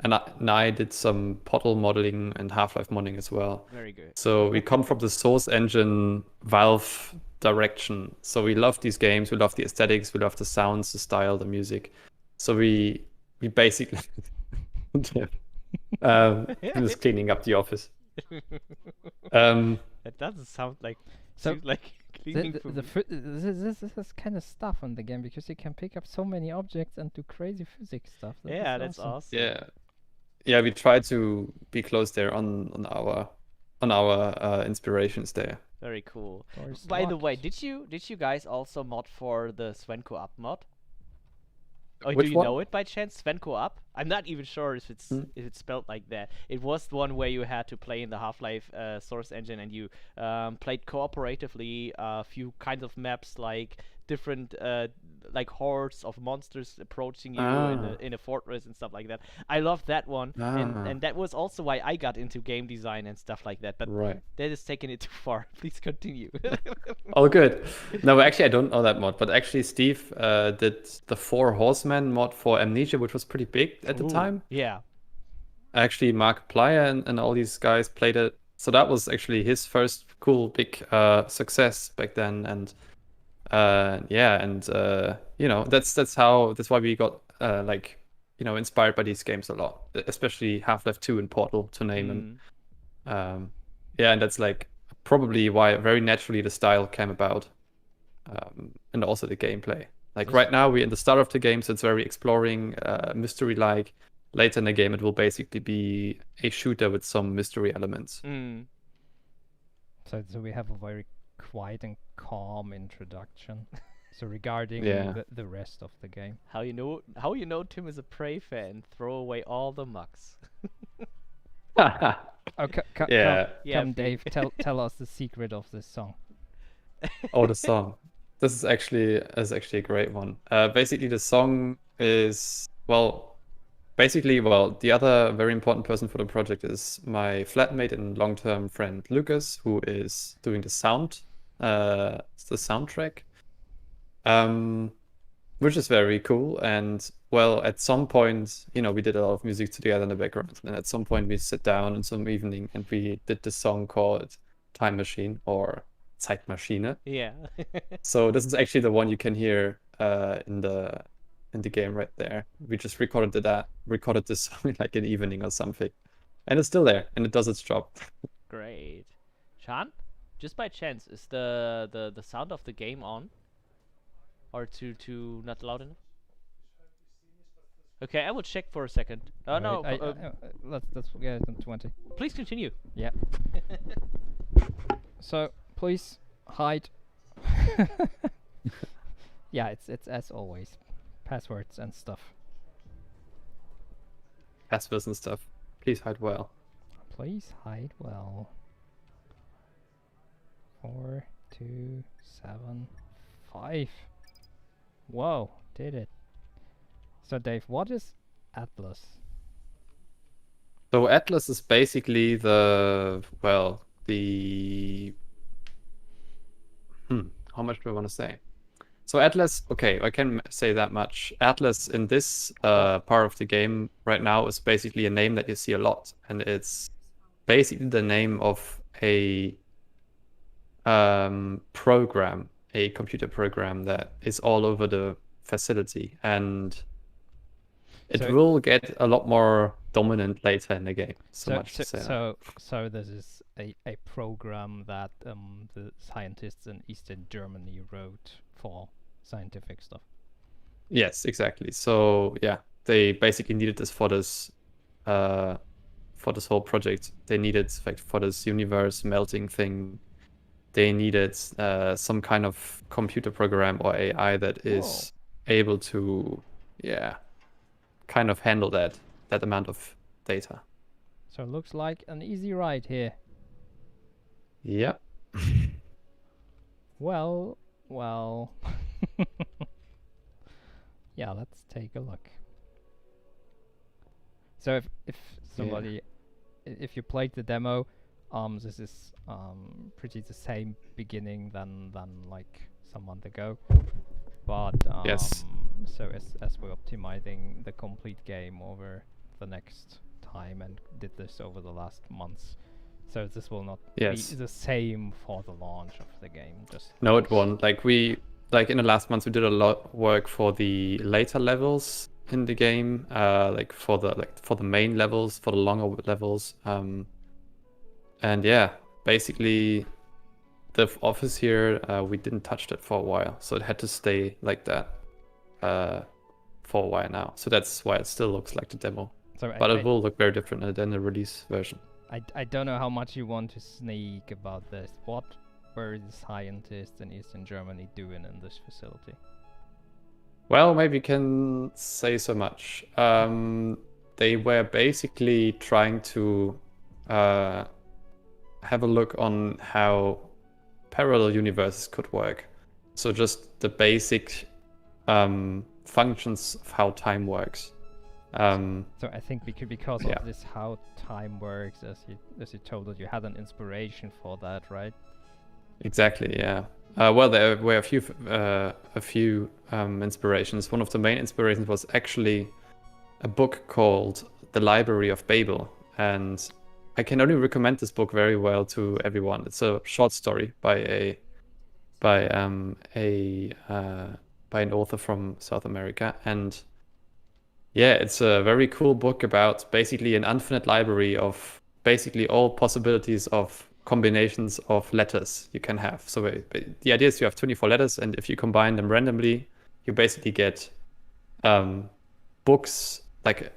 and I did some Portal modeling and Half-Life modding as well. Very good. So we come from the Source engine Valve direction. So we love these games, we love the aesthetics, we love the sounds, the style, the music. So we basically I'm just cleaning up the office. That doesn't sound like cleaning this is kind of stuff on the game, because you can pick up so many objects and do crazy physics stuff. That's awesome. Yeah, we try to be close there on our inspirations there. Very cool. By the way, did you guys also mod for the Svenco Up mod? Or do you know it by chance? Svenco Up? I'm not even sure if it's spelled like that. It was the one where you had to play in the Half-Life Source engine, and you played cooperatively a few kinds of maps, like different like hordes of monsters approaching you in a fortress and stuff like that. I love that one, and that was also why I got into game design and stuff like that. But that is taking it too far. Please continue. Oh, good. No, actually, I don't know that mod, but actually, Steve did the 4 Horsemen mod for Amnesia, which was pretty big at the time. Yeah. actually Mark Plyer and all these guys played it. So that was actually his first cool big success back then, and you know, that's why we got like, you know, inspired by these games a lot, especially Half-Life 2 and Portal, to name them. Yeah, and that's like probably why very naturally the style came about, and also the gameplay. Like right now we're in the start of the game, so it's very exploring, mystery-like. Later in the game, it will basically be a shooter with some mystery elements. So we have a very quiet and calm introduction. So regarding the rest of the game, How you know Tim is a Prey fan? Throw away all the mucks. oh, Yeah, come Dave, tell us the secret of this song. Oh, the song. This is actually a great one. Basically, the song is, the other very important person for the project is my flatmate and long-term friend Lucas, who is doing the soundtrack, which is very cool. And well, at some point, you know, we did a lot of music together in the background, and at some point we sit down in some evening and we did this song called Time Machine, or Zeitmaschine. Yeah. So this is actually the one you can hear in the game right there. We just recorded this song like an evening or something, and it's still there, and it does its job. Great. Sean, just by chance, is the sound of the game on, or too not loud enough? Okay, I will check for a second. Oh no. Let's get it on 20. Please continue. Yeah. So please hide. Yeah, it's as always, passwords and stuff. Passwords and stuff. Please hide well. Please hide well. 4, 2, 7, 5. Whoa, did it. So Dave, what is Atlas? So Atlas is basically how much do I want to say? So Atlas, okay, I can say that much. Atlas in this part of the game right now is basically a name that you see a lot, and it's basically the name of a program, a computer program that is all over the facility, and it will get a lot more dominant later in the game. So this is a program that the scientists in Eastern Germany wrote for scientific stuff. Yes, exactly. So yeah, they basically needed this for this whole project. They needed, like, for this universe melting thing, they needed some kind of computer program or AI that is able to kind of handle that amount of data. So it looks like an easy ride here. Yep. Well. Yeah, let's take a look. So if somebody, if you played the demo, this is pretty the same beginning than like some month ago. But yes. So as we're optimizing the complete game over the next time and did this over the last months, so this will not be the same for the launch of the game. No, it won't. Like in the last months we did a lot of work for the later levels in the game, like for the main levels, for the longer levels, and yeah, basically the office here, we didn't touch that for a while, so it had to stay like that for a while now. So that's why it still looks like the demo. But it will look very different than the release version. I don't know how much you want to sneak about this. What were the scientists in Eastern Germany doing in this facility? Well, maybe you can say so much. They were basically trying to have a look on how parallel universes could work. So just the basic functions of how time works. So I think because of this how time works, as you told that you had an inspiration for that, right? Exactly, yeah. Well, there were a few inspirations. One of the main inspirations was actually a book called The Library of Babel, and I can only recommend this book very well to everyone. It's a short story by an author from South America, and yeah, it's a very cool book about basically an infinite library of basically all possibilities of combinations of letters you can have. So the idea is you have 24 letters, and if you combine them randomly, you basically get books, like a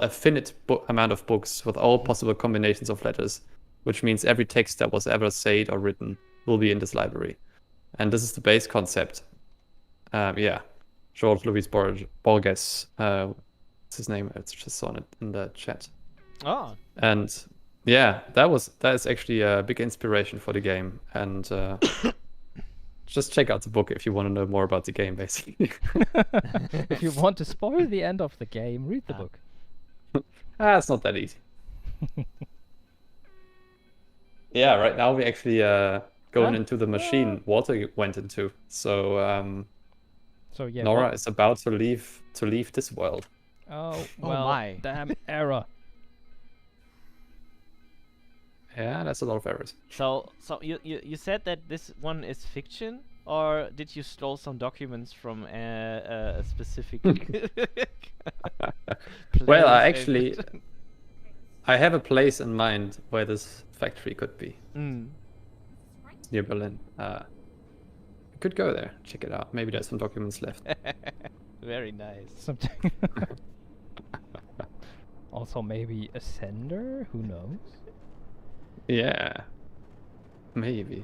finite amount of books with all possible combinations of letters, which means every text that was ever said or written will be in this library. And this is the base concept. George Luis Borges, what's his name? It's just on it in the chat. Oh. And yeah, that is actually a big inspiration for the game. And just check out the book if you want to know more about the game, basically. If you want to spoil the end of the game, read the book. It's not that easy. Yeah, right now we actually going into the machine Walter went into. So yeah, Nora is about to leave this world. Oh my! Damn error. Yeah, that's a lot of errors. So you said that this one is fiction, or did you stole some documents from a specific? Well, I have a place in mind where this factory could be. Near Berlin. You could go there, check it out. Maybe there's some documents left. Very nice. Also, maybe a sender? Who knows? Yeah, maybe.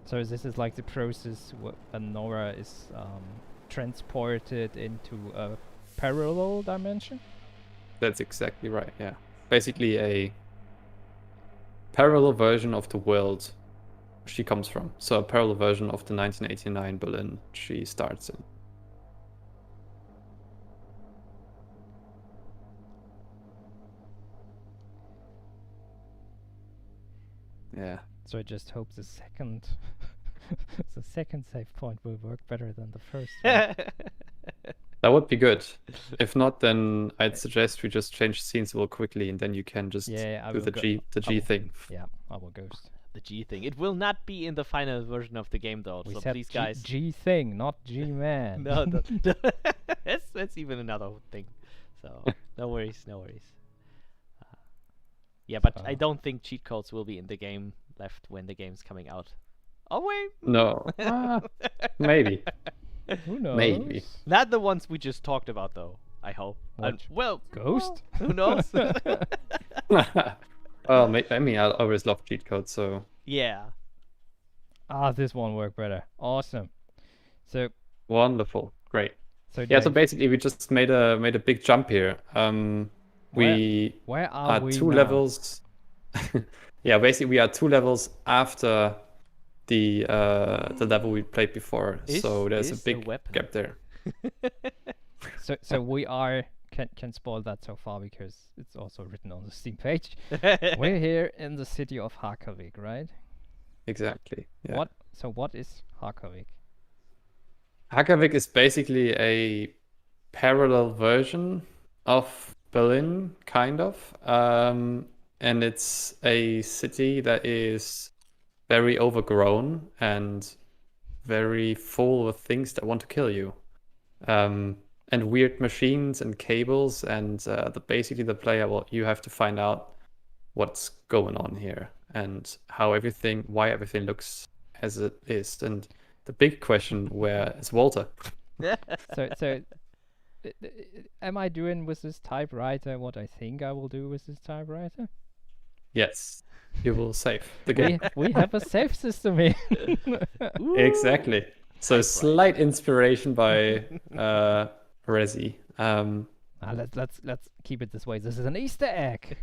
So this is like the process when Nora is transported into a parallel dimension? That's exactly right, yeah. Basically a parallel version of the world she comes from. So a parallel version of the 1989 Berlin she starts in. Yeah. So I just hope the second save point will work better than the first one. That would be good. If not, then I'd suggest we just change scenes real quickly, and then you can just do the G thing. Yeah, I will ghost. The G thing. It will not be in the final version of the game, though. We so said please, guys. G thing, not G man. No, that's even another thing. So no worries. Yeah, but I don't think cheat codes will be in the game left when the game's coming out. Oh wait. No. Maybe. Who knows? Maybe. Not the ones we just talked about, though. I hope. Well, Ghost? Well, who knows? Well, I mean, I always love cheat codes, so. Yeah. This one worked better. Awesome. So. Wonderful. Great. So yeah. So basically, we just made a big jump here. Where are we two now? levels. Yeah, basically, we are 2 levels after the level we played before. So there's a big gap there. So we are can spoil that so far because it's also written on the Steam page. We're here in the city of Harkavik, right? Exactly. Yeah. What is Harkavik? Harkavik is basically a parallel version of Berlin, kind of. And it's a city that is very overgrown and very full of things that want to kill you. And weird machines and cables, and basically the player, you have to find out what's going on here and why everything looks as it is. And the big question, where is Walter? So am I doing with this typewriter what I think I will do with this typewriter? Yes, you will save the game. We have a save system here. Exactly. So slight inspiration by Resi. Let's keep it this way. This is an Easter egg.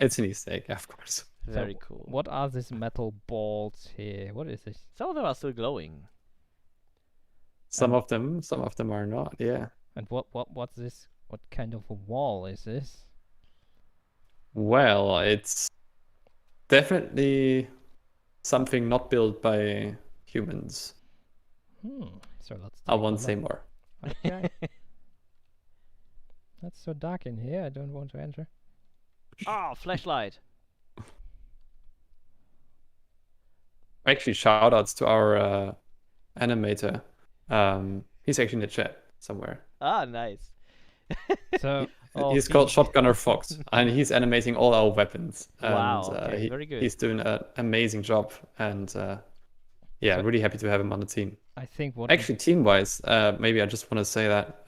It's an Easter egg, of course. Very cool. What are these metal balls here? What is this? Some of them are still glowing. Some of them are not. Yeah. And what's this? What kind of a wall is this? Well, it's definitely something not built by humans. So let's. I won't say more. Okay. That's so dark in here. I don't want to enter. Ah, flashlight. Actually, shout outs to our animator. He's actually in the chat somewhere. Ah, nice. So He's called Shotgunner Fox, and he's animating all our weapons. Wow, And, okay, very good. He's doing an amazing job, and yeah, really happy to have him on the team. I think what Actually, team-wise, maybe I just want to say that.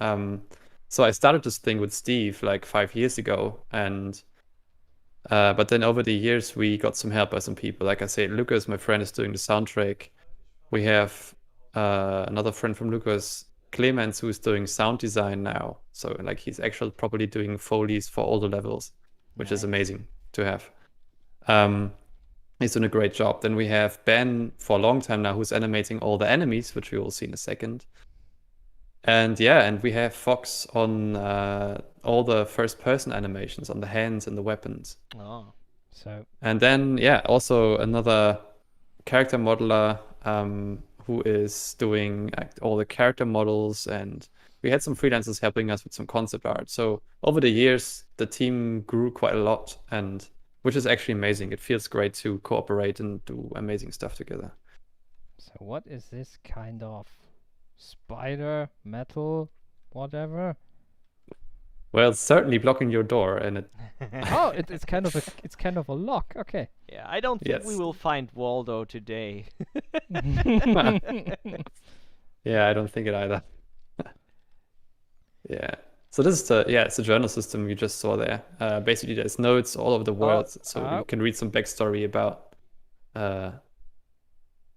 So I started this thing with Steve like 5 years ago, and but then over the years we got some help by some people. Like I said, Lucas, my friend, is doing the soundtrack. We have another friend from Lucas, Clemens, who's doing sound design now. So like he's actually probably doing Foley's for all the levels, which is amazing to have. He's doing a great job. Then we have Ben for a long time now, who's animating all the enemies, which we will see in a second. And yeah, and we have Fox on all the first-person animations on the hands and the weapons. Oh. So. And then yeah, also another character modeler who is doing all the character models, and we had some freelancers helping us with some concept art. So over the years, the team grew quite a lot, and which is actually amazing. It feels great to cooperate and do amazing stuff together. So what is this kind of spider, metal, whatever? Well, it's certainly blocking your door, and it. Oh, it's kind of a lock. Okay. Yeah, I don't think we Yes. will find Waldo today. Yeah, I don't think it either. Yeah. So this is it's a journal system you just saw there. Basically, there's notes all over the world, so you can read some backstory about.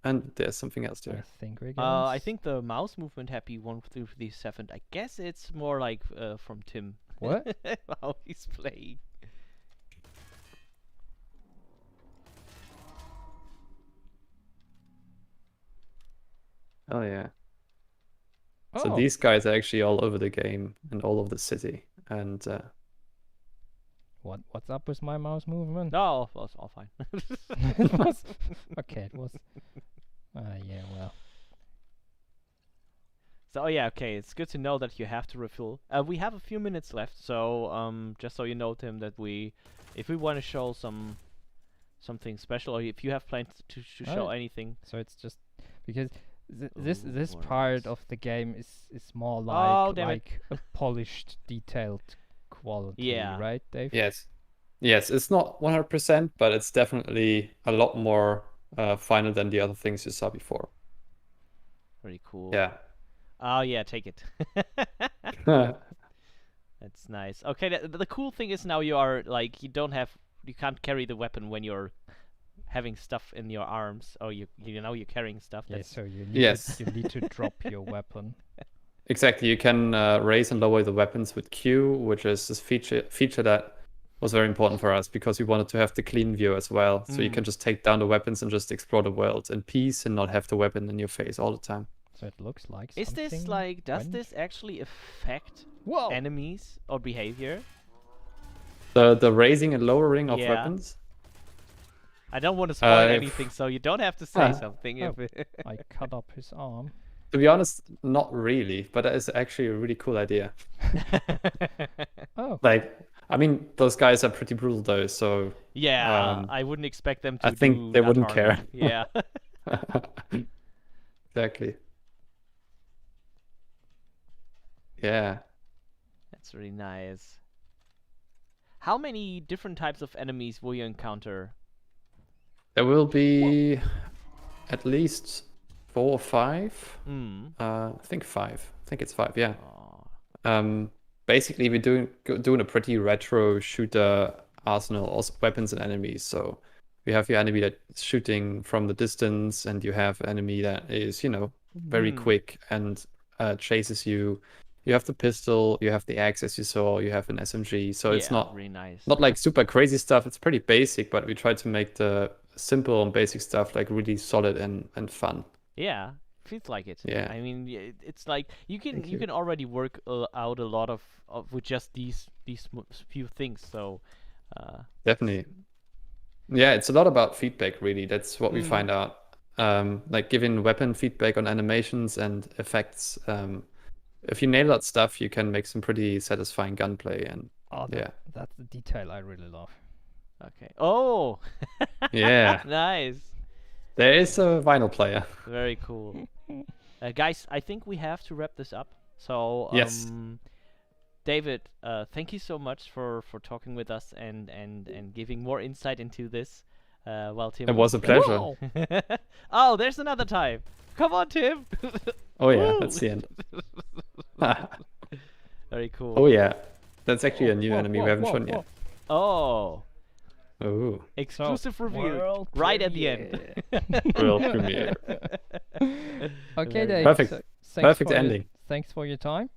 And there's something else there. I think the mouse movement happy 1 through 37. I guess it's more like from Tim. What? How he's playing. Oh yeah. So Oh. these guys are actually all over the game and all over the city, and What's up with my mouse movement? No, well, it's all fine. It was okay. It was. Yeah. Well. So yeah, okay, it's good to know that you have to refill. We have a few minutes left, so just so you know, Tim, that if we want to show something special, or if you have plans to show anything. So it's just because this part of the game is more Oh, like damn it. a polished, detailed quality, Yeah. right, Dave? yes, it's not 100%, but it's definitely a lot more final than the other things you saw before. Very cool. Yeah. Oh yeah, take it. That's nice. Okay, the cool thing is now you are like you can't carry the weapon when you're having stuff in your arms, or you're carrying stuff. Yeah, That's so you need Yes. you need to drop your weapon. Exactly. You can raise and lower the weapons with Q, which is this feature that was very important for us because we wanted to have the clean view as well. So you can just take down the weapons and just explore the world in peace and not have the weapon in your face all the time. So it looks like Is this something like, does went- this actually affect Whoa. enemies or behavior? The raising and lowering of Yeah. weapons. I don't want to spoil if- anything, so you don't have to say something. Oh, If I cut up his arm. To be honest, not really, but that is actually a really cool idea. Oh. Like, I mean, those guys are pretty brutal though, so Yeah, I wouldn't expect them to. I think do they that wouldn't harm. care. Yeah. Exactly. Yeah. That's really nice. How many different types of enemies will you encounter? There will be at least 4 or 5. I think 5. I think it's 5, yeah. Basically, we're doing a pretty retro shooter arsenal, also weapons and enemies. So you have your enemy that's shooting from the distance, and you have enemy that is, very quick and chases you. You have the pistol, you have the axe as you saw, you have an SMG. So it's not really nice. not like super crazy stuff. It's pretty basic, but we try to make the simple and basic stuff like really solid and fun. Yeah, feels like it. Yeah. I mean, it's like you Thank can you. already work out a lot of with just these few things. So. Definitely. Yeah, it's a lot about feedback, really. That's what we find out. Like giving weapon feedback on animations and effects. if you nail that stuff, you can make some pretty satisfying gunplay. And that's the detail I really love. Okay. Oh. Yeah. Nice. There is a vinyl player. Very cool. Guys, I think we have to wrap this up. So, Yes. David, thank you so much for talking with us and giving more insight into this. Well, Tim. It was a pleasure. Oh, there's another time. Come on, Tim. Oh yeah, Woo! that's the end. Very cool. Oh yeah, that's actually a new enemy we haven't shown yet. Oh. Oh. Exclusive review world right at the end. World premiere. Okay, Dave. Perfect. So, Perfect ending. Thanks for your time.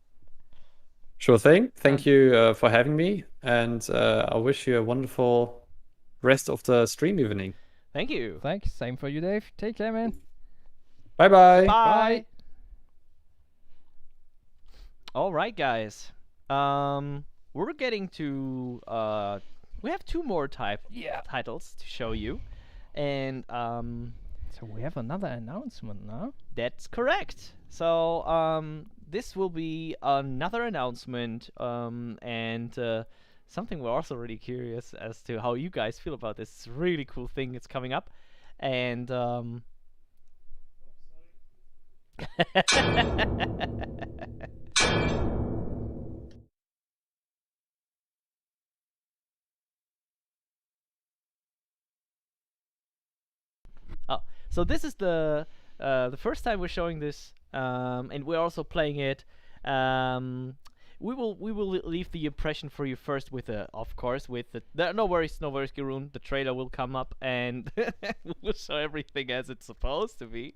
Sure thing. Thank you for having me, and I wish you a wonderful rest of the stream evening. Thank you. Thanks. Same for you, Dave. Take care, man. Bye-bye. Bye. All right, guys. We're getting to we have two more titles to show you, and So we have another announcement now. that's correct. So this will be another announcement, and something we're also really curious as to how you guys feel about this really cool thing that's coming up, and oh, so this is the first time we're showing this, and we're also playing it. We will leave the impression for you first with of course with the no worries Garun. The trailer will come up and we'll show everything as it's supposed to be.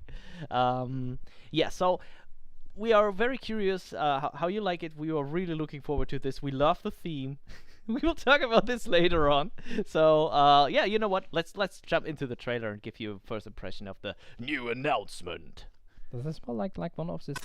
Yeah, so we are very curious how you like it. We are really looking forward to this. We love the theme. We will talk about this later on. So yeah, you know what? Let's jump into the trailer and give you a first impression of the new announcement. Does this smell like one of this?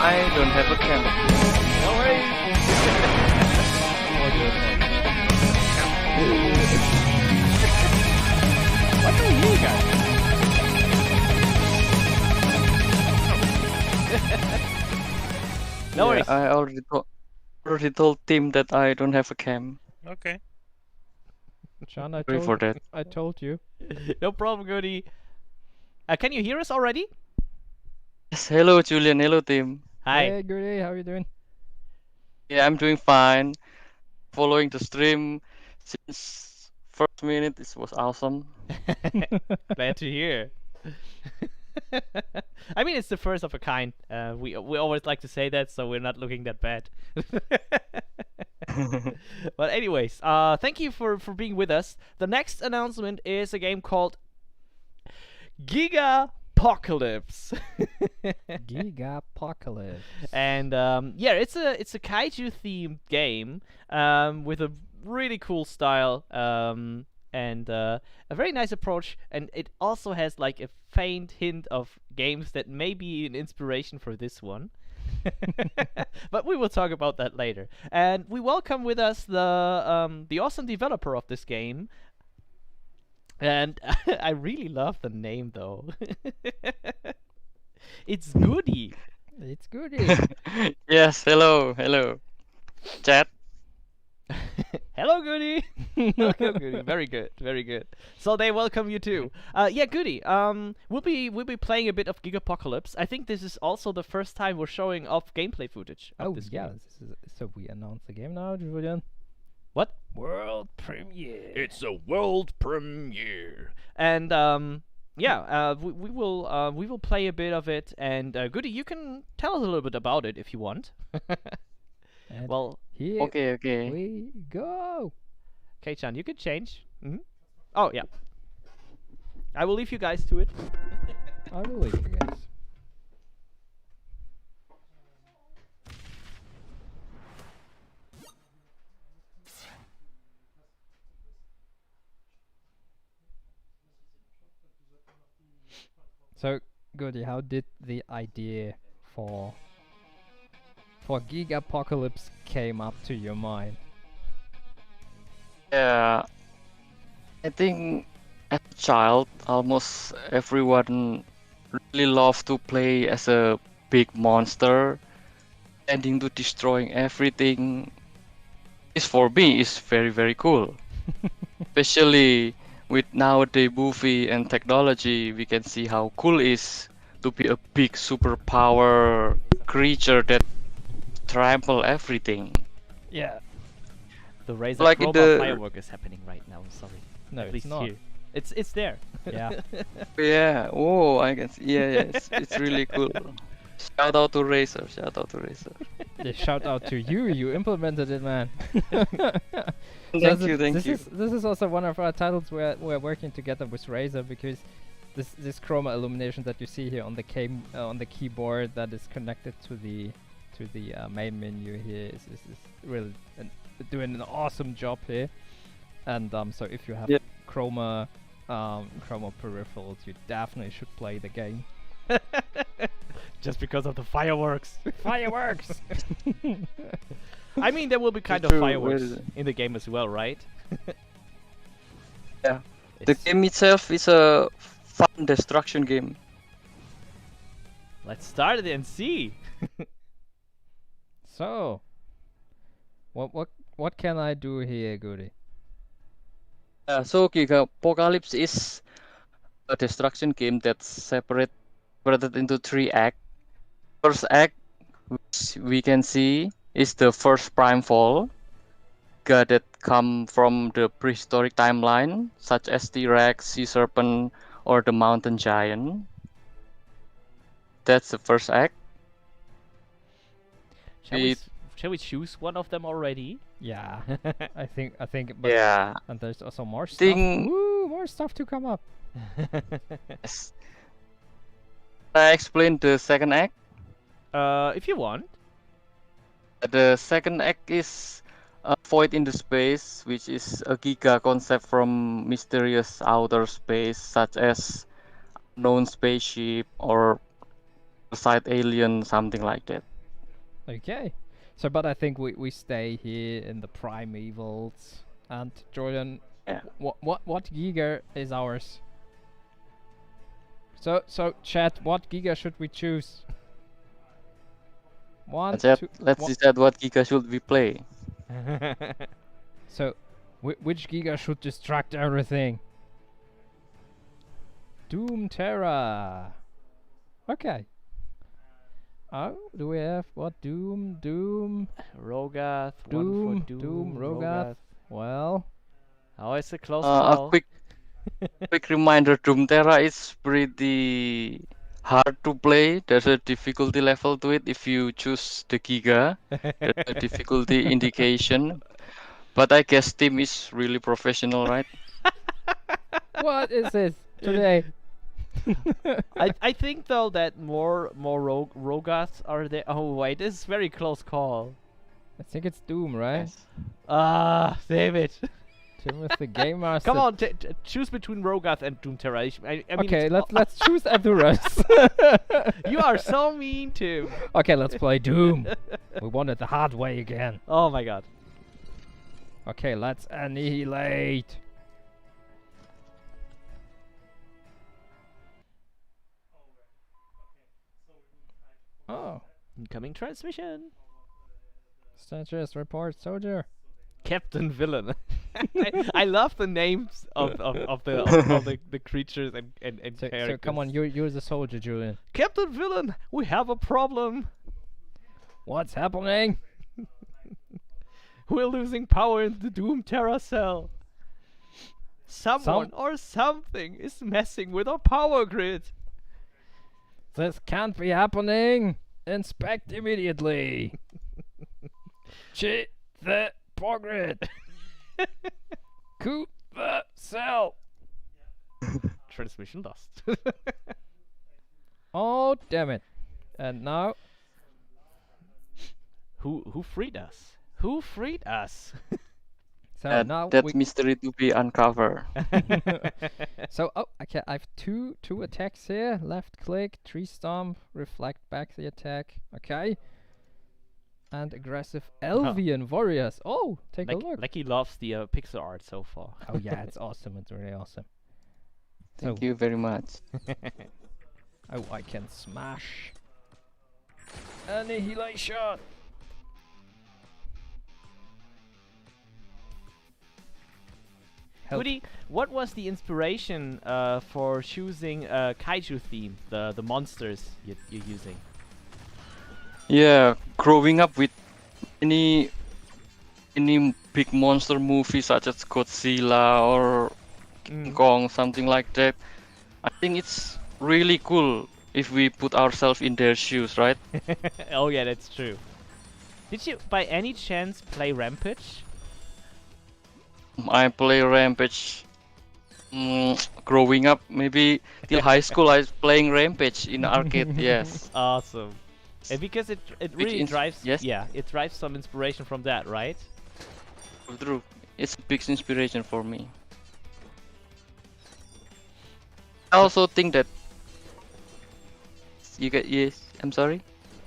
I don't have a camera. No worries. What are you guys? No worries. I already told Tim that I don't have a cam. Okay. John, Sorry for that. I told you. No problem, Goody. Can you hear us already? Yes, hello Julian, hello Tim. Hi. Hey, Goody, how you doing? Yeah, I'm doing fine. Following the stream since first minute. This was awesome. Glad to hear. I mean, it's the first of a kind. We always like to say that, so we're not looking that bad. But anyways, thank you for being with us. The next announcement is a game called Gigapocalypse. Gigapocalypse. And yeah, it's a kaiju themed game with a really cool style and a very nice approach, and it also has like a faint hint of games that may be an inspiration for this one. But we will talk about that later. And we welcome with us the awesome developer of this game. And I really love the name though. It's Goody. It's Goody. Yes, hello, hello. Chat. Hello, Goody. Welcome, Goody. Very good, very good. So they welcome you too. Yeah, Goody. We'll be playing a bit of Gigapocalypse. I think this is also the first time we're showing off gameplay footage. Of this game. So we announce the game now, Julian. What? World premiere. It's a world premiere. And yeah, we will play a bit of it. And Goody, you can tell us a little bit about it if you want. Well, here Okay. we go. Kei-chan, you can change. Oh yeah. I will leave you guys to it. I will leave you guys. So, Goody, how did the idea for Gigapocalypse came up to your mind? Yeah, I think as a child, almost everyone really loved to play as a big monster, ending to destroying everything. Is for me is very very cool, especially with nowadays movie and technology. We can see how cool it is to be a big superpower creature that trample everything. Yeah. The Razor Like Chroma the- firework is happening right now. Sorry. No, At it's least not. here. It's there. Yeah. Yeah. Oh, I can see. Yeah, it's really cool. Shout out to Razer. Shout out to Razer. Yeah, shout out to you. You implemented it, man. Thank you. This is also one of our titles where we're working together with Razer, because this chroma illumination that you see here on the keyboard that is connected to the main menu here is really doing an awesome job here. And so if you have Yep. chroma peripherals, you definitely should play the game. Just because of the fireworks. Fireworks! I mean, there will be kind True, of where fireworks is it? in the game as well, right? Yeah. The game itself is a fun destruction game. Let's start it and see. So, what can I do here, Goody? So Gigapocalypse is a destruction game that's separated into 3 acts. First act, which we can see, is the first prime fall. God that come from the prehistoric timeline, such as T-Rex, Sea Serpent, or the Mountain Giant. That's the first act. Shall we choose one of them already? Yeah, I think. But Yeah. and there's also more stuff. Thing- Woo, more stuff to come up. Yes. I explain the second act. If you want. The second act is a void in the space, which is a giga concept from mysterious outer space, such as unknown spaceship or side alien, something like that. Okay. So, but I think we stay here in the primevals. And Jordan, Yeah. what giga is ours? So chat, what giga should we choose? One, Let's two, let's decide what giga should we play. So, which giga should distract everything? Doom Terra. Okay. Oh, do we have what? Doom, Rogath. Doom, one for Doom, Rogath. Well, oh, it's a close A call. quick reminder: Doom Terra is pretty hard to play. There's a difficulty level to it if you choose the giga. There's a difficulty indication. But I guess Team is really professional, right? what is this today? I think though that more Rogaths are there. Oh wait, this is very close call. I think it's Doom, right? Ah, damn it. Tim with the game master. Come on, choose between Rogath and Doom Terra. I mean, Okay, it's- let's choose Azuras. You are so mean, Tim. Okay, let's play Doom. We want it the hard way again. Oh my god. Okay, let's annihilate. Oh. Incoming transmission. Status report, soldier. Captain Villain. I love the names of the creatures and So characters. come on, you're the soldier, Julian. Captain Villain, we have a problem. What's happening? We're losing power in the Doom Terra cell. Someone or something is messing with our power grid. This can't be happening. Inspect immediately. Cheat the power grid. Coup the cell. Transmission lost. Oh, damn it. And now... Who freed us? Who freed us? So now that mystery to be uncovered. So, okay, I have two attacks here. Left click, tree stomp, reflect back the attack. Okay. And aggressive Elvian warriors. Oh, take a look. Lecky loves the pixel art so far. Oh yeah, it's awesome. It's really awesome. Thank you very much. Oh, I can smash. Annihilation. Woody, what was the inspiration for choosing a kaiju theme, the monsters you're using? Yeah, growing up with any big monster movie such as Godzilla or King Kong, something like that, I think it's really cool if we put ourselves in their shoes, right? Oh yeah, that's true. Did you by any chance play Rampage? I play Rampage. Growing up, maybe till high school, I was playing Rampage in arcade. Yes. Awesome. And because it really drives, yes? yeah, it drives some inspiration from that, right? True. It's a big inspiration for me. I also think that you get I'm sorry.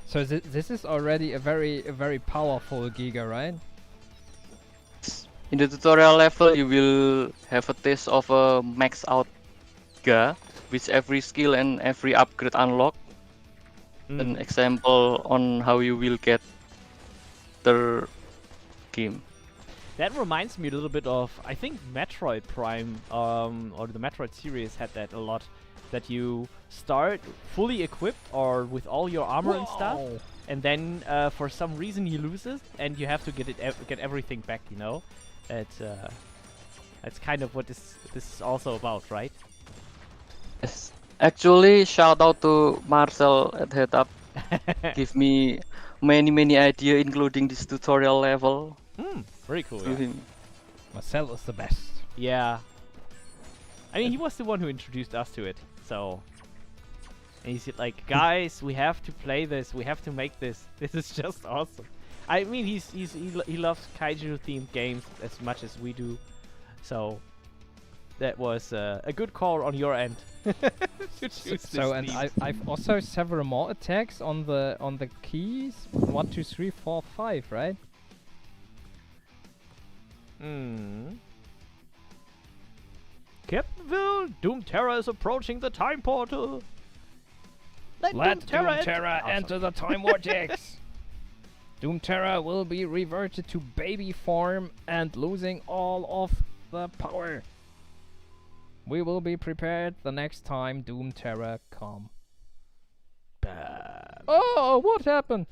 So this is already a very powerful Giga, right? In the tutorial level, you will have a taste of a max out Giga, with every skill and every upgrade unlock. An example on how you will get the game. That reminds me a little bit of, I think Metroid Prime, or the Metroid series had that a lot. That you start fully equipped or with all your armor and stuff, and then for some reason you lose it, and you have to get everything back. You know, that's kind of what this is also about, right? Yes. Actually, shout out to Marcel at Headup. Give me many idea, including this tutorial level. Very cool. To him. Marcel is the best. Yeah. I mean, he was the one who introduced us to it. So, and he said, like, guys, we have to play this. We have to make this. This is just awesome. I mean, he loves kaiju themed games as much as we do. So, that was a good call on your end. To choose So, and theme. I've also several more attacks on the keys. 1, 2, 3, 4, 5, right? Captainville, Doom Terra is approaching the time portal. Let Doom Terra enter the time vortex. Doom Terra will be reverted to baby form and losing all of the power. We will be prepared the next time Doom Terra come. Oh, what happened?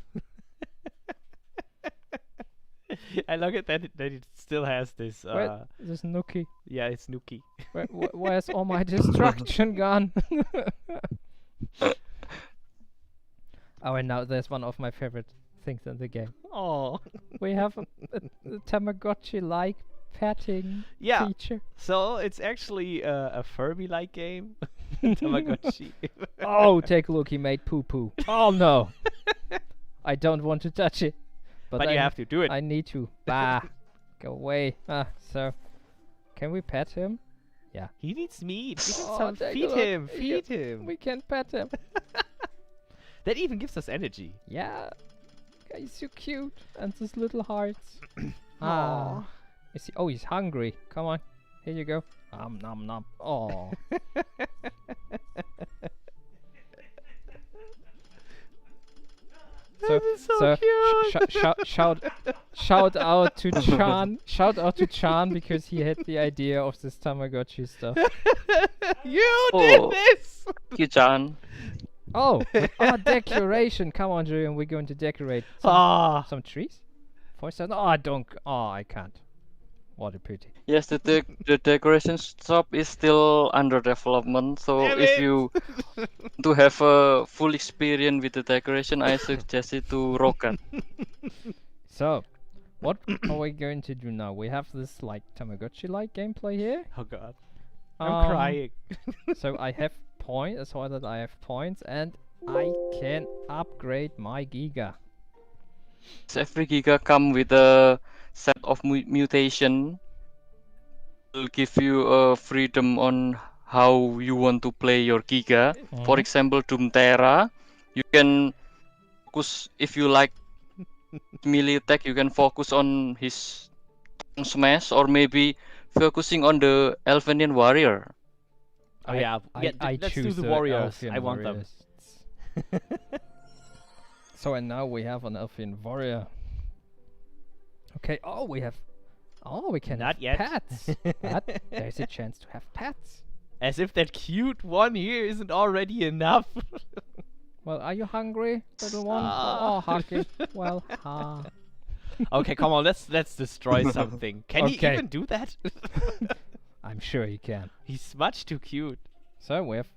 I like it that it still has this. Where, this Nuki. Yeah, it's Nuki. Where's all my destruction gone? Oh, and now there's one of my favorite things in the game. Oh, we have a Tamagotchi-like petting feature. So it's actually a Furby-like game. Tamagotchi. Oh, take a look, he made poo-poo. Oh no! I don't want to touch it. But you have to do it. I need to. Bah! Go away. So, can we pet him? Yeah. He needs meat. Oh, Feed him. Feed him. We can pet him. That even gives us energy. Yeah. He's so cute. And his little hearts. Aw. Is he, oh, he's hungry. Come on. Here you go. Nom nom. Oh. That is so cute. Shout out to Chan. Shout out to Chan because he had the idea of this Tamagotchi stuff. You did this! Chan. Oh, decoration. Come on, Julian. We're going to decorate some trees. For some. Oh, I don't. Oh, I can't. What a pity. Yes, the decoration shop is still under development. So Damn if it. you to have a full experience with the decoration, I suggest it to Rocket. So, what are we going to do now? We have this like Tamagotchi-like gameplay here. Oh god. I'm crying. So I have points, so that I have points, and I can upgrade my Giga. So every Giga come with a set of mutation. Will give you freedom on how you want to play your Giga. For example, Doom Terra, you can focus if you like melee attack. You can focus on his smash, or maybe focusing on the Elvenian warrior. Oh yeah, let's do the warriors. Elfian I want warriors. So and now we have an Elfian warrior. Okay. Oh, we have. Oh, we can Not have yet. pets. But there's a chance to have pets. As if that cute one here isn't already enough. Well, are you hungry, little one? Oh, Haki. Well, Okay, come on, let's destroy something. Can he Okay. even do that? I'm sure he can. He's much too cute. So we have.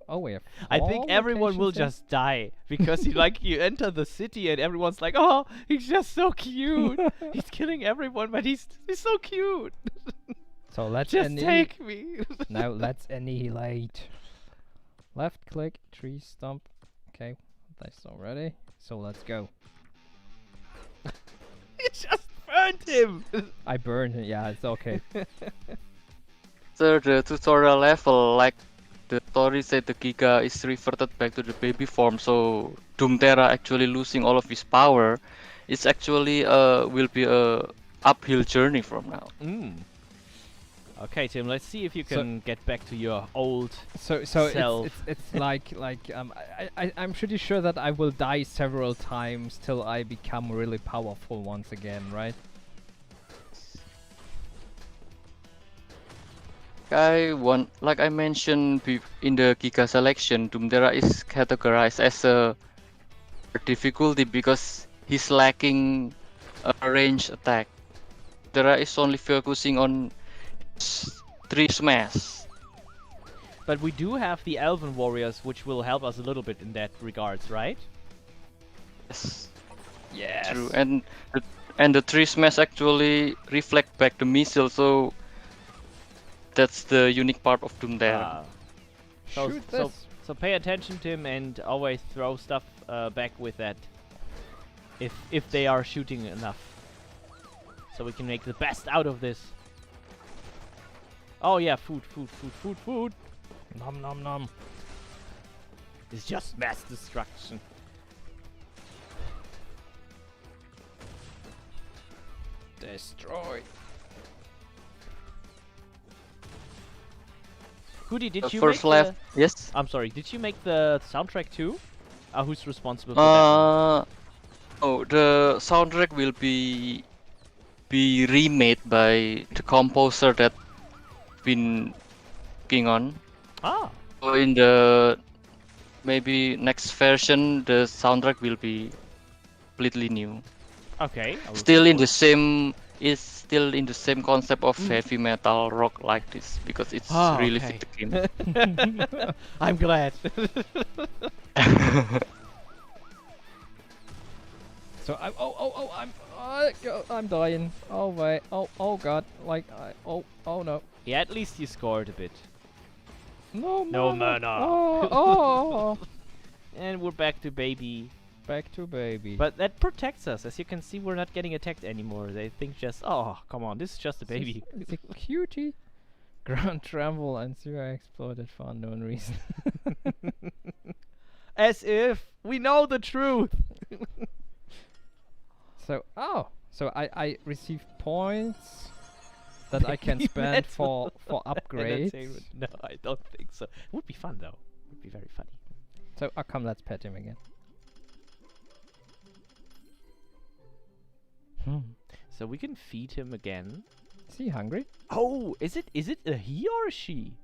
I think four everyone will locations here. just die because you enter the city and everyone's like, oh, he's just so cute. He's killing everyone, but he's so cute. So let's Just take me. Now let's annihilate. Left click, tree stump. Okay, that's already. So let's go. You just burned him. I burned it. Yeah, it's okay. So the tutorial level, like the story said, the Giga is reverted back to the baby form. So Doom Terra actually losing all of his power. It's actually will be a uphill journey from now. Okay, Tim. Let's see if you can get back to your old So self. it's like I'm pretty sure that I will die several times till I become really powerful once again, right? Like I mentioned in the Giga selection, Doom Terra is categorized as a difficulty because he's lacking a range attack. Terra is only focusing on 3 smash. But we do have the Elven Warriors, which will help us a little bit in that regards, right? Yes. Yes. True. And the 3 smash actually reflect back the missile, so that's the unique part of Doom Terra. So pay attention to him and always throw stuff back with that. If they are shooting enough. So we can make the best out of this. Oh yeah, food. Nom nom nom. It's just mass destruction. Destroy. Hudi, did you first make left, yes. I'm sorry, did you make the soundtrack too? Who's responsible for that? Oh, the soundtrack will be remade by the composer that been working on. So in the maybe next version, the soundtrack will be completely new. Okay. Still in the same concept of heavy metal rock like this because it's really fit the game. I'm glad. So I'm dying. Oh wait. Oh god. Like oh no. Yeah, at least you scored a bit. No mana. Oh. And we're back to baby. Back to baby. But that protects us. As you can see, we're not getting attacked anymore. They think just, oh, come on, this is just a baby. It's a cutie. Ground tremble and zero exploded for unknown reason. As if we know the truth. So so I receive points that I can Baby spend metal for upgrades. entertainment. No, I don't think so. Would be fun though. Would be very funny. So come, let's pet him again. So we can feed him again. Is he hungry? Oh, is it a he or a she?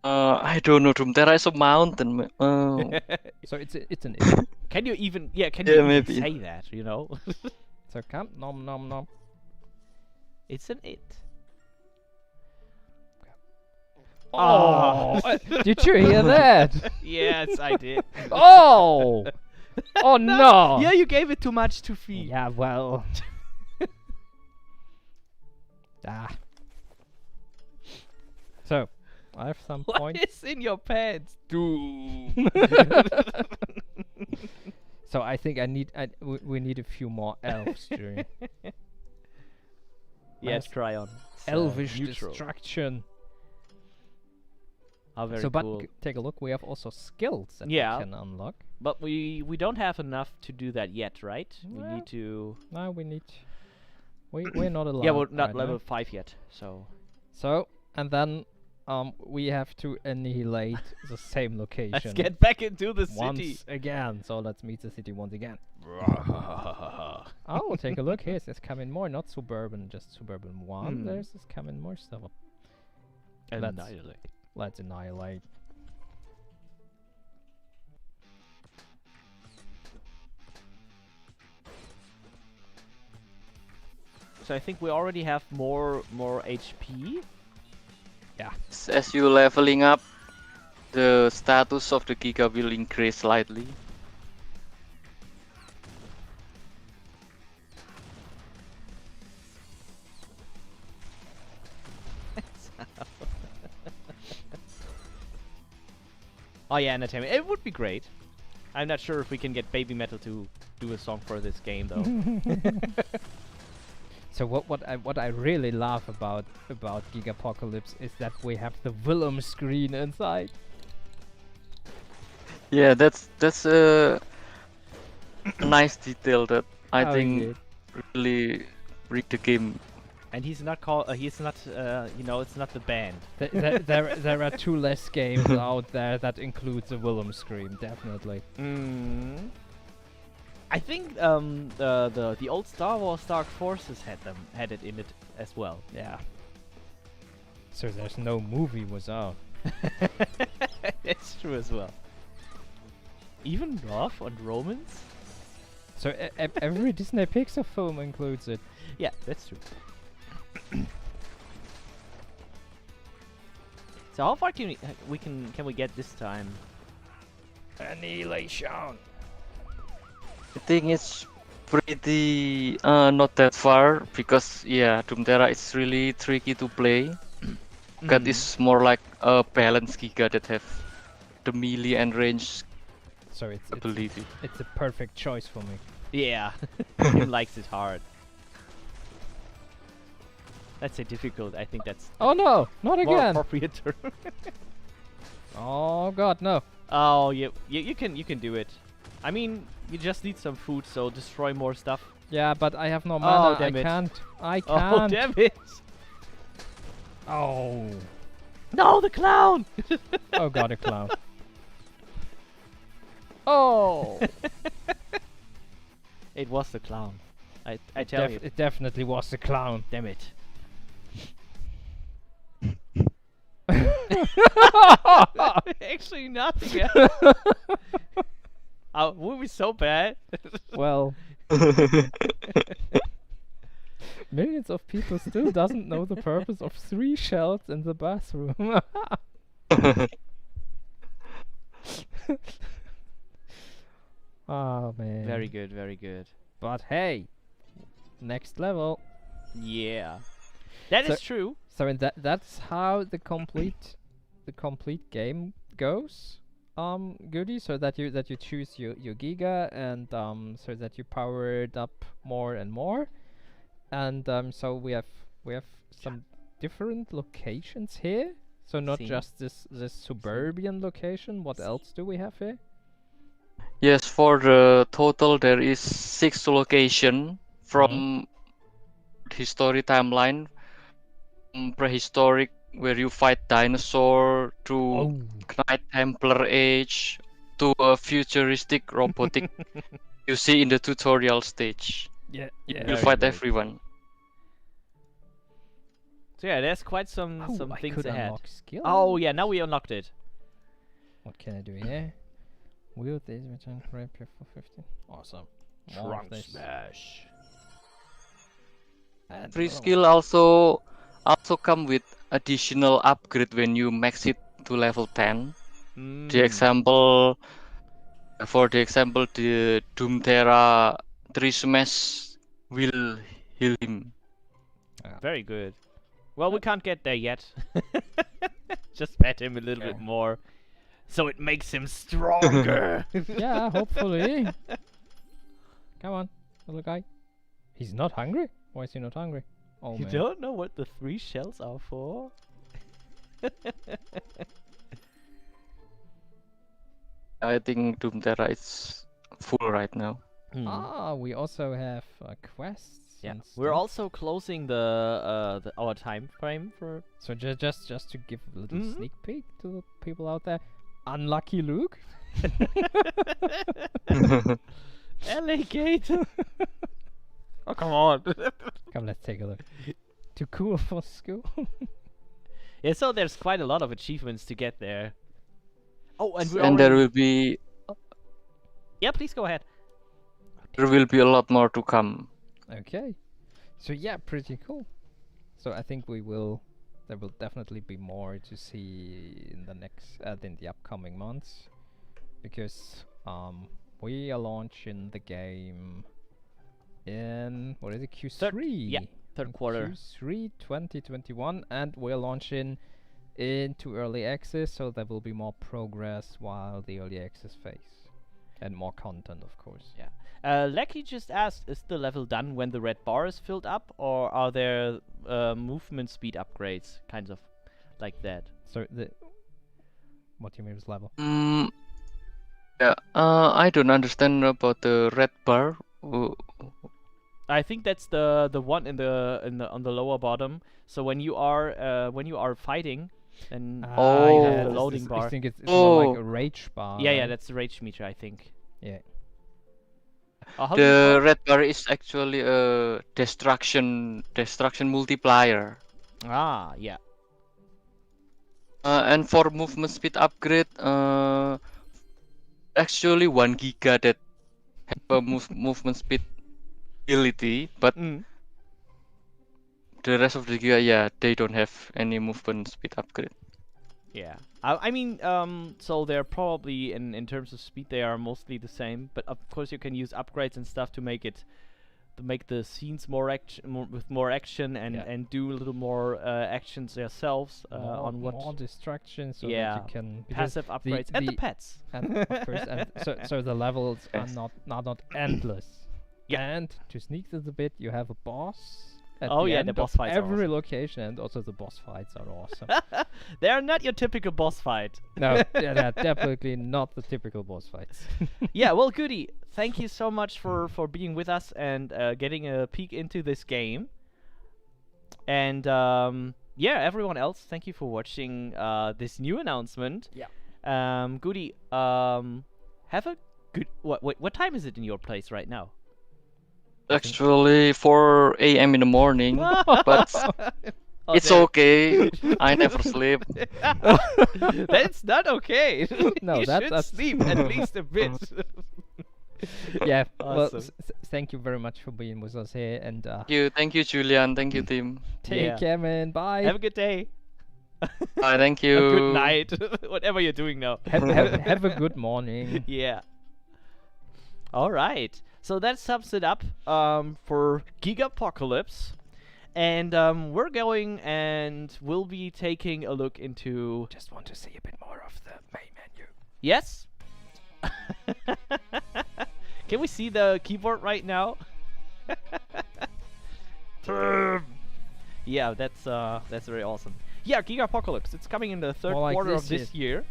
I don't know. There is a mountain. So it's an it. Can you even can Yeah, you even maybe. say that, you know? So come, nom nom nom. It's an it. Oh, did you hear that? Yes, I did. Oh! Oh no! Yeah, you gave it too much to feed. Yeah, well. Ah. So, I have some What points. is in your pants? Doom. So I think we need a few more elves during. Yes, Nice. try on. Elvish neutral. destruction. Oh, very So, but cool. take a look. We have also skills that Yeah. we can unlock. But we don't have enough to do that yet, right? We Well, need to. No, we need. We're not allowed. Yeah, we're not right level now. 5 yet, so. So and then we have to annihilate the same location. Let's get back into the city. Once again. So let's meet the city once again. Oh, take a look. Here's coming more, not suburban, just suburban 1. There's coming more stuff up. Annihilate. Let's annihilate. So I think we already have more HP. Yeah. As you leveling up, the status of the Giga will increase slightly. Oh yeah, entertainment. It would be great. I'm not sure if we can get Baby Metal to do a song for this game though. So what I really love about Gigapocalypse is that we have the Willem screen inside. Yeah, that's a nice detail that I Oh, think yeah. really rigged the game. And he's not called. He's not. You know, it's not the band. There are 2 less games out there that includes a Willem screen, definitely. I think the old Star Wars Dark Forces had it in it as well. Yeah. So there's no movie was out. That's true as well. Even Roth and Romans. So every Disney Pixar film includes it. Yeah, that's true. So how far can we get this time? Annihilation. I think it's pretty not that far because yeah, Doomterra is really tricky to play. That is more like a balanced Giga that have the melee and range So it's ability. it's a perfect choice for me. Yeah, he likes it hard. Let's say difficult. I think that's Oh no, not more again. appropriate term. Oh god, no. Oh, you can do it. I mean, you just need some food, so destroy more stuff. Yeah, but I have no mana. damn I it. can't. I Oh, can't. damn it! Oh. No, the clown! Oh god, a clown. Oh. It was the clown. I tell you. It definitely was a clown. Damn it. Actually, nothing. Our movie's so bad. Well. Millions of people still doesn't know the purpose of 3 shelves in the bathroom. Oh man. Very good, very good. But hey, next level. Yeah, that is true. So in that's how the complete game goes. Goody, so that you choose your Giga and so that you power it up more and more. And so we have some different locations here. So not scene. just this suburban location. What else do we have here? Yes, for the total there is 6 location from history timeline, prehistoric where you fight dinosaur to Knight Templar age to a futuristic robotic you see in the tutorial stage. Yeah, You yeah. will Very fight good. everyone. So yeah, there's quite some I things could ahead. unlock skill. Oh yeah, now we unlocked it. What can I do here? Wield this return rapier for 15. Awesome. More of Trunk this. smash. And Free another skill also come with additional upgrade when you max it to level 10. The example for the example the Doomterra 3 smash will heal him. Very good. Well, we can't get there yet. Just pet him a little bit more, so it makes him stronger. Yeah, hopefully. Come on, little guy. He's not hungry? Why is he not hungry? Oh You man. don't know what the 3 shells are for? I think Doomterra is full right now. Ah, we also have quests. Yeah, and we're stuff. also closing the our time frame for. So just to give a little sneak peek to the people out there, unlucky Luke. Alligator. Oh come on. Come, let's take a look. Too cool for school. Yeah, so there's quite a lot of achievements to get there. Oh, and we And there already... will be Yeah, please go ahead. a lot more to come. Okay. So yeah, pretty cool. So I think there will definitely be more to see in the upcoming months, because we are launching the game in what is it, Q3? Third quarter. Q3 2021, and we're launching into early access, so there will be more progress while the early access phase, and more content, of course. Yeah. Lecky just asked, is the level done when the red bar is filled up, or are there movement speed upgrades, kinds of like that? So what do you mean with level? Yeah, I don't understand about the red bar. I think that's the one on the lower bottom. So when you are fighting, then you have the loading bar. I think it's more like a rage bar. Yeah, right? that's the rage meter, I think. Yeah. The red bar is actually a destruction multiplier. Ah, yeah. And for movement speed upgrade, actually 1 giga that have a movement speed ability, but the rest of the giga, yeah, they don't have any movement speed upgrade. Yeah. I mean, so they're probably in terms of speed they are mostly the same, but of course you can use upgrades and stuff to make the scenes with more action and do a little more actions yourselves on what more distractions, so that yeah, you can passive upgrades and the pets. And of course, and so the levels are not endless. Yeah. And to sneak this a bit, you have a boss. At Oh the yeah, end the of boss fights are every awesome. location, and also the boss fights are awesome. They are not your typical boss fight. No, they're definitely not the typical boss fights. Yeah, well, Goody, thank you so much for being with us and getting a peek into this game. And yeah, everyone else, thank you for watching this new announcement. Yeah. Goody, have a good. What time is it in your place right now? Actually 4 a.m. in the morning, but it's okay. I never sleep. That's not okay. No, you should that's sleep at least a bit. Yeah. Well, Awesome. thank you very much for being with us here, and Thank you, Julian. Thank you, Tim. take care, man. Bye. Have a good day. Bye. Thank you. A good night. Whatever you're doing now. Have a good morning. Yeah. All right. So that sums it up for Gigapocalypse. And we're going and we'll be taking a look into... Just want to see a bit more of the main menu. Yes? Can we see the keyboard right now? Yeah, that's very awesome. yeah, Gigapocalypse. It's coming in the third More like quarter of this this year.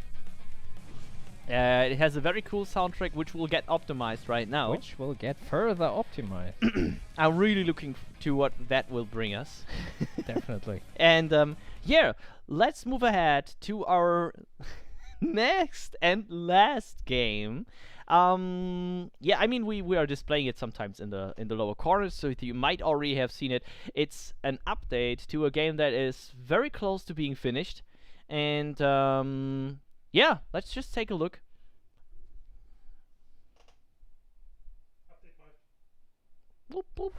It has a very cool soundtrack, which will get optimized right now. Which will get further optimized. I'm really looking to what that will bring us. Definitely. And yeah, let's move ahead to our next and last game. Yeah, I mean we are displaying it sometimes in the lower corners, so you might already have seen it. It's an update to a game that is very close to being finished, and yeah, let's just take a look. Boop, boop.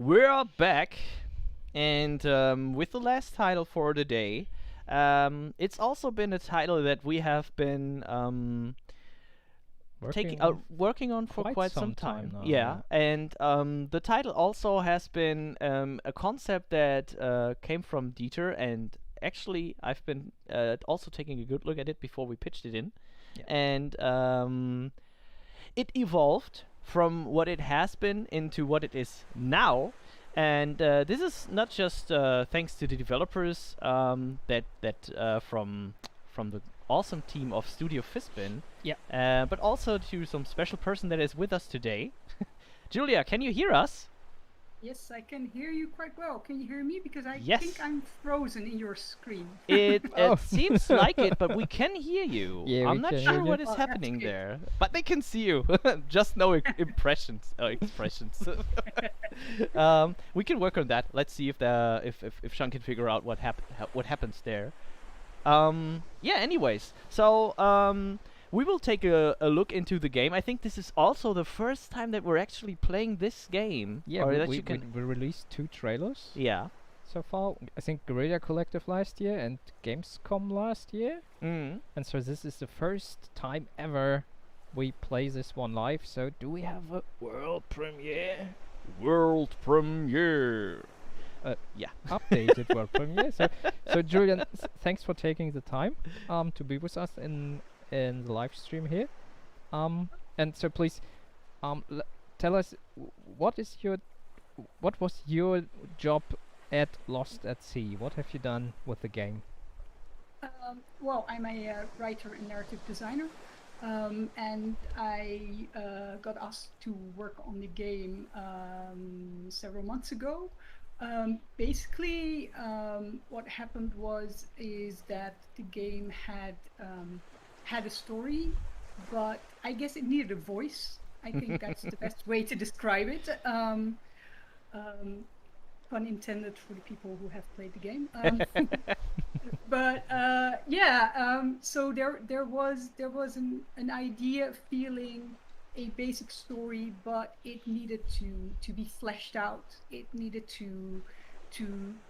We're back, and with the last title for the day. It's also been a title that we have been working on for quite some time now, yeah, and the title also has been a concept that came from Dieter, and actually I've been also taking a good look at it before we pitched it in. And it evolved from what it has been into what it is now. And this is not just thanks to the developers that from the awesome team of Studio Fispin, but also to some special person that is with us today. Julia, can you hear us? Yes, I can hear you quite well. Can you hear me? Because I Yes. think I'm frozen in your screen. It seems like it, but we can hear you. Yeah, I'm we not can sure hear what you. is Oh, that's happening good. there, but they can see you. Just no impressions expressions. We can work on that. Let's see if Sean can figure out what happens there. Yeah. Anyways, so we will take a look into the game. I think this is also the first time that we're actually playing this game. Yeah, or that we you can. we released 2 trailers Yeah. so far. I think Guerrilla Collective last year and Gamescom last year. Mm. And so this is the first time ever we play this one live. So do we have a world premiere? World premiere. Yeah. Updated world premiere. So Julian, thanks for taking the time to be with us in the live stream here. And so please tell us what was your job at Lost at Sea? What have you done with the game? Well, I'm a writer and narrative designer, and I got asked to work on the game several months ago. Basically, what happened is that the game had a story, but I guess it needed a voice. I think that's the best way to describe it. Pun intended for the people who have played the game. But so there was an idea, feeling, a basic story, but it needed to be fleshed out. It needed to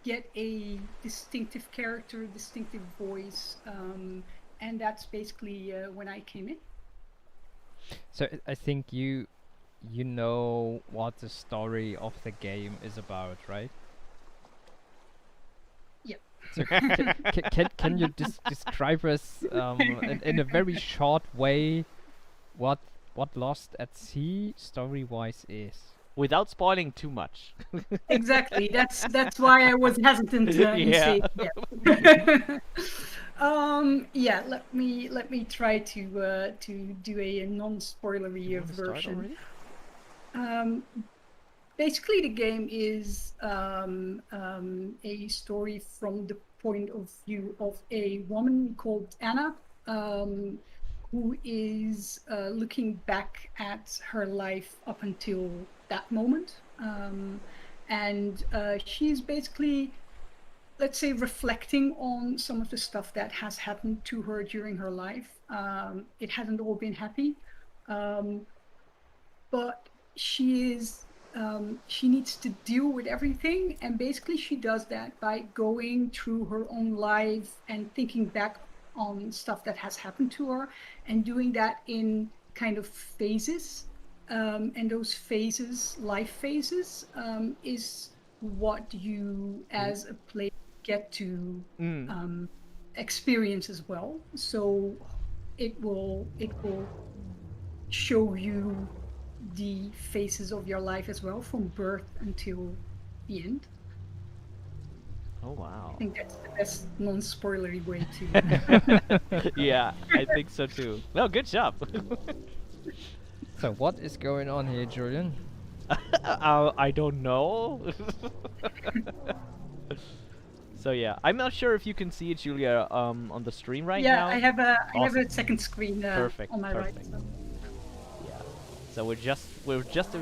get a distinctive character, distinctive voice, and that's basically when I came in. So I think you know what the story of the game is about, right? Yep. So can you describe us in a very short way what Lost at Sea story-wise is? Without spoiling too much. Exactly. That's why I was hesitant in saying yeah. Yeah. Let me try to do a non-spoilery version. Basically, the game is a story from the point of view of a woman called Anna, who is looking back at her life up until that moment. And she's basically, let's say, reflecting on some of the stuff that has happened to her during her life. It hasn't all been happy, but she needs to deal with everything, and basically she does that by going through her own life and thinking back on stuff that has happened to her, and doing that in kind of phases. And those phases, life phases, is what you as a player get to experience as well. So it will show you the phases of your life as well, from birth until the end. Oh wow. I think that's the best non-spoilery way to Yeah, I think so too. No, good job. So what is going on here, Julian? I don't know. So yeah, I'm not sure if you can see it, Julia, on the stream right now. Yeah, I have a second screen Perfect, on my right. perfect. Yeah. So we're just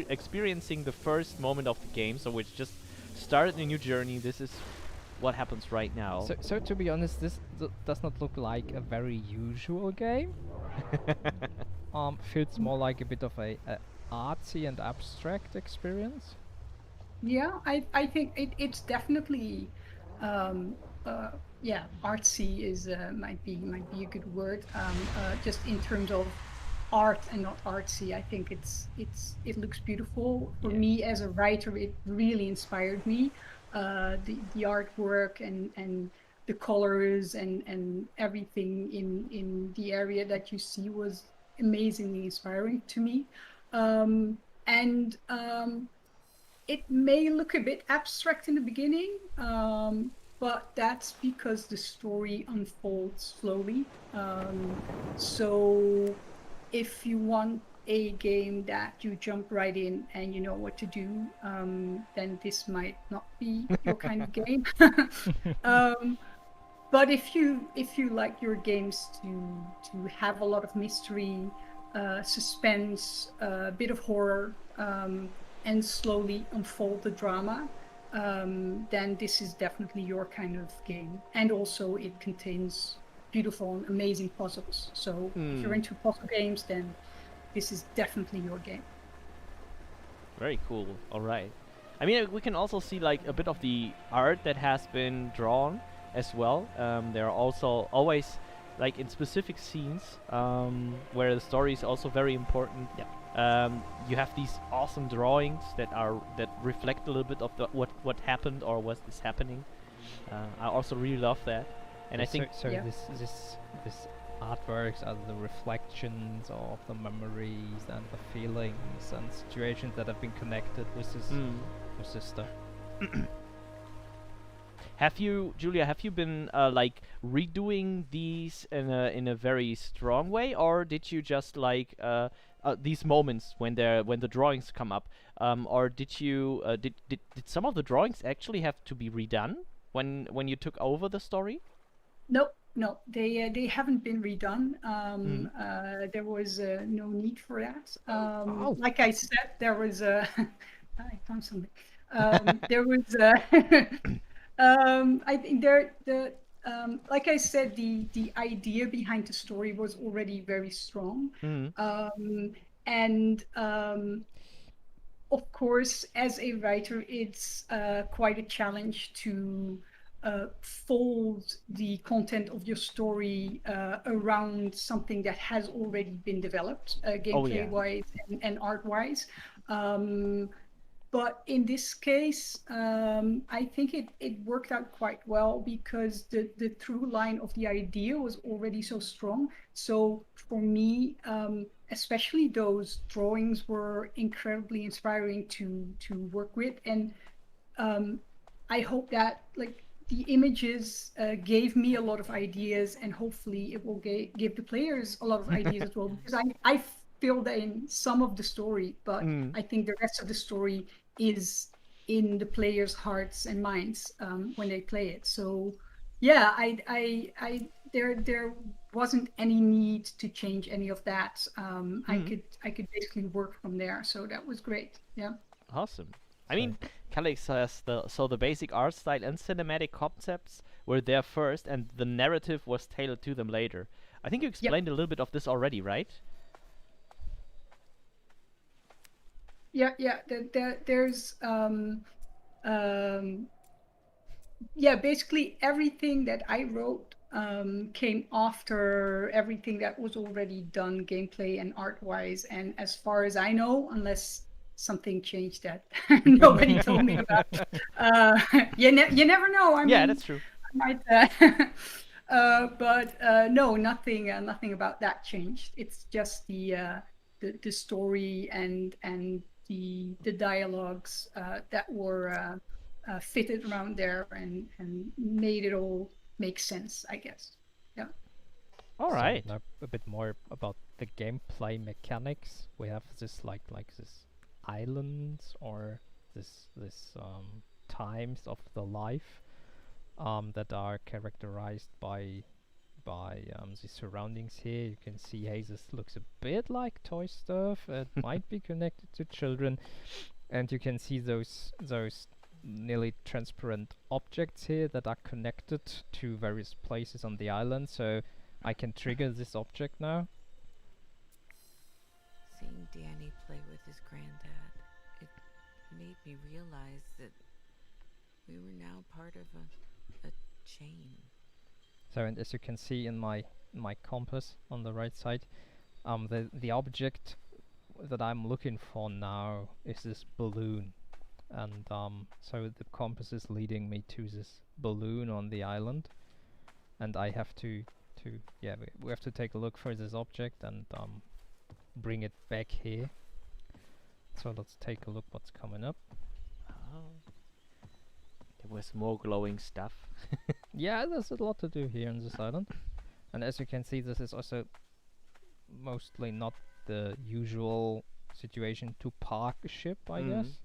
experiencing the first moment of the game. So we've just started a new journey. This is what happens right now. So to be honest, this does not look like a very usual game. Feels more like a bit of a artsy and abstract experience. Yeah, I think it's definitely yeah, artsy is might be a good word. Just in terms of art and not artsy, I think it looks beautiful. For me as a writer, it really inspired me. The artwork and the colors and everything in the area that you see was amazingly inspiring to me. It may look a bit abstract in the beginning, but that's because the story unfolds slowly. So if you want a game that you jump right in and you know what to do, then this might not be your kind of game. But if you like your games to have a lot of mystery, suspense, a bit of horror, and slowly unfold the drama, then this is definitely your kind of game. And also it contains beautiful and amazing puzzles. So if you're into puzzle games, then this is definitely your game. Very cool. All right. I mean, we can also see like a bit of the art that has been drawn as well. There are also always like in specific scenes where the story is also very important. Yeah. You have these awesome drawings that reflect a little bit of what happened or what is happening. I also really love that, and I think this artworks are the reflections of the memories and the feelings and situations that have been connected with your sister. Julia, have you been like redoing these in a very strong way, or did you just like these moments when the drawings come up, or did you did some of the drawings actually have to be redone when you took over the story? No, they haven't been redone. There was no need for that. Like I said, there was a I found something. There was I think like I said, the idea behind the story was already very strong. Of course, as a writer, it's quite a challenge to fold the content of your story around something that has already been developed, gameplay-wise and art-wise. but in this case, I think it worked out quite well because the through line of the idea was already so strong. So for me, especially those drawings were incredibly inspiring to work with, and I hope that like the images gave me a lot of ideas, and hopefully it will give the players a lot of ideas as well. Because I filled in some of the story, but I think the rest of the story is in the players' hearts and minds when they play it. So yeah, there wasn't any need to change any of that. I could basically work from there, so that was great. Yeah. Awesome. I mean, Calix says the basic art style and cinematic concepts were there first, and the narrative was tailored to them later. I think you explained a little bit of this already, right? Yeah. There's yeah, basically everything that I wrote came after everything that was already done gameplay and art-wise, and as far as I know, unless something changed that nobody told me about. You never know. I mean, that's true. I might, but no, nothing about that changed. It's just the story and the dialogues that were fitted around there and made it all make sense, I guess. Yeah. All right. So now a bit more about the gameplay mechanics. We have this like this islands or this times of the life that are characterized by the surroundings here. You can see, hey, this looks a bit like toy stuff. It might be connected to children, and you can see those nearly transparent objects here that are connected to various places on the island. So I can trigger this object now. Seeing Danny play with his granddad, it made me realize that we were now part of a chain. So, and as you can see in my compass on the right side, the object that I'm looking for now is this balloon, and so the compass is leading me to this balloon on the island, and I have to we have to take a look for this object and bring it back here. So let's take a look what's coming up. There was more glowing stuff. Yeah, there's a lot to do here on this island. And as you can see, this is also mostly not the usual situation to park a ship, I guess.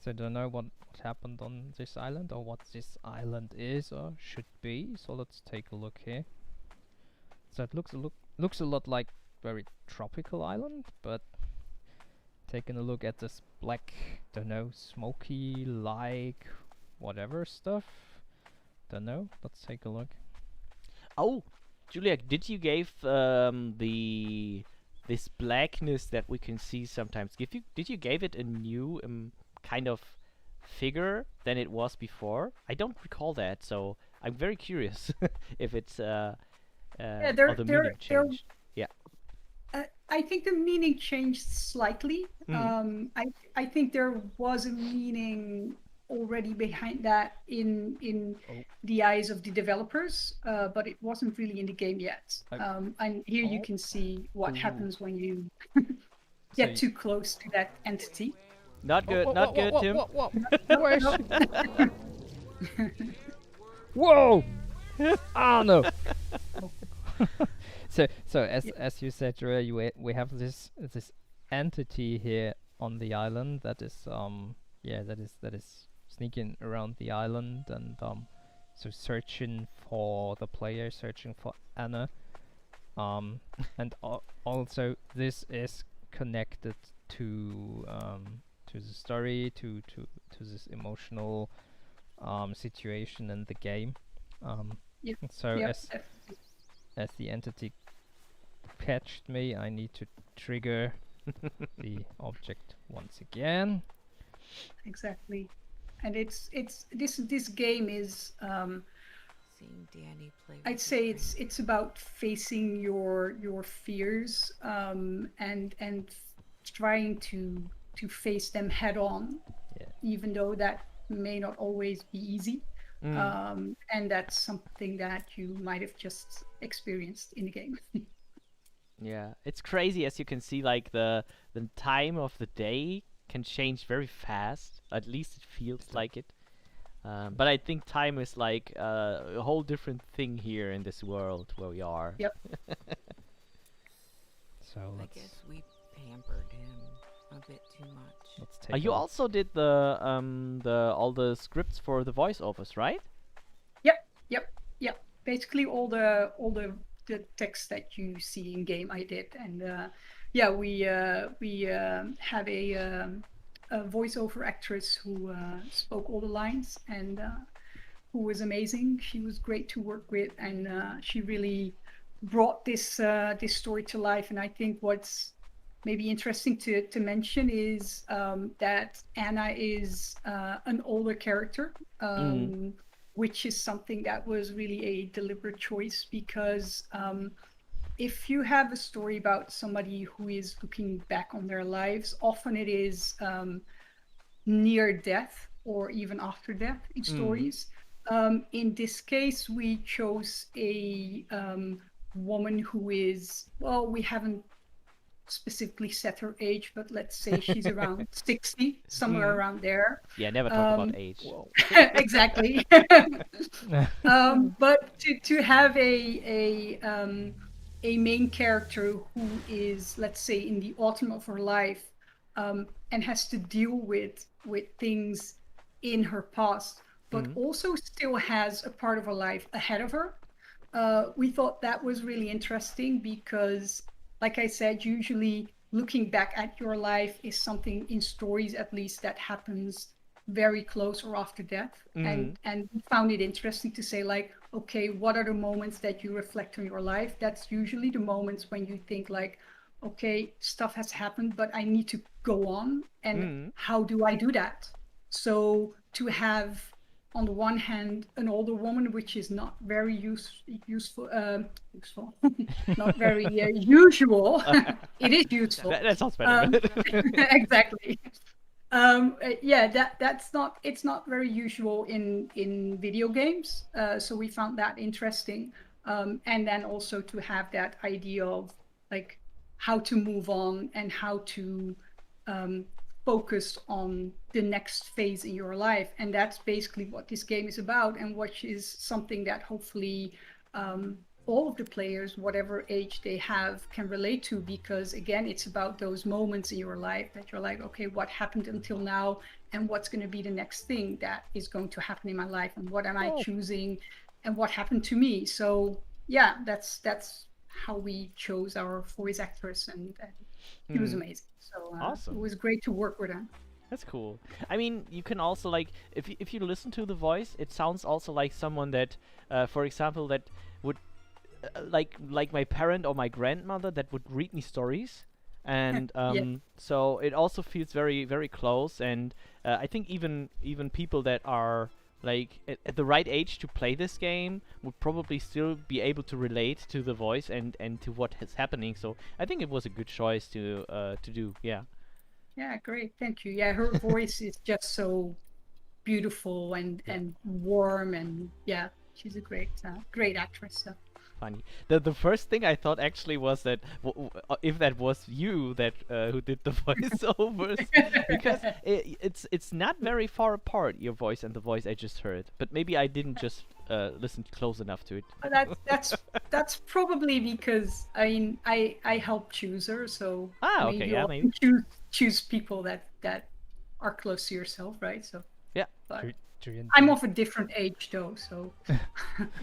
So I don't know what happened on this island or what this island is or should be. So let's take a look here. So it looks a lot like very tropical island, but taking a look at this black, don't know, smoky like whatever stuff. Don't know. Let's take a look. Oh, Julia, did you give this blackness that we can see sometimes? Did you give it a new kind of figure than it was before? I don't recall that, so I'm very curious if it's Yeah, or the meaning changed. Yeah. I think the meaning changed slightly. I think there was a meaning already behind that in the eyes of the developers, but it wasn't really in the game yet. And here you can see what happens when you get too close to that entity. Not good, not good, Tim. Whoa! Oh no! So as you said, Ray, we have this entity here on the island that is that is sneaking around the island and so searching for the player, searching for Anna, and also this is connected to the story, to this emotional situation in the game. So as the entity catched me, I need to trigger the object once again. Exactly, and it's this game is Seeing Danny play with I'd say it's about facing your fears and trying to to face them head on, even though that may not always be easy. And that's something that you might have just experienced in the game. Yeah, it's crazy as you can see, like the time of the day can change very fast. At least it feels like it. But I think time is like a whole different thing here in this world where we are. Yep. So I guess we pampered him a bit too much. Let's take You also did the all the scripts for the voiceovers, right? Yep. Basically, all the text that you see in game, I did, and we have a voiceover actress who spoke all the lines and who was amazing. She was great to work with, and she really brought this story to life. And I think what's maybe interesting to mention is that Anna is an older character, which is something that was really a deliberate choice, because if you have a story about somebody who is looking back on their lives, often it is near death or even after death in stories. In this case, we chose a woman who is, well, we haven't specifically set her age, but let's say she's around 60, somewhere around there. Yeah, never talk about age. Exactly. But to have a main character who is, let's say, in the autumn of her life, and has to deal with things in her past, but also still has a part of her life ahead of her. We thought that was really interesting because, like I said, usually looking back at your life is something in stories, at least, that happens very close or after death. And we found it interesting to say, like, okay, what are the moments that you reflect on your life? That's usually the moments when you think, like, okay, stuff has happened, but I need to go on. And how do I do that? So to have, on the one hand, an older woman, which is not very useful, not very usual. It is useful. That sounds better. Exactly. It's not very usual in video games. So we found that interesting. And then also to have that idea of, like, how to move on and how to focus on the next phase in your life. And that's basically what this game is about, and which is something that hopefully all of the players, whatever age they have, can relate to, because again, it's about those moments in your life that you're like, okay, what happened until now, and what's going to be the next thing that is going to happen in my life, and what am I choosing, and what happened to me. So yeah, that's how we chose our voice actress, and he was amazing. So awesome. It was great to work with him. That's cool. I mean, you can also, like, if you listen to the voice, it sounds also like someone that, for example, that would, like my parent or my grandmother, that would read me stories, and so it also feels very, very close. And I think even people that are like at the right age to play this game would probably still be able to relate to the voice and to what is happening. So I think it was a good choice to do. Yeah. Yeah, great. Thank you. Yeah, her voice is just so beautiful and warm, and yeah, she's a great actress. So. Funny. The first thing I thought actually was that if that was you that who did the voiceovers, because it's not very far apart, your voice and the voice I just heard. But maybe I didn't just listen close enough to it. That's probably because I helped choose her, so maybe choose people that are close to yourself, right? So yeah. But I'm of a different age though, so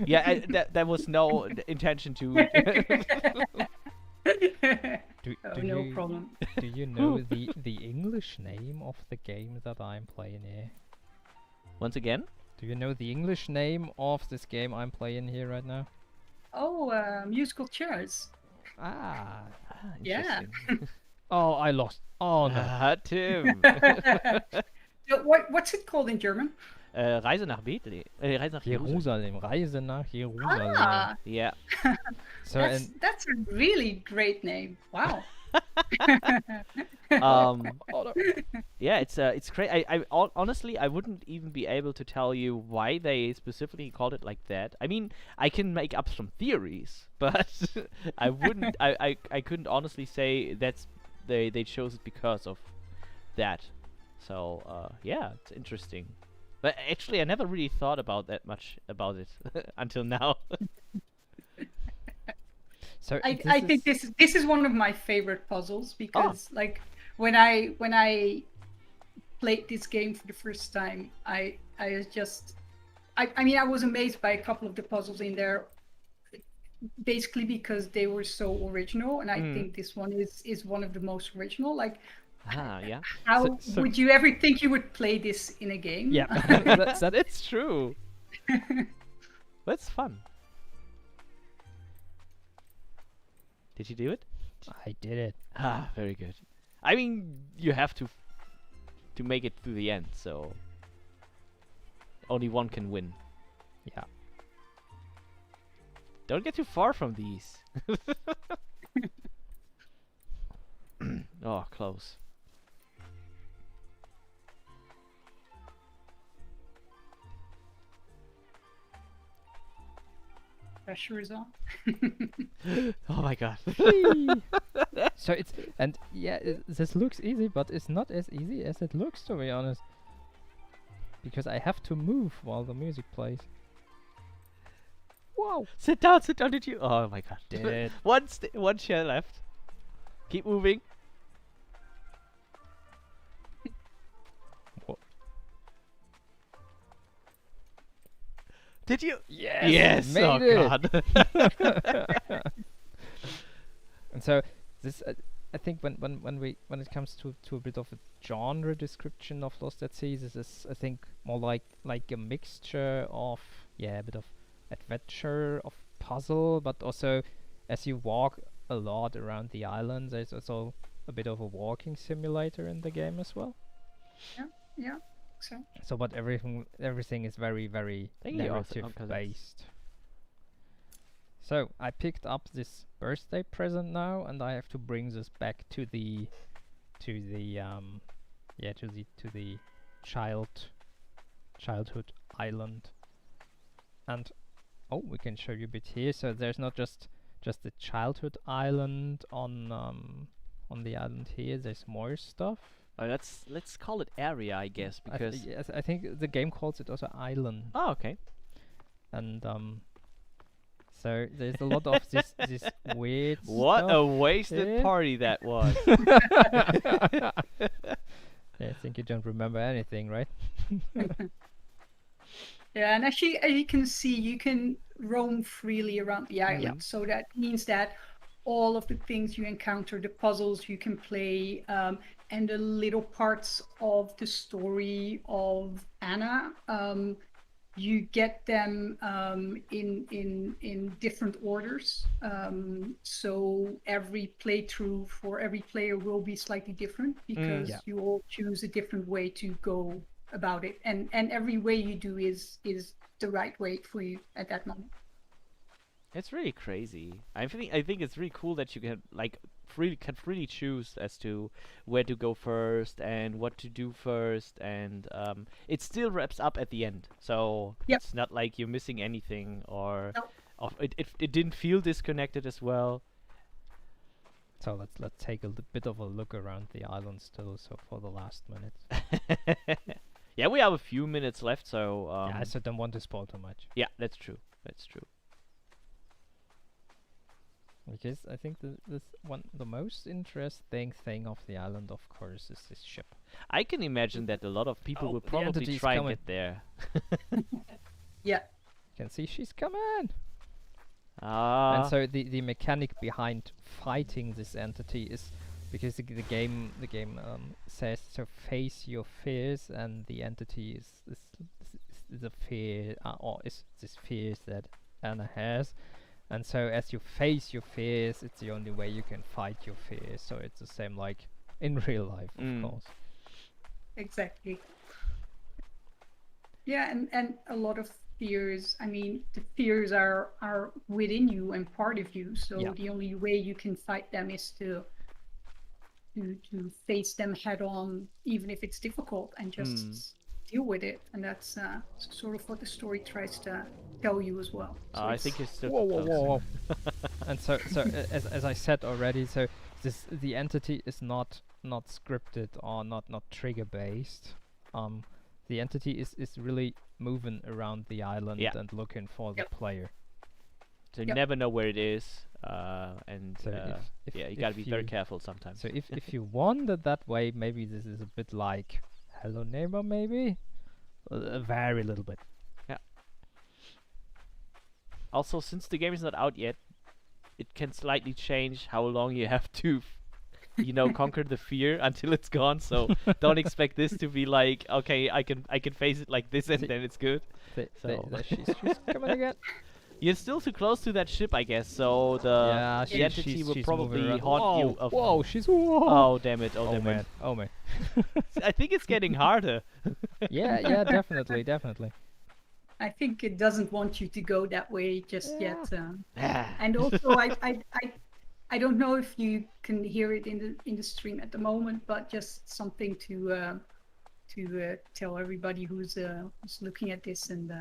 yeah, that was no intention to. No problem. Do you know the English name of the game that I'm playing here? Once again? Do you know the English name of this game I'm playing here right now? Oh, musical chairs. Yeah. Oh, I lost. Oh no. Tim. What's it called in German? Reise nach Bethlehem. Reise nach Jerusalem. Reise nach Jerusalem. Yeah. So that's a really great name. Wow. Yeah, it's great. Honestly, I wouldn't even be able to tell you why they specifically called it like that. I mean, I can make up some theories, but I wouldn't. I couldn't honestly say they chose it because of that. So yeah, it's interesting. But actually, I never really thought about that much about it until now. So I think this is one of my favorite puzzles because like when I played this game for the first time, I mean I was amazed by a couple of the puzzles in there, basically because they were so original, and I think this one is one of the most original. Like, yeah. How would you ever think you would play this in a game? Yeah, that's true. That's fun. Did you do it? I did it. Ah, very good. I mean, you have to make it through the end, so only one can win. Yeah. Don't get too far from these. Oh, close. Pressure is on. Oh my god. So it's this looks easy, but it's not as easy as it looks, to be honest. Because I have to move while the music plays. Wow! Sit down, did you? Oh my god. Did it. One chair left. Keep moving. What? Did you? Yes! Yes! Made Oh it. god. And so this, I think when it comes to a bit of a genre description of Lost at Sea, this is I think more like a mixture of a bit of adventure, of puzzle, but also as you walk a lot around the island, there's also a bit of a walking simulator in the game as well. Yeah. So, but everything is very narrative based. So I picked up this birthday present now, and I have to bring this back to the childhood island. And we can show you a bit here. So there's not just the childhood island on the island here. There's more stuff. Let's call it area, I guess, because yes, I think the game calls it also island. Oh, okay. And so there's a lot of this weird What stuff a wasted here. party that was. Yeah, I think you don't remember anything, right? Yeah, and actually, as you can see, you can roam freely around the island. Yeah. So that means that all of the things you encounter, the puzzles you can play, and the little parts of the story of Anna, you get them in different orders. So every playthrough for every player will be slightly different because you all choose a different way to go about it, and every way you do is the right way for you at that moment. It's really crazy. I think it's really cool that you can freely choose as to where to go first and what to do first, and it still wraps up at the end. So it's not like you're missing anything, or it didn't feel disconnected as well. So let's take a bit of a look around the island still. So for the last minute. Yeah, we have a few minutes left, so I also don't want to spoil too much. Yeah, that's true. That's true. Because I think the most interesting thing of the island, of course, is this ship. I can imagine that a lot of people will probably try and get there. Yeah. You can see she's coming. Ah. And so the mechanic behind fighting this entity is because the game says to face your fears, and the entity is a fear, or is this fears that Anna has. And so as you face your fears, it's the only way you can fight your fears. So it's the same like in real life, of course. Exactly. Yeah, and a lot of fears, I mean, the fears are within you and part of you. So the only way you can fight them is to to face them head on, even if it's difficult, and just deal with it. And that's sort of what the story tries to tell you as well. So I think it's still whoa. And so as I said already, so the entity is not scripted or not trigger based. The entity is really moving around the island and looking for the player. So you never know where it is, and So you gotta be very careful sometimes. So if you wander that way, maybe this is a bit like Hello Neighbor, maybe a very little bit. Yeah. Also, since the game is not out yet, it can slightly change how long you have to, conquer the fear until it's gone. So don't expect this to be like, okay, I can face it like this and then it's good. She's coming again. You're still too close to that ship, I guess. So the entity will probably haunt you. Whoa, she's Oh damn it! Oh man! Oh man! I think it's getting harder. yeah, definitely. I think it doesn't want you to go that way just yet. And also, I don't know if you can hear it in the stream at the moment, but just something to tell everybody who's looking at this and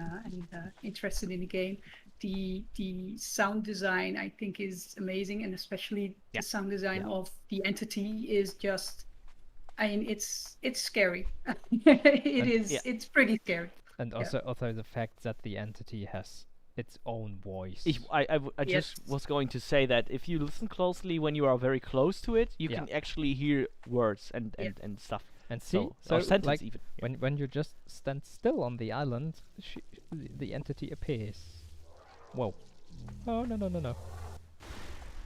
interested in the game. The sound design, I think, is amazing, and especially the sound design of the entity is just, I mean, it's scary. It's pretty scary. And also the fact that the entity has its own voice. I just was going to say that if you listen closely when you are very close to it, you can actually hear words and stuff. And see, or sentence like even. When you just stand still on the island, the entity appears. Whoa! Oh no!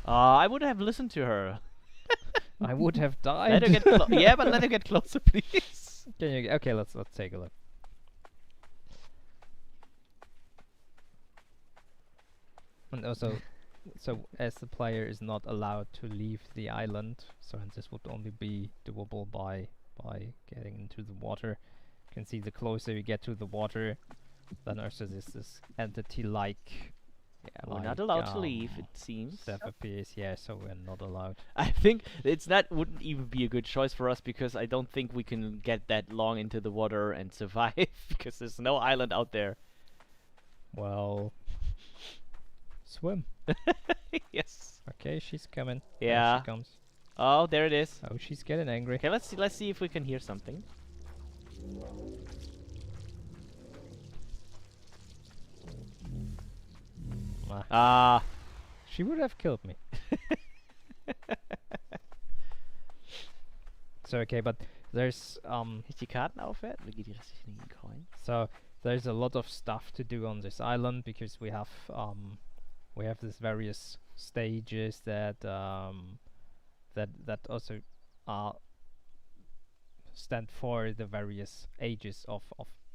I would have listened to her. I would have died. Let her get but let her get closer, please. Okay, let's take a look. And also, so as the player is not allowed to leave the island, so this would only be doable by getting into the water. You can see the closer you get to the water, then also this entity-like. We're not allowed to leave, it seems. Stuff appears, so we're not allowed. I think wouldn't even be a good choice for us, because I don't think we can get that long into the water and survive, because there's no island out there. Well, swim. Yes. Okay, she's coming. Yeah. There she comes. Oh, there it is. Oh, she's getting angry. Okay, let's see if we can hear something. She would have killed me. So okay, but there's Ist die Karten aufwert? Wie geht die restlichen Coins? So there's a lot of stuff to do on this island, because we have these various stages that also stand for the various ages of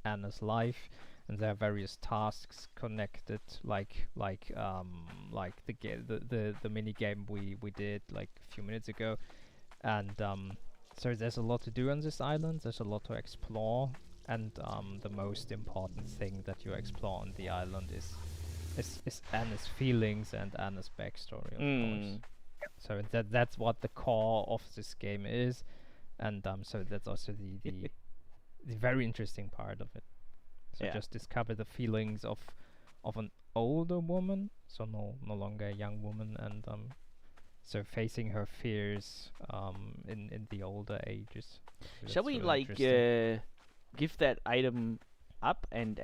Anna's life, and there are various tasks connected, like the mini game we did like a few minutes ago, and so there's a lot to do on this island. There's a lot to explore, and the most important thing that you explore on the island is Anna's feelings and Anna's backstory, of course. So that's what the core of this game is, and so that's also the very interesting part of it. So just discover the feelings of an older woman, so no longer a young woman, and so facing her fears in the older ages. So shall we really give that item up and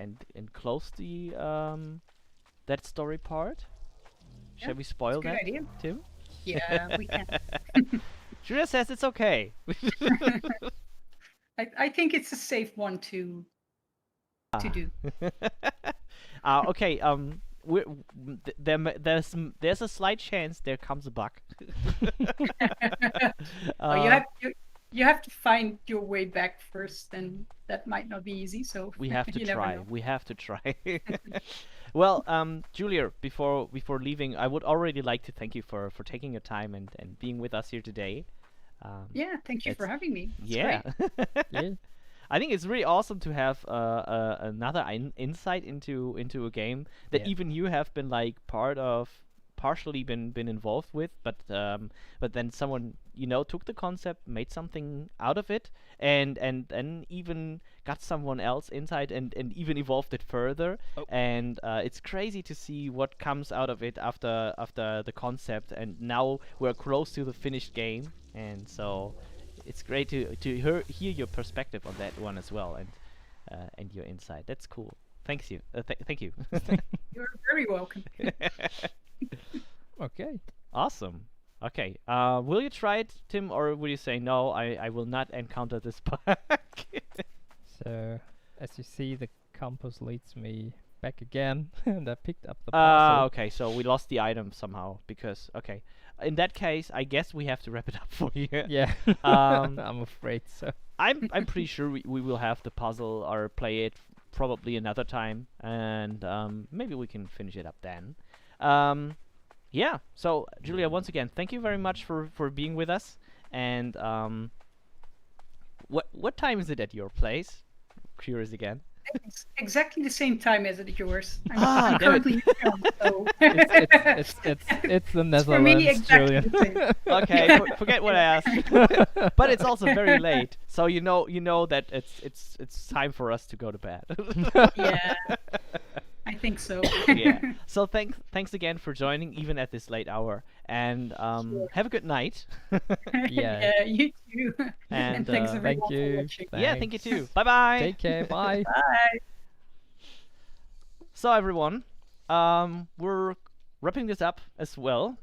close the that story part? Shall we spoil That's a that good idea. too? Yeah, we can. Julia says it's okay. I think it's a safe one to do. Okay. There's a slight chance there comes a bug. You have to find your way back first, and that might not be easy. So we have to you never try. know. We have to try. Well, Julia, before leaving, I would already like to thank you for taking your time and being with us here today. Yeah, thank you for having me. It's Yeah. Yeah. I think it's really awesome to have another insight into a game that even you have been like partially been involved with, but then someone took the concept, made something out of it, and then even got someone else inside and even evolved it further. And it's crazy to see what comes out of it after the concept, and now we're close to the finished game, and so it's great to hear your perspective on that one as well, and your insight. That's cool. Thank you. Thank you. You're very welcome. Okay. Awesome. Okay. Will you try it, Tim, or will you say no? I will not encounter this bug. So, as you see, the compass leads me back again, and I picked up the puzzle. Okay. So we lost the item somehow because okay. In that case, I guess we have to wrap it up for you. Yeah. I'm afraid so. I'm pretty sure we will have the puzzle or play it probably another time, and maybe we can finish it up then. Yeah, so Julia, once again, thank you very much for being with us. And what time is it at your place? Curious again. It's exactly the same time as at yours. Ah, I'm currently in film, so It's the Netherlands, for me exactly Julia. the same. Okay, forget what I asked. But it's also very late, so you know that it's time for us to go to bed. Yeah, I think so. Yeah. So thanks again for joining, even at this late hour, and have a good night. Yeah. You too. And thanks everyone thank you. for watching. Yeah, thank you too. Bye bye. Take care. Bye. Bye. So everyone, we're wrapping this up as well.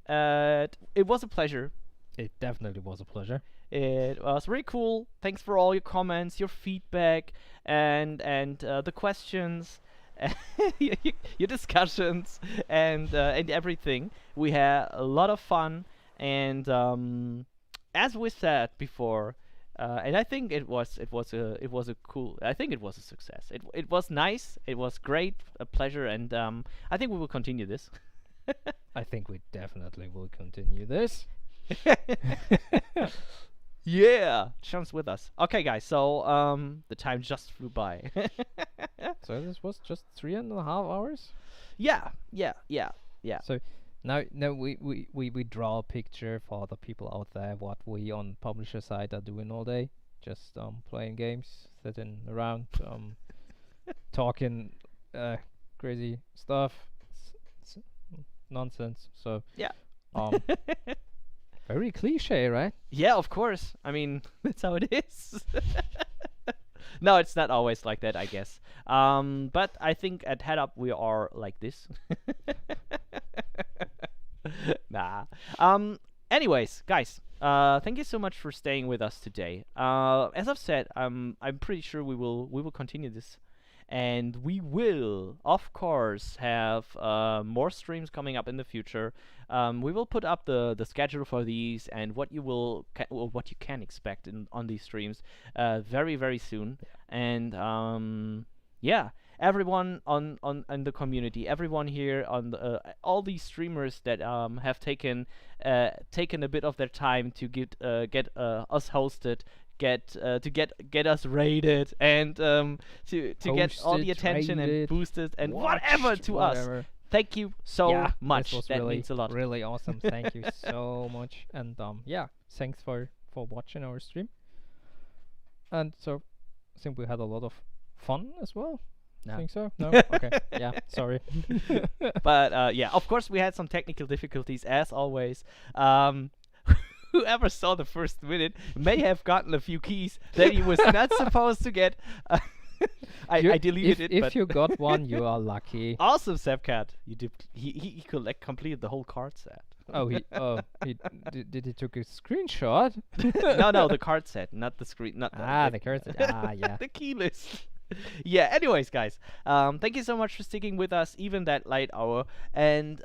It was a pleasure. It definitely was a pleasure. It was really cool. Thanks for all your comments, your feedback, and the questions, your discussions, and everything. We had a lot of fun, and as we said before, and I think it was a cool. I think it was a success. It was nice. It was great, a pleasure, and I think we will continue this. I think we definitely will continue this. Yeah, Sean's with us. Okay, guys. So the time just flew by. So this was just 3.5 hours. Yeah. So now we draw a picture for the people out there what we on publisher side are doing all day. Just playing games, sitting around, talking crazy stuff, nonsense. So yeah. Very cliche, right? Yeah, of course. I mean, that's how it is. No, it's not always like that, I guess. But I think at Headup we are like this. Nah. Anyways, guys, thank you so much for staying with us today. As I've said, I'm pretty sure we will continue this. And we will, of course, have more streams coming up in the future. We will put up the schedule for these and what you can expect on these streams very, very soon. And yeah, everyone on the community, everyone here on the, all these streamers that have taken a bit of their time to get us hosted. To get us rated and to get all the attention and boosted and whatever to us. Thank you so much. That means a lot. Really awesome. Thank you so much. And yeah, thanks for watching our stream. And so I think we had a lot of fun as well. No. Think so? No? Okay. Yeah, sorry. But yeah, of course we had some technical difficulties as always. Whoever saw the first minute may have gotten a few keys that he was not supposed to get. I deleted it. If you got one, you are lucky. Awesome, Sepcat. He completed the whole card set. Oh, did he took a screenshot? No, the card set, not the screen. Not the card set. Yeah. The key list. Yeah, anyways, guys, thank you so much for sticking with us even that late hour, and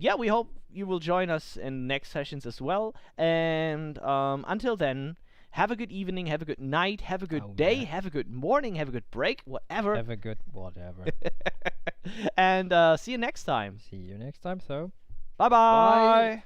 yeah, we hope you will join us in next sessions as well, and until then, have a good evening, have a good night, have a good day, have a good morning, have a good break, whatever. Have a good whatever. And see you next time. See you next time, so bye.